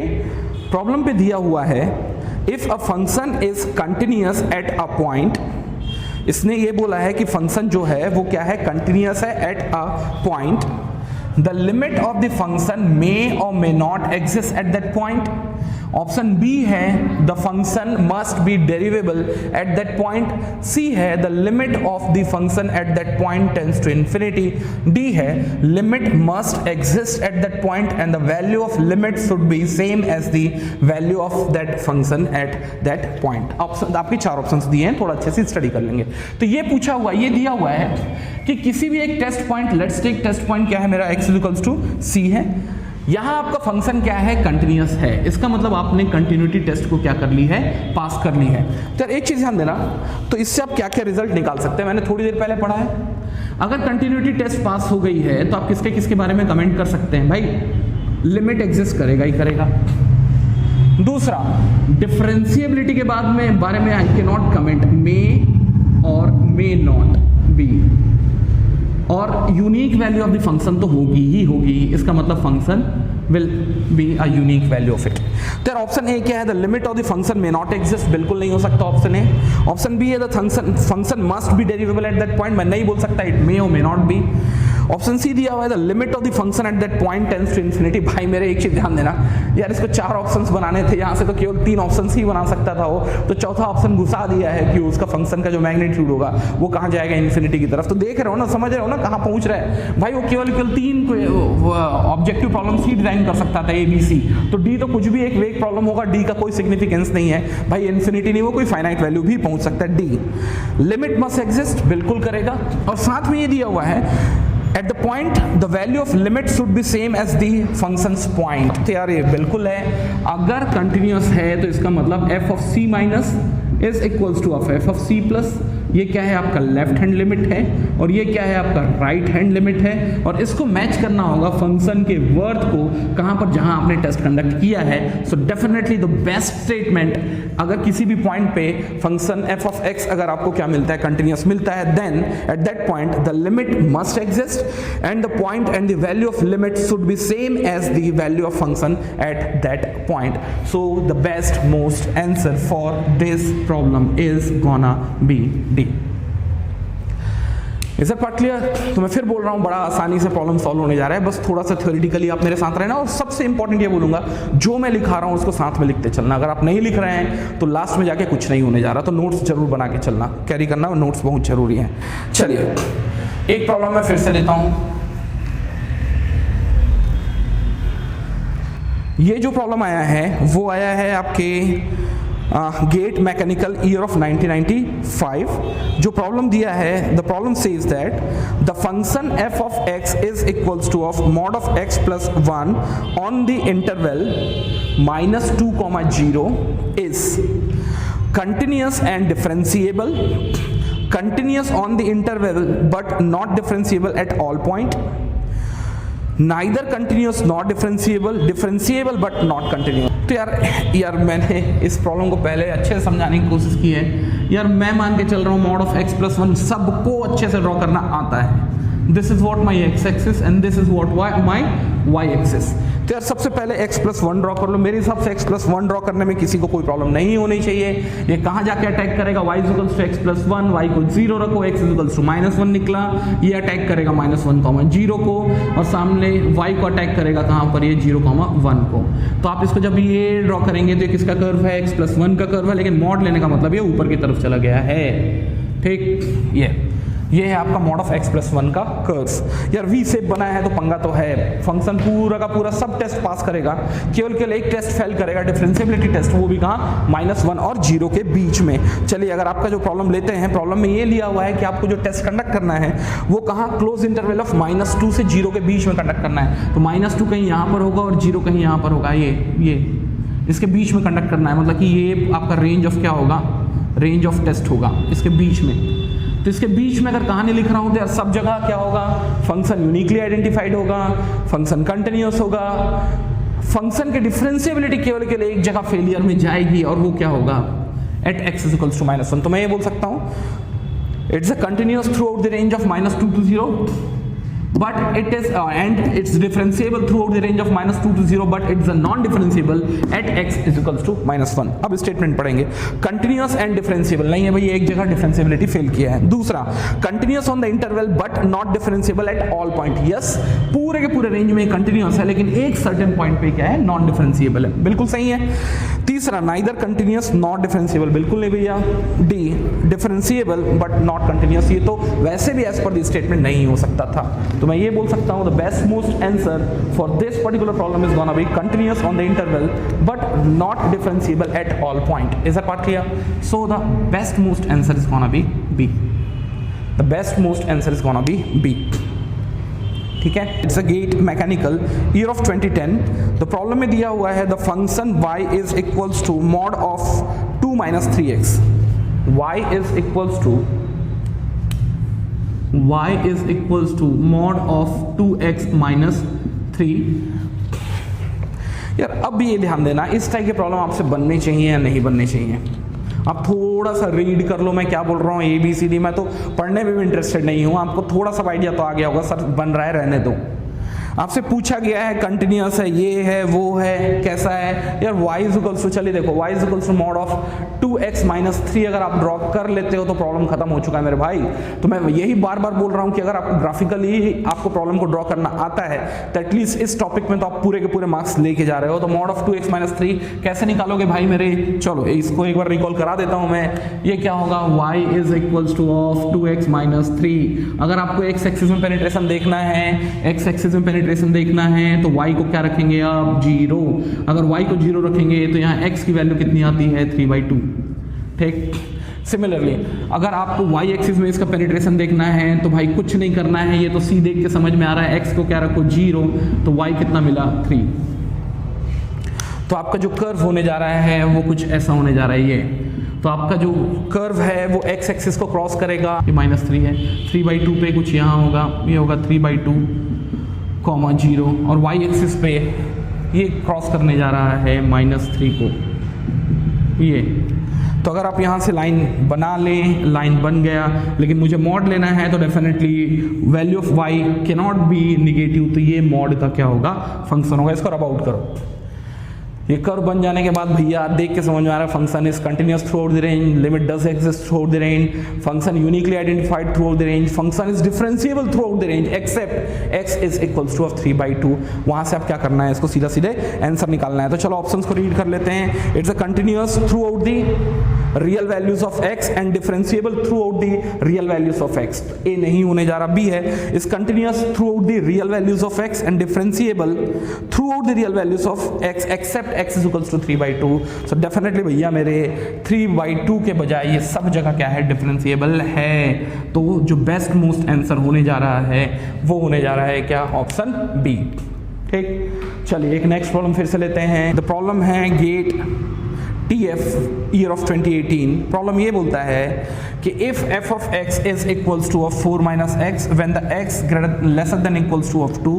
Speaker 2: प्रॉब्लम पे दिया हुआ है if a function is continuous at a point, इसने ये बोला है कि फंक्शन जो है वो क्या है, कंटिन्यूअस है at a point, the limit of the function may और may not exist at that point. Option b है the function must be derivable at that point, c है the limit of the function at that point tends to infinity, d है limit must exist at that point and the value of limit should be same as the value of that function at that point. Option आपके 4 options दिए हैं, थोड़ा अच्छे से study कर लेंगे। तो ये पूछा हुआ, ये दिया हुआ है कि किसी भी एक test point, let's take test point क्या है मेरा, x इक्वल्स टू c है, यहां आपका फंक्शन क्या है, कंटिन्यूअस है, इसका मतलब आपने कंटिन्यूटी टेस्ट को क्या कर ली है, पास कर ली है। तो एक चीज ध्यान देना, तो इससे आप क्या क्या रिजल्ट निकाल सकते हैं, मैंने थोड़ी देर पहले पढ़ा है। अगर कंटिन्यूटी टेस्ट पास हो गई है तो आप किसके किसके बारे में कमेंट कर सकते हैं भाई, लिमिट एग्जिस्ट करेगा ही करेगा। दूसरा, डिफरेंशिएबिलिटी के बाद में बारे में I can not comment, may और मे नॉट बी, और unique value of the function तो होगी ही होगी, इसका मतलब function will be a unique value of it. तो ऑप्शन ए क्या है, the limit of the function may not exist, बिल्कुल नहीं हो सकता ऑप्शन ए। ऑप्शन बी है the function must be derivable at that point, मैं नहीं बोल सकता, इट मे और may not be. Option c दिया हुआ है the limit of the function at that point tends to infinity. भाई मेरे एक चीज ध्यान देना यार, इसको 4 ऑप्शंस बनाने थे, यहाँ से तो केवल 3 ऑप्शंस ही बना सकता था वो, तो चौथा ऑप्शन घुसा दिया है कि उसका फंक्शन का जो मैग्नीट्यूड होगा वो कहाँ जाएगा, इन्फिनिटी की तरफ। तो देख रहे हो ना, समझ रहे हो ना कहाँ पहुंच रहा है भाई। वो केवल 3 ऑब्जेक्टिव प्रॉब्लम ही डिजाइन कर सकता था, ABC। तो डी तो कुछ भी एक वेग प्रॉब्लम होगा, डी का कोई सिग्निफिकेंस नहीं है भाई, इन्फिनिटी नहीं, वो कोई फाइनाइट वैल्यू भी पहुंच सकता है। डी लिमिट मस्ट एग्जिस्ट, बिल्कुल करेगा। और साथ में ये दिया हुआ है at the point the value of limit should be same as the functions point. तो यार ये बिल्कुल है, अगर कंटिन्यूअस है तो इसका मतलब f of c minus is equals to f of c plus, ये क्या है आपका लेफ्ट हैंड लिमिट है और ये क्या है आपका राइट हैंड लिमिट है, और इसको मैच करना होगा फंक्शन के वर्थ को कहां पर, जहां आपने टेस्ट कंडक्ट किया है। So definitely the best statement, अगर किसी भी पॉइंट पे फंक्शन f ऑफ x अगर आपको क्या मिलता है, कंटिन्यूअस मिलता है, then at that point the limit must exist and the point and the value of limit should be same as the value of function at that point. So the best most answer for this problem is gonna be d. Is part clear? तो मैं फिर बोल रहा हूं, बड़ा आसानी से problem solve होने जा रहा है, बस थोड़ा सा थ्योरेटिकली आप मेरे साथ रहना। और सबसे इंपॉर्टेंट ये बोलूंगा, जो मैं लिखा रहा हूं उसको साथ में लिखते चलना। अगर आप नहीं लिख रहे हैं तो लास्ट में जाके कुछ नहीं होने जा रहा, तो नोट्स जरूर बना के चलना, कैरी करना, नोट्स बहुत जरूरी है। चलिए एक प्रॉब्लम मैं फिर से लेता हूं। ये जो प्रॉब्लम आया है वो आया है आपके गेट मैकेनिकल ईयर ऑफ 1995। जो प्रॉब्लम दिया है, the problem says that the function f of x is equals to of mod of x plus 1 on the interval -2, 0 is continuous and differentiable, continuous on the interval but not differentiable at all point, neither continuous nor differentiable, differentiable but not continuous। तो यार मैंने इस problem को पहले अच्छे से समझाने की कोशिश की है यार। मैं मान के चल रहा हूँ मॉड ऑफ x प्लस 1 सबको अच्छे से ड्रॉ करना आता है। This is what my x axis and this is what my y axis. तो यार सबसे पहले x प्लस 1 ड्रॉ कर लो। मेरे हिसाब से x प्लस 1 ड्रॉ करने में किसी को कोई प्रॉब्लम नहीं होनी चाहिए। ये कहाँ जाके अटैक करेगा, y equals to x plus 1, y को 0 रखो, x इक्वल्स टू -1 निकला, ये अटैक करेगा -1, 0 को, और सामने y को अटैक करेगा कहाँ पर, ये 0, 1 को। तो आप इसको जब ये ड्रॉ करेंगे तो ये किसका कर्व है, x प्लस 1 का कर्व है, लेकिन मॉड लेने का मतलब ये ऊपर की तरफ चला गया है। ठीक, ये है आपका मॉड ऑफ x प्लस 1 का कर्व। यार वी शेप बनाया है तो पंगा तो है, फंक्शन पूरा का पूरा सब टेस्ट पास करेगा, केवल एक टेस्ट फेल करेगा, डिफरेंशिएबिलिटी टेस्ट, वो भी कहाँ, -1 और 0 के बीच में। चलिए अगर आपका जो प्रॉब्लम लेते हैं, प्रॉब्लम में ये लिया हुआ है कि आपको जो टेस्ट कंडक्ट करना है वो कहाँ, क्लोज इंटरवल ऑफ -2 से 0 के बीच में कंडक्ट करना है। तो -2 कहीं यहाँ पर होगा और 0 कहीं यहाँ पर होगा, ये इसके बीच में कंडक्ट करना है, मतलब कि ये आपका रेंज ऑफ क्या होगा, रेंज ऑफ टेस्ट होगा इसके बीच में। तो इसके बीच में अगर कहानी लिख रहा हूं तो सब जगह क्या होगा, फंक्शन यूनिकली आइडेंटिफाइड होगा, फंक्शन कंटिन्यूअस होगा, फंक्शन की डिफरेंशिएबिलिटी केवल एक जगह फेलियर में जाएगी, और वो क्या होगा, एट x इक्वल्स टू -1। तो मैं ये बोल सकता हूं it's a continuous throughout the range of -2 to 0, but it is and it's differentiable throughout the range of -2 to 0, but it's a non-differentiable at x is equals to -1। अब statement पढ़ेंगे, continuous and differentiable नहीं है भाई, एक जगह differentiability fail किया है। दूसरा, continuous on the interval but not differentiable at all point. Yes, पूरे के पूरे रेंज में कंटिन्यूअस है, लेकिन एक सर्टेन पॉइंट पे क्या है, नॉन डिफरेंशिएबल है, बिल्कुल सही है। तीसरा, नाइदर कंटिन्यूअस नॉट डिफरेंशिएबल, बिल्कुल नहीं भैया। D, differentiable but not continuous, ये तो वैसे भी एज पर द स्टेटमेंट नहीं हो सकता था। तो मैं ये बोल सकता हूं the best most answer for this particular problem is gonna be continuous on the interval but not differentiable at all point. Is that part clear? So the best most answer is gonna be b. The best most answer is gonna be b. ठीक है, it's a GATE mechanical year of 2010। The problem में दिया हुआ है the function y is equals to mod of 2 - 3x। y is equals to mod of 2x - 3। यार अब भी ये ध्यान देना, इस टाइप के प्रॉब्लम आपसे बनने चाहिए या नहीं बनने चाहिए। आप थोड़ा सा रीड कर लो मैं क्या बोल रहा हूँ, ABCD। मैं तो पढ़ने में भी इंटरेस्टेड नहीं हूँ, आपको थोड़ा सा आइडिया तो आ गया होगा, सर बन रहा है रहने दो। आपसे पूछा गया है कंटिन्यूअस है, ये है, वो है, कैसा है यार। y इज इक्वल्स टू, चलिए देखो y is equals to mod of 2x minus 3 अगर आप ड्रॉ कर लेते हो तो प्रॉब्लम खत्म हो चुका है मेरे भाई। तो मैं यही बार बार बोल रहा हूं कि अगर आपको ग्राफिकली आपको प्रॉब्लम को ड्रॉ करना आता है तो एटलीस्ट इस टॉपिक में तो आप पूरे के पूरे मार्क्स लेके जा रहे हो। तो मॉड ऑफ 2x माइनस 3 कैसे निकालोगे भाई मेरे, चलो इसको एक बार रिकॉल करा देता हूं मैं। ये क्या होगा, y is equals to of 2x minus 3। अगर आपको x एक्सिस में पेनिट्रेशन देखना है, x एक्सिस में पेनिट्रेशन देखना है तो y को क्या रखेंगे आप, 0। अगर y को 0 रखेंगे तो यहाँ x की वैल्यू कितनी आती है, 3/2। ठीक, सिमिलरली अगर आपको y एक्सिस में इसका पेनिट्रेशन देखना है तो भाई कुछ नहीं करना है, ये तो सी देख के समझ में आ रहा है, x को क्या रखो 0 तो y कितना मिला 3। तो आपका जो कर्व होने जा रहा है वो कुछ ऐसा होने जा रहा है। ये तो आपका जो कर्व है वो x एक्सिस को क्रॉस करेगा, ये -3 है, 3/2 पे कुछ यहाँ होगा, ये होगा 3/2, 0 और y एक्सिस पे ये क्रॉस करने जा रहा है -3 को। ये तो अगर आप यहाँ से लाइन बना लें, लाइन बन गया, लेकिन मुझे मॉड लेना है तो definitely value of y can not be negative, तो ये मॉड का क्या होगा, फंक्शन होगा। इसको रब आउट करो। ये कर्व बन जाने के बाद भैया देख के समझ में आ रहा है function is continuous throughout the range, limit does exist throughout the range, function uniquely identified throughout the range, function is differentiable throughout the range except x is equals to of 3/2। वहां से आप क्या करना है, इसको सीधा सीधे answer निकालना है। तो चलो ऑप्शंस को रीड कर लेते हैं। It's a continuous throughout the real values of x and differentiable throughout the real values of x। A नहीं होने जा रहा, बी है, is continuous throughout the real values of x and differentiable throughout the real values of x except x is equals to 3/2। So definitely भैया मेरे 3/2 के बजाय ये सब जगह क्या है, डिफरेंशिएबल है। तो जो बेस्ट मोस्ट आंसर होने जा रहा है वो होने जा रहा है क्या, ऑप्शन बी। ठीक, चलिए एक नेक्स्ट प्रॉब्लम फिर से लेते हैं। द प्रॉब्लम है GATE TF year of 2018। Problem ये बोलता है कि if f of x is equals to of 4 minus x when the x greater lesser than equals to of 2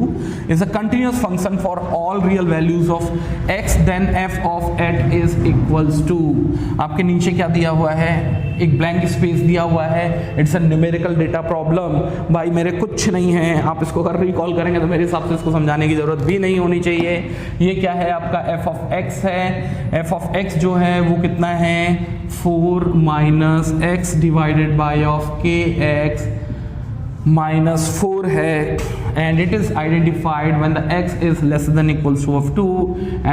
Speaker 2: is a continuous function for all real values of x then f of at is equals to। आपके नीचे क्या दिया हुआ है, एक blank space दिया हुआ है, it's a numerical data problem. भाई मेरे कुछ नहीं है, आप इसको अगर रिकॉल करेंगे तो मेरे हिसाब से इसको समझाने की जरूरत भी नहीं होनी चाहिए। ये क्या है, आपका f of x है। f of x जो है वो कितना है, 4 minus x divided by of kx minus 4 है, and it is identified when the x is less than equals to of 2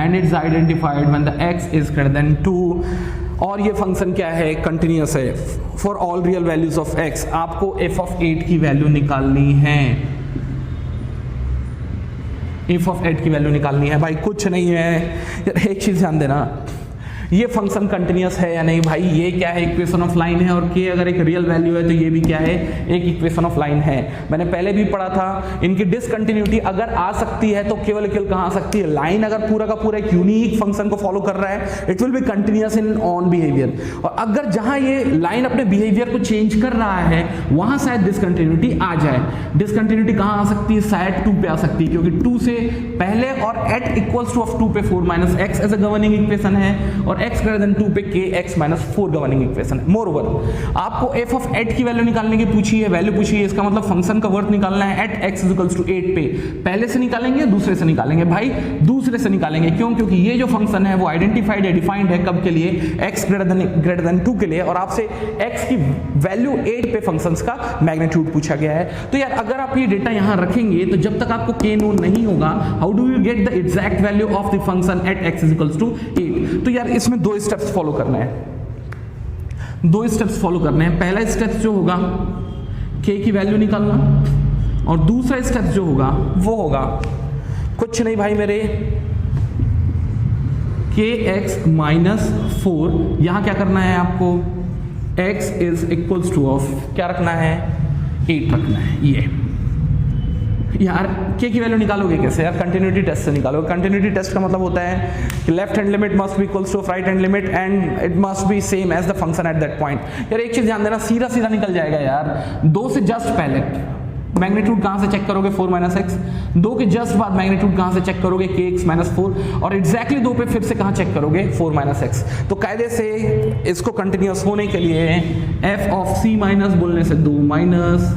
Speaker 2: and it's identified when the x is greater than 2। और ये function क्या है, कंटिन्यूअस है for all real values of x। आपको f of 8 की value निकालनी है, f of 8 की वैल्यू निकालनी है। भाई कुछ नहीं है यार, एक चीज ध्यान देना, ये फंक्शन कंटिन्यूअस है या नहीं। भाई ये क्या है, इक्वेशन ऑफ लाइन है, और के अगर एक रियल वैल्यू है तो ये भी क्या है, एक इक्वेशन ऑफ लाइन है। मैंने पहले भी पढ़ा था, इनकी डिसकंटिन्यूटी अगर आ सकती है तो केवल कहाँ आ सकती है, लाइन अगर पूरा का पूरा एक यूनिक फंक्शन को फॉलो कर रहा है it will be continuous in on behaviour, और अगर जहां ये लाइन अपने बिहेवियर को चेंज कर रहा है वहां शायद डिसकंटिन्यूटी आ जाए। डिसकंटिन्यूटी कहां आ सकती है, शायद 2 पे आ सकती है, क्योंकि 2 से पहले और एट इक्वल्स टू ऑफ 2 पे 4 minus x as a governing equation है, और x ग्रेटर देन 2 पे kx माइनस 4 गवर्निंग इक्वेशन है। मोरओवर आपको f ऑफ 8 की वैल्यू निकालने की पूछी है, वैल्यू पूछी है, इसका मतलब फंक्शन का वर्थ निकालना है at x is equals to 8 पे। पहले से निकालेंगे दूसरे से निकालेंगे, भाई दूसरे से निकालेंगे। क्यों, क्योंकि ये जो फंक्शन है वो आइडेंटिफाइड है, डिफाइंड है कब के लिए, x ग्रेटर देन 2 के लिए, और आपसे x की वैल्यू 8 पे फंक्शंस का मैग्नीट्यूड पूछा गया है। तो यार अगर आप ये डेटा यहां रखेंगे तो जब तक आपको k नोन नहीं होगा, how do you get the exact value of the function at x is equals to 8। तो यार इसमें 2 स्टेप्स फॉलो करना है, 2 स्टेप्स फॉलो करने हैं। पहला स्टेप जो होगा k की वैल्यू निकालना, और दूसरा स्टेप जो होगा वो होगा कुछ नहीं भाई मेरे, kx माइनस 4, यहां क्या करना है आपको, x is equals to of क्या रखना है, 8 रखना है। ये यार k की वैल्यू निकालोगे कैसे यार, कंटिन्यूटी टेस्ट से निकालोगे। कंटिन्यूटी टेस्ट का मतलब होता है कि left hand limit must be equals to right hand limit and it must be same as the function at that point. यार एक चीज ध्यान देना, सीधा सीधा निकल जाएगा यार। 2 से जस्ट पहले मैग्नीट्यूड कहां से चेक करोगे, 4 माइनस एक्स। 2 के जस्ट बाद मैग्नीट्यूड कहां से चेक करोगे, kx माइनस 4, और एग्जैक्टली 2 पे फिर से कहां चेक करोगे, 4 माइनस एक्स। तो कायदे से इसको कंटिन्यूअस होने के लिए f ऑफ c माइनस बोलने से 2 minus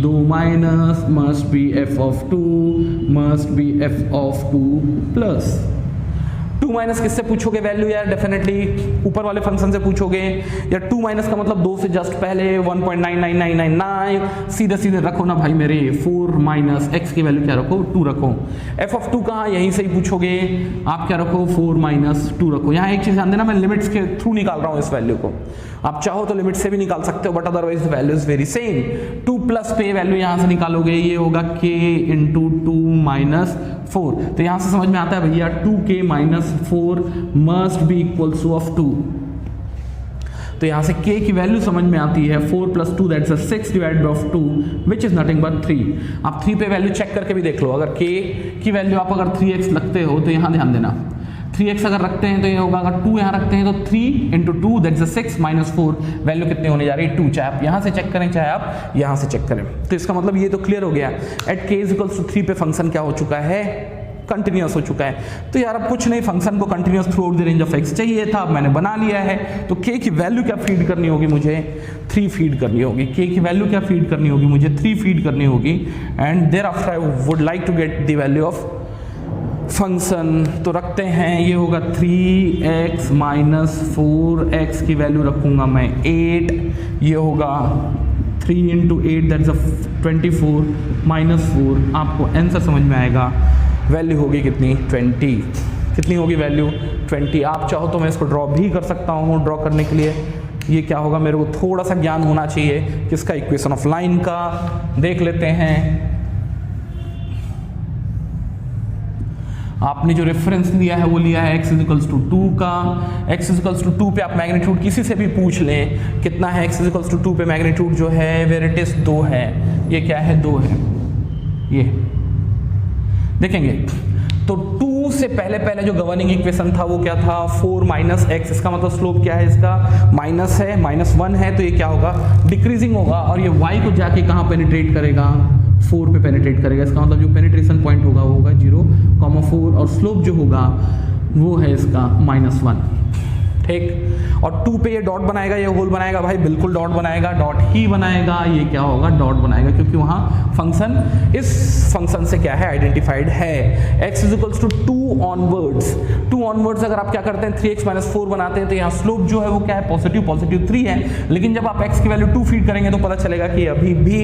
Speaker 2: 2 minus must be F of 2 must be F of 2 plus 2 minus किससे पूछोगे वैल्यू यार? डेफिनेटली ऊपर वाले फंक्शन से पूछोगे यार। 2 माइनस का मतलब 2 से जस्ट पहले 1.99999 सीधे सीधे रखो ना भाई मेरे। 4 माइनस एक्स की वैल्यू क्या रखो? 2 रखो। एफ ऑफ 2 कहाँ? यहीं से ही पूछोगे आप, क्या रखो? 4 माइनस 2 रखो। यहाँ एक चीज ध्यान देना, मैं लिमिट्स के थ्रू निकाल रहा हूँ इस वैल्यू को। आप चाहो तो लिमिट से भी निकाल सकते हो, but otherwise value is very same. 2 plus पे वैल्यू यहाँ से निकालोगे, ये होगा k इंटू 2 माइनस 4। तो यहाँ से समझ में आता है भैया 2k minus 4 must be equals to of 2। तो यहाँ से k की वैल्यू समझ में आती है 4 plus 2 that's 6 divided by 2 which is nothing but 3। आप 3 पे वैल्यू चेक करके भी देख लो। अगर k की वैल्यू आप अगर 3x लगते हो तो यहाँ ध्यान देना, 3x अगर रखते हैं तो ये होगा, अगर 2 यहाँ रखते हैं तो 3 इंटू 2 दैट्स 6 माइनस 4 वैल्यू कितनी होने जा रही है? 2। चाहे आप यहाँ से चेक करें चाहे आप यहाँ से चेक करें। तो इसका मतलब ये तो क्लियर हो गया, at k is equals to 3 पे फंक्शन क्या हो चुका है? कंटिन्यूअस हो चुका है। तो यार अब कुछ नहीं, फंक्शन को continuous throughout the range of x चाहिए था, अब मैंने बना लिया है। तो k की वैल्यू क्या फीड करनी होगी मुझे? 3 फीड करनी होगी। k की वैल्यू क्या फीड करनी होगी मुझे? 3 फीड करनी होगी। And thereafter I would like to get the value of function. तो रखते हैं, ये होगा 3x माइनस 4x की वैल्यू रखूंगा मैं 8। ये होगा 3 इंटू 8 दैट्स 24 माइनस 4। आपको आंसर समझ में आएगा, वैल्यू होगी कितनी? 20। कितनी होगी वैल्यू? 20। आप चाहो तो मैं इसको ड्रॉ भी कर सकता हूँ। ड्रॉ करने के लिए ये क्या होगा, मेरे को थोड़ा सा ज्ञान होना चाहिए किसका? इक्वेशन ऑफ लाइन का। देख लेते हैं, आपने जो रेफरेंस लिया है वो लिया है x इजिकल्स टू 2 का। x इजिकल्स टू 2 पे आप मैग्नीट्यूड किसी से भी पूछ लें कितना है। x इजिकल्स टू 2 पे मैग्नीट्यूड जो है वेयर इट इज 2 है। ये क्या है? 2 है। ये देखेंगे तो 2 से पहले पहले जो गवर्निंग इक्वेशन था वो क्या था? 4 माइनस एक्स। इसका मतलब स्लोप क्या है इसका? माइनस है, -1 है। तो ये क्या होगा? डिक्रीजिंग होगा। और ये y को जाके कहाँ पेनिट्रेट करेगा? 4 पे पेनिट्रेट करेगा। इसका मतलब जो पेनिट्रेशन पॉइंट होगा वो होगा 0,4 और स्लोप जो होगा वो है इसका -1। ठीक। और 2 पे ये डॉट बनाएगा, ये होल बनाएगा भाई, बिल्कुल डॉट बनाएगा, डॉट ही बनाएगा। ये क्या होगा? डॉट बनाएगा, क्योंकि वहाँ फंक्शन इस फंक्शन से क्या है? आइडेंटिफाइड है। x is equals to 2 onwards. 2 onwards अगर आप क्या करते हैं? 3x माइनस 4 बनाते हैं। तो यहाँ स्लोप जो है वो क्या है? पॉजिटिव 3 है। लेकिन जब आप x की वैल्यू 2 फीड करेंगे तो पता चलेगा कि अभी भी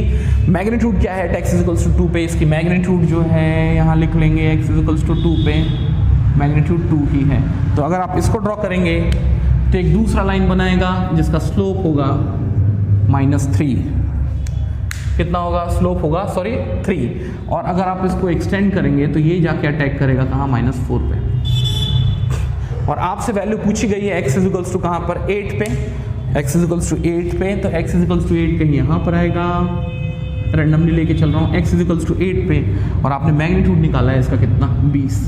Speaker 2: मैग्नीट्यूड क्या है? x इज इक्वल्स टू 2 पे इसकी मैग्नीट्यूड जो है यहाँ लिख लेंगे, x इज इक्वल्स टू 2 पे मैग्नीट्यूड 2 ही है। तो अगर आप इसको ड्रॉ करेंगे तो एक दूसरा लाइन बनाएगा जिसका स्लोप होगा -3। कितना होगा? स्लोप होगा 3। और अगर आप इसको एक्सटेंड करेंगे तो ये जाके अटैक करेगा कहाँ? -4 पे। और आपसे वैल्यू पूछी गई है x इज इक्वल्स टू कहाँ पर? 8 पे। x इज इक्वल्स टू 8 पे, तो x इज इक्वल्स टू 8 कहीं यहाँ पर आएगा। रैंडमली लेके चल रहा हूँ। x इज इक्वल्स टू 8 पे और आपने मैग्नीट्यूड निकाला है इसका कितना? 20।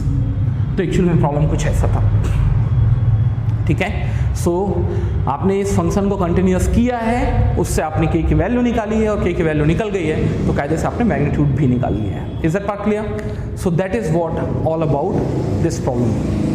Speaker 2: तो एक्चुअली में प्रॉब्लम कुछ ऐसा था। ठीक है। सो आपने इस फंक्शन को कंटिन्यूअस किया है, उससे आपने k की वैल्यू निकाली है और k की वैल्यू निकल गई है तो कायदे से आपने मैग्नीट्यूड भी निकाल लिया है। Is that part clear? So that is what all about this problem.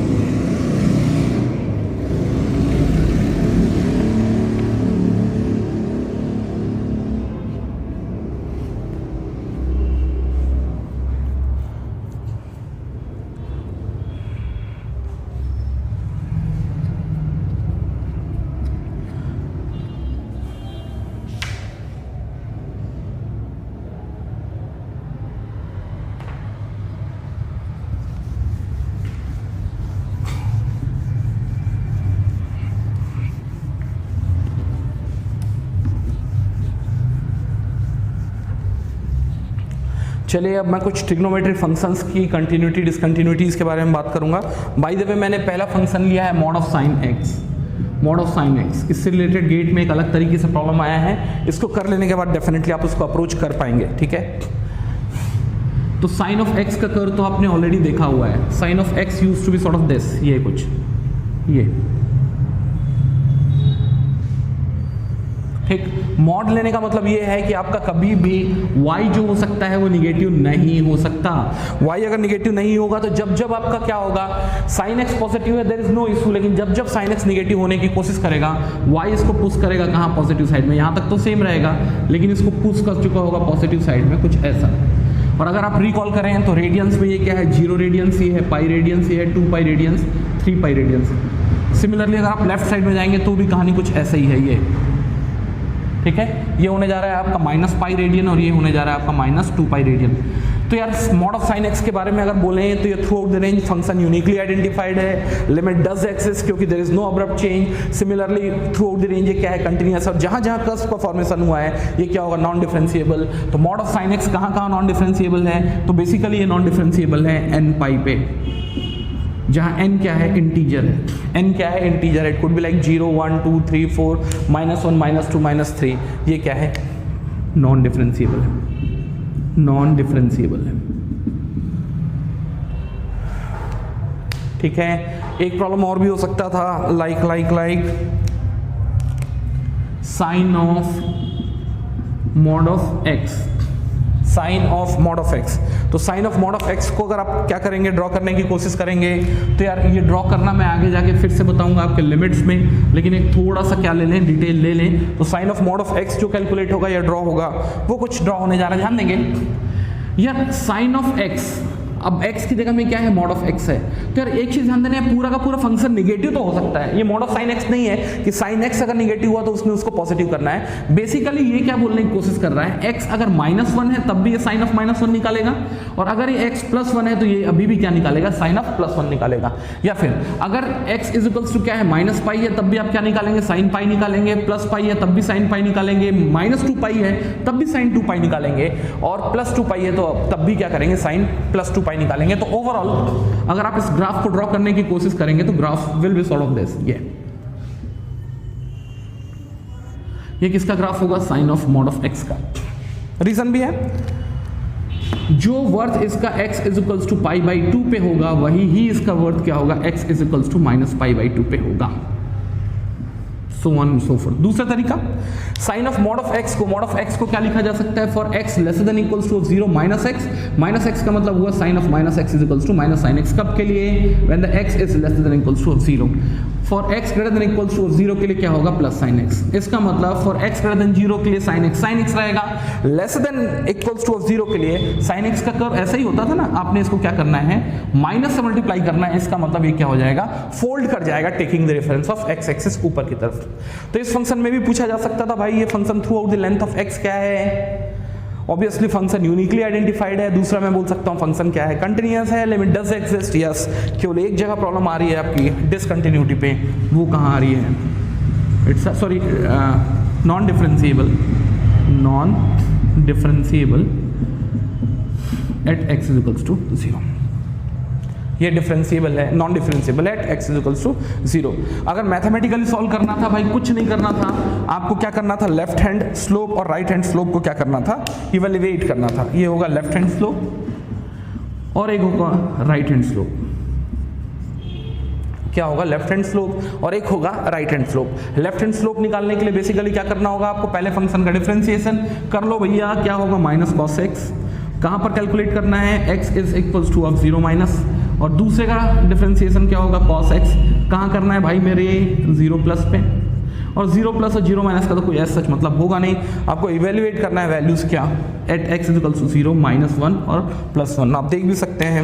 Speaker 2: चलिए अब मैं कुछ ट्रिग्नोमेट्री फंक्शंस की कंटिन्यूटी डिसकंटिन्यूटीज के बारे में बात करूंगा। बाय द वे मैंने पहला फंक्शन लिया है mod of sine x. Mod of sine x इससे रिलेटेड गेट में एक अलग तरीके से प्रॉब्लम आया है, इसको कर लेने के बाद डेफिनेटली आप उसको अप्रोच कर पाएंगे। ठीक है। तो साइन ऑफ एक्स का कर्व तो आपने ऑलरेडी देखा हुआ है। Sine of x used to be sort of this, ये कुछ ये ठीक, मॉड लेने का मतलब ये है कि आपका कभी भी y जो हो सकता है वो निगेटिव नहीं हो सकता। y अगर निगेटिव नहीं होगा तो जब जब आपका क्या होगा, sin x पॉजिटिव है देयर इज नो इशू, लेकिन जब जब sin x निगेटिव होने की कोशिश करेगा y इसको पुश करेगा कहाँ, पॉजिटिव साइड में। यहाँ तक तो सेम रहेगा लेकिन इसको पुश कर चुका होगा पॉजिटिव साइड में, कुछ ऐसा। और अगर आप रिकॉल करें तो रेडियंस में ये क्या है, 0 रेडियंस ये है, पाई रेडियंस ये है, 2 पाई रेडियंस, 3 पाई रेडियंस। सिमिलरली अगर आप लेफ्ट साइड में जाएंगे तो भी कहानी कुछ ऐसा ही है ये, ठीक है। ये होने जा रहा है आपका माइनस पाई रेडियन और ये होने जा रहा है आपका माइनस 2 पाई रेडियन। तो यार मॉड ऑफ साइन एक्स के बारे में अगर बोलें तो ये throughout the range function uniquely identified है, लिमिट डज एक्सिस्ट क्योंकि there is no abrupt change. Similarly throughout the range ये क्या है, कंटिन्यूअस, और जहां जहां कर्व का फॉर्मेशन हुआ है ये क्या होगा, नॉन डिफरेंशिएबल। तो मॉड ऑफ साइन एक्स कहां कहां नॉन डिफरेंशिएबल है, तो बेसिकली ये नॉन डिफरेंशिएबल है n पाई पे, जहां n क्या है, इंटीजर है। n क्या है, इंटीजर है। It could be like 0 1 2 3 4 -1 -2 -3। ये क्या है, नॉन डिफरेंशिएबल है, नॉन डिफरेंशिएबल है, ठीक है। एक प्रॉब्लम और भी हो सकता था, like sine of mod of x, sine of mod of x. तो sine of mod of x को अगर आप क्या करेंगे, ड्रॉ करने की कोशिश करेंगे, तो यार ये ड्रॉ करना मैं आगे जाके फिर से बताऊंगा आपके लिमिट्स में, लेकिन एक थोड़ा सा क्या ले लें, डिटेल ले लें। तो sine of mod of x जो कैलकुलेट होगा या ड्रॉ होगा वो कुछ ड्रॉ होने जा रहा है, ध्यान देंगे। यार साइन ऑफ एक्स, अब x की जगह में क्या है, मॉड ऑफ x है। तो यार एक चीज ध्यान देना है, पूरा का पूरा फंक्शन निगेटिव तो हो सकता है, ये मॉड ऑफ साइन x नहीं है कि साइन x अगर निगेटिव हुआ तो उसने उसको पॉजिटिव करना है। बेसिकली ये क्या बोलने की कोशिश कर रहा है, x अगर -1 है तब भी ये साइन ऑफ -1 निकालेगा, और अगर ये x +1 है तो ये अभी भी क्या निकालेगा, साइन ऑफ +1 निकालेगा। या फिर अगर x इज इक्वल्स टू क्या है, -पाई है तब भी आप क्या निकालेंगे, साइन पाई निकालेंगे, +पाई है तब भी साइन पाई निकालेंगे, -2 पाई है तब भी साइन 2 पाई निकालेंगे, और +2 पाई है तो तब भी क्या करेंगे, साइन +2 पाई निकालेंगे। तो ओवरऑल अगर आप इस ग्राफ को ड्रॉ करने की कोशिश करेंगे तो graph will be sort of this. ये किसका ग्राफ होगा, sine of mod of x का। रीजन भी है, जो वर्थ इसका x इज इक्वल्स टू π/2 पे होगा वही ही इसका वर्थ क्या होगा, x इज इक्वल्स टू -π/2 पे होगा, so on and so forth। दूसरा तरीका, sine of mod of x को, मॉड ऑफ एक्स को क्या लिखा जा सकता है, for x less than equals to 0 -x का मतलब हुआ sine of -x is equals to -sin x। कब के लिए, when the x is less than equals to 0। For x greater than equals to 0 के लिए क्या होगा, +sin x। इसका मतलब फॉर x ग्रेटर देन 0 के लिए sin x रहेगा, लेस देन इक्वल्स टू 0 के लिए sin x का कर्व ऐसा ही होता था ना, आपने इसको क्या करना है, माइनस से मल्टीप्लाई करना है। इसका मतलब ये क्या हो जाएगा, फोल्ड कर जाएगा, taking the reference of x axis ऊपर की तरफ। तो इस फंक्शन में भी पूछा जा सकता था, भाई ये function throughout the length of x क्या है, ऑब्वियसली फंक्शन यूनिकली आइडेंटिफाइड है। दूसरा मैं बोल सकता हूँ फंक्शन क्या है, कंटिन्यूअस है, लिमिट डज एक्सिस्ट, यस। केवल एक जगह प्रॉब्लम आ रही है आपकी डिसकंटिन्यूटी पे, वो कहाँ आ रही है, it's sorry non differentiable at x is equals to 0। ये डिफरेंशिएबल है, non differentiable at x is equals to 0। अगर मैथमेटिकली सॉल्व करना था भाई, कुछ नहीं करना था, आपको क्या करना था, लेफ्ट हैंड स्लोप और राइट हैंड स्लोप को क्या करना था, इवैल्यूएट करना था। ये होगा लेफ्ट हैंड स्लोप और एक होगा राइट हैंड स्लोप। क्या होगा, लेफ्ट हैंड स्लोप और एक होगा right hand slope. Left hand slope निकालने के लिए बेसिकली क्या करना होगा आपको, पहले फंक्शन का डिफरेंशिएशन कर लो भैया। क्या होगा, -cos x, कहां पर कैलकुलेट करना है, x इज इक्वल्स टू 0 और दूसरे का डिफरेंशिएशन क्या होगा, cos x, कहाँ करना है भाई मेरे 0+ पे, और 0+ और 0- का तो कोई ऐसा सच मतलब होगा नहीं। आपको इवेल्युएट करना है वैल्यूज क्या, at x is equals to 0, -1 और +1। आप देख भी सकते हैं,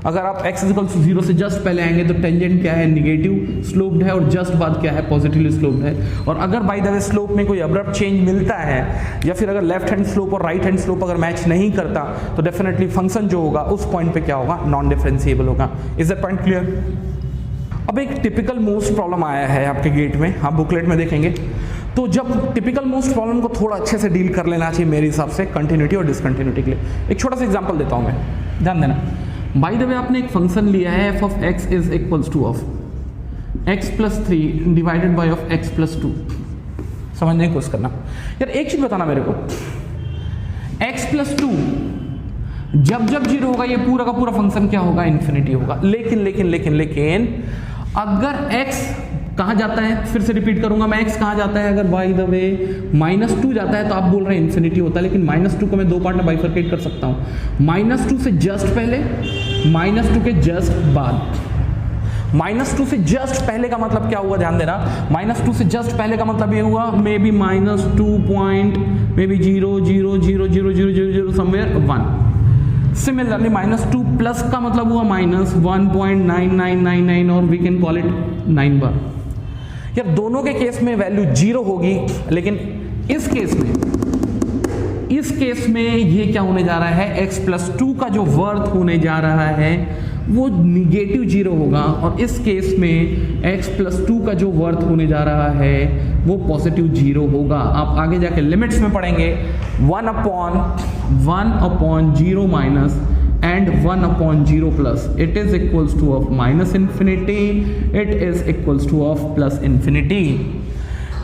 Speaker 2: अगर आप x इज इक्वल्स टू 0 से जस्ट पहले आएंगे तो टेंजेंट क्या है, निगेटिव स्लोप्ड है, और जस्ट बाद क्या है, पॉजिटिवली स्लोप्ड है। और अगर बाय द वे स्लोप में कोई अब्रप्ट चेंज मिलता है, या फिर अगर लेफ्ट हैंड स्लोप और राइट हैंड स्लोप अगर मैच नहीं करता, तो डेफिनेटली फंक्शन जो होगा उस पॉइंट पे क्या होगा, नॉन डिफरेंशिएबल होगा। Is that point clear. अब एक टिपिकल मोस्ट प्रॉब्लम आया है आपके गेट में, आप बुकलेट में देखेंगे। तो जब टिपिकल मोस्ट प्रॉब्लम को थोड़ा अच्छे से डील कर लेना चाहिए मेरे हिसाब से, कंटिन्यूटी और डिसकंटिन्यूटी के लिए। एक छोटा सा एग्जांपल देता हूं मैं, ध्यान देना। बाय द वे आपने एक फंक्शन लिया है, f of x is equals to of x+3 divided by of x+2। समझने की कोशिश करना यार। एक चीज बताना मेरे को, x+2 जब 0 होगा ये पूरा का पूरा फंक्शन क्या होगा, इन्फिनिटी होगा। लेकिन अगर x कहाँ जाता है, फिर से रिपीट करूंगा मैं, x कहाँ जाता है, अगर बाय द वे -2 जाता है तो आप बोल रहे हैं इन्फिनिटी होता है, लेकिन -2 को मैं दो पार्ट में बाइफरकेट कर सकता हूँ, -2 से जस्ट पहले, -2 के जस्ट बाद। -2 से जस्ट पहले का मतलब क्या हुआ, ध्यान देना, -2 से जस्ट पहले का मतलब ये हुआ may be -2 point may be 0.0000000 somewhere 1। Similarly -2 plus का मतलब हुआ -1.9999 और वी कैन कॉल इट 9 बार। यार दोनों के केस में वैल्यू 0 होगी, लेकिन इस केस में ये क्या होने जा रहा है, x+2 का जो वर्थ होने जा रहा है वो निगेटिव 0 होगा, और इस केस में x+2 का जो वर्थ होने जा रहा है वो पॉजिटिव 0 होगा। आप आगे जाके लिमिट्स में पढ़ेंगे 1/0 minus and 1/0 plus, it is equals to of -infinity, it is equals to of +infinity।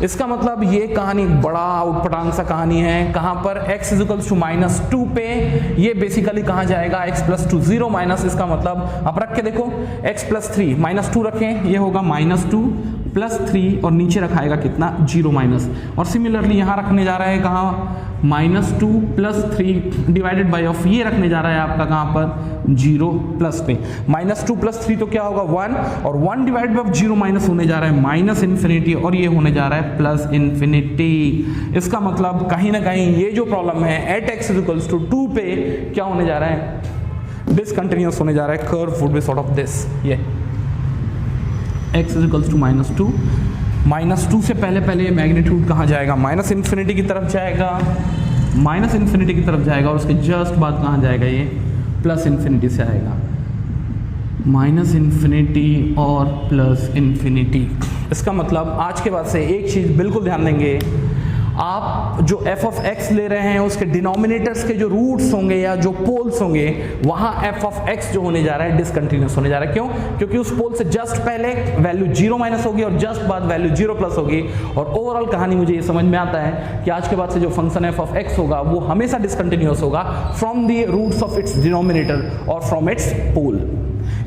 Speaker 2: इसका मतलब ये कहानी बड़ा आउटपटांग सा कहानी है। कहाँ पर x इज इक्वल्स टू -2 पे ये बेसिकली कहाँ जाएगा, x+2 0 माइनस, इसका मतलब आप रख के देखो x+3 -2 रखें, ये होगा -2 +3 और नीचे रखाएगा कितना 0 माइनस, और सिमिलरली यहाँ रखने जा रहा है कहाँ -2 +3 डिवाइडेड बाय ऑफ ये रखने जा रहा है आपका कहाँ पर 0 प्लस पे, -2 +3 तो क्या होगा 1, और 1 डिवाइडेड बाय 0 माइनस होने जा रहा है -इन्फिनिटी, और ये होने जा रहा है +इन्फिनिटी। इसका मतलब कहीं ना कहीं ये जो प्रॉब्लम है एट x इक्वल्स टू 2 पे क्या होने जा रहा है, डिसकंटिन्यूअस होने जा रहा है। Curve would be sort of this, ये x इक्वल्स टू -2, -2 से पहले मैग्नीट्यूड कहाँ जाएगा, -इन्फिनिटी की तरफ जाएगा, -इन्फिनिटी की तरफ जाएगा, और उसके जस्ट बाद कहाँ जाएगा, ये +इन्फिनिटी से आएगा, -इन्फिनिटी और +इन्फिनिटी। इसका मतलब आज के बाद से एक चीज़ बिल्कुल ध्यान देंगे, आप जो f ऑफ x ले रहे हैं उसके डिनोमिनेटर्स के जो रूट्स होंगे या जो पोल्स होंगे वहां f ऑफ x जो होने जा रहा है डिसकंटिन्यूअस होने जा रहा है। क्यों? क्योंकि उस पोल से जस्ट पहले वैल्यू 0 माइनस होगी और जस्ट बाद वैल्यू 0 प्लस होगी। और ओवरऑल कहानी मुझे ये समझ में आता है कि आज के बाद से जो फंक्शन f ऑफ x होगा वो हमेशा डिसकंटिन्यूअस होगा from the roots of its denominator और फ्रॉम इट्स पोल।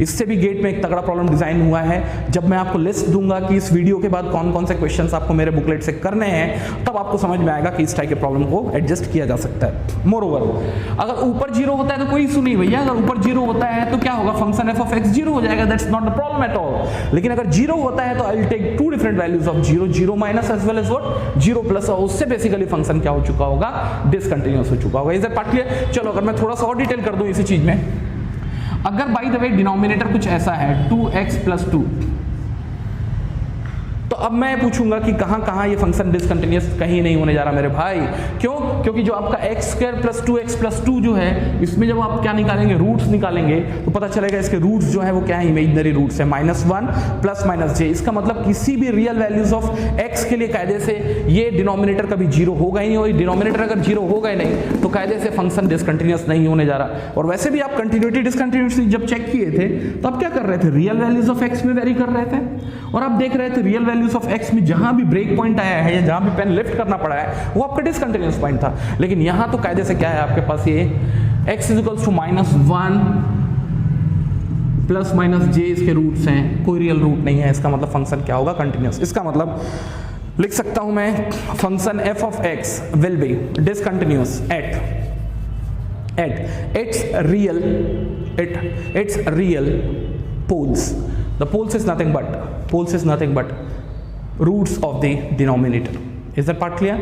Speaker 2: इससे भी गेट में एक तगड़ा प्रॉब्लम डिजाइन हुआ है। जब मैं आपको लिस्ट दूंगा कि इस वीडियो के बाद कौन कौन से क्वेश्चंस आपको मेरे बुकलेट से करने हैं, तब आपको समझ में आएगा कि इस टाइप के प्रॉब्लम को एडजस्ट किया जा सकता है। मोरओवर अगर ऊपर 0 होता है तो कोई इशू नहीं भैया, अगर ऊपर 0 होता है तो क्या होगा, फंक्शन f ऑफ x 0 हो जाएगा, that's not the problem at all. लेकिन अगर 0 होता है तो I will take two different values of 0, 0 minus as well as what 0 plus, और उससे बेसिकली फंक्शन क्या हो चुका होगा, डिसकंटिन्यूअस हो चुका होगा। Is that part clear? चलो अगर मैं थोड़ा सा और डिटेल कर दूं इसी चीज में, अगर बाय द वे डिनोमिनेटर कुछ ऐसा है 2x + 2, तो अब मैं पूछूंगा कि कहां कहां ये फंक्शन डिसकंटिन्यूअस कहीं नहीं होने जा रहा मेरे भाई। क्यों? क्योंकि जो आपका x² + 2x + 2 जो है, इसमें जब आप क्या निकालेंगे, रूट्स निकालेंगे, तो पता चलेगा इसके रूट्स जो है वो क्या है, इमेजिनरी रूट्स है, -1 + -j। इसका मतलब किसी भी रियल वैल्यूज ऑफ x के लिए कायदे से ये डिनोमिनेटर कभी 0 होगा ही नहीं, और डिनोमिनेटर अगर 0 होगा ही नहीं तो कायदे से फंक्शन डिसकंटिन्यूअस नहीं होने जा रहा। और वैसे भी आप कंटिन्यूटी डिसकंटिन्यूटी जब चेक किए थे तो आप क्या कर रहे थे, रियल वैल्यूज ऑफ x में वेरी कर रहे थे, और आप देख रहे थे रियल वैल्यूज ऑफ x में जहां भी ब्रेक पॉइंट आया है या जहां भी पेन लिफ्ट करना पड़ा है वो आपका डिसकंटिन्यूअस पॉइंट था। लेकिन यहां तो कायदे से क्या है आपके पास, ये x = -1 + -j इसके रूट्स हैं, कोई रियल रूट नहीं है। इसका मतलब फंक्शन क्या होगा, कंटिन्यूअस। इसका मतलब लिख सकता हूं मैं, function f of x will be discontinuous at its real poles. The poles is nothing but roots of the denominator. Is that part clear?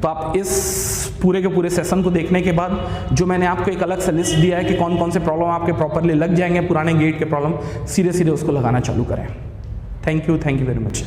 Speaker 2: तो आप इस पूरे के पूरे सेशन को देखने के बाद जो मैंने आपको एक अलग से लिस्ट दिया है कि कौन कौन से प्रॉब्लम आपके प्रॉपरली लग जाएंगे, पुराने गेट के प्रॉब्लम सीधे सीधे उसको लगाना चालू करें। Thank you very much.